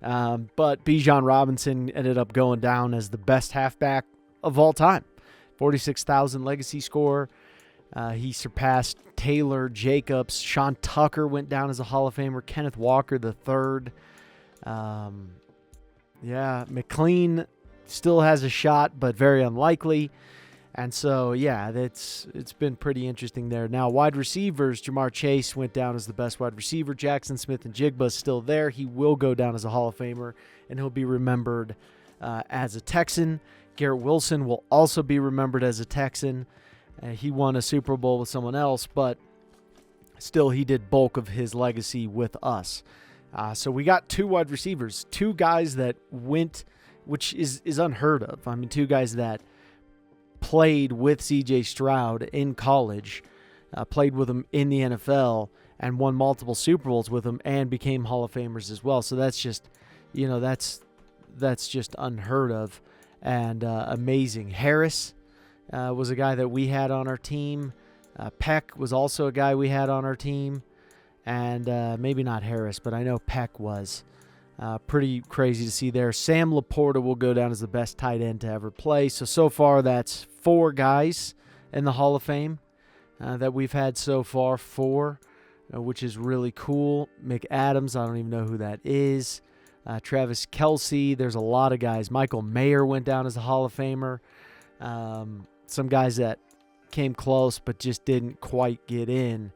But Bijan Robinson ended up going down as the best halfback of all time. 46,000 legacy score. He surpassed Taylor, Jacobs. Sean Tucker went down as a Hall of Famer. Kenneth Walker III. McLean still has a shot, but very unlikely. And so, it's been pretty interesting there. Now, wide receivers, Jamar Chase went down as the best wide receiver. Jackson Smith and Jigba is still there. He will go down as a Hall of Famer, and he'll be remembered as a Texan. Garrett Wilson will also be remembered as a Texan. He won a Super Bowl with someone else, but still he did bulk of his legacy with us. So we got 2 wide receivers, 2 guys that went which is unheard of. I mean, two guys that played with C.J. Stroud in college, played with him in the NFL, and won multiple Super Bowls with him, and became Hall of Famers as well. So that's just, that's just unheard of and amazing. Harris was a guy that we had on our team. Peck was also a guy we had on our team. And maybe not Harris, but I know Peck was. Pretty crazy to see there. Sam Laporta will go down as the best tight end to ever play. So far, that's 4 guys in the Hall of Fame that we've had so far. 4, which is really cool. McAdams, I don't even know who that is. Travis Kelce, there's a lot of guys. Michael Mayer went down as a Hall of Famer. Some guys that came close but just didn't quite get in.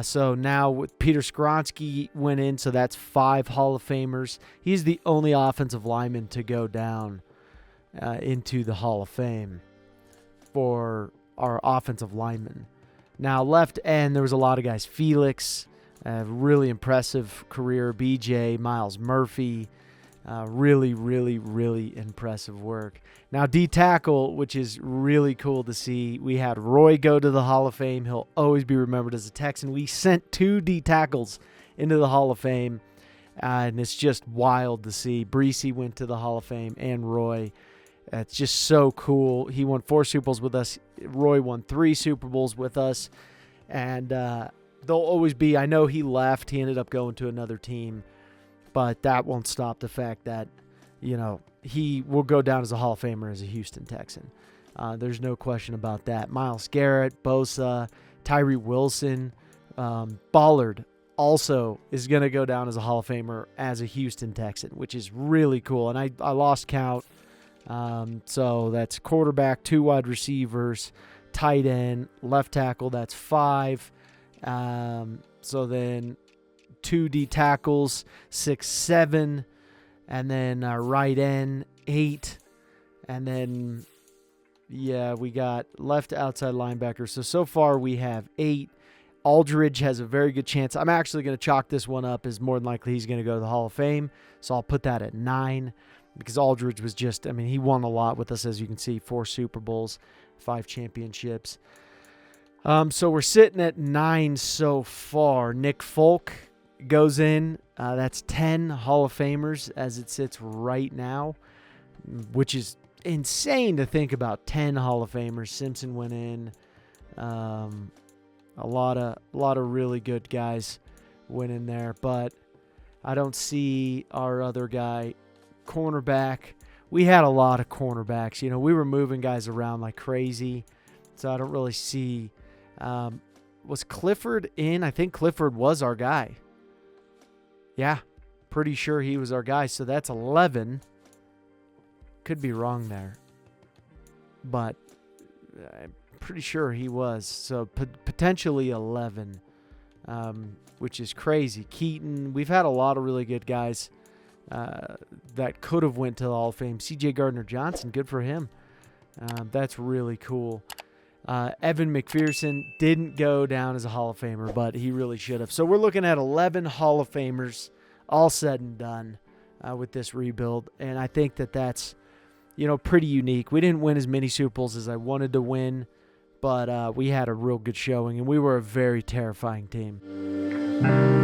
So now with Peter Skronsky went in, so that's 5 Hall of Famers. He's the only offensive lineman to go down into the Hall of Fame for our offensive linemen. Now left end, there was a lot of guys. Felix, really impressive career. BJ, Miles Murphy, really, really, really impressive work. Now D-tackle, which is really cool to see, we had Roy go to the Hall of Fame. He'll always be remembered as a Texan. We sent 2 D-tackles into the Hall of Fame, and it's just wild to see. Breesy went to the Hall of Fame, and Roy. It's just so cool. He won 4 Super Bowls with us. Roy won 3 Super Bowls with us, and they'll always be. I know he left. He ended up going to another team, but that won't stop the fact that, he will go down as a Hall of Famer as a Houston Texan. There's no question about that. Myles Garrett, Bosa, Tyree Wilson, Ballard also is going to go down as a Hall of Famer as a Houston Texan, which is really cool. And I lost count. So that's quarterback, 2 wide receivers, tight end, left tackle, that's 5. So then 2 D tackles, 6, 7, and then right end, 8, and then we got left outside linebacker. So far we have 8. Aldridge has a very good chance. I'm actually going to chalk this one up as more than likely he's going to go to the Hall of Fame, so I'll put that at 9 because Aldridge was just, he won a lot with us, as you can see, 4 Super Bowls, 5 championships. So we're sitting at 9 so far. Nick Folk goes in. That's 10 Hall of Famers as it sits right now, which is insane to think about. 10 Hall of Famers. Simpson went in. A lot of really good guys went in there, but I don't see our other guy, cornerback. We had a lot of cornerbacks. We were moving guys around like crazy, so I don't really see. Was Clifford in? I think Clifford was our guy. Yeah, pretty sure he was our guy. So that's 11. Could be wrong there, but I'm pretty sure he was. So potentially 11, which is crazy. Keaton, we've had a lot of really good guys that could have went to the Hall of Fame. C.J. Gardner-Johnson, good for him. That's really cool. Evan McPherson didn't go down as a Hall of Famer, but he really should have. So we're looking at 11 Hall of Famers all said and done with this rebuild, and I think that's pretty unique. We didn't win as many Super Bowls as I wanted to win, but we had a real good showing, and we were a very terrifying team.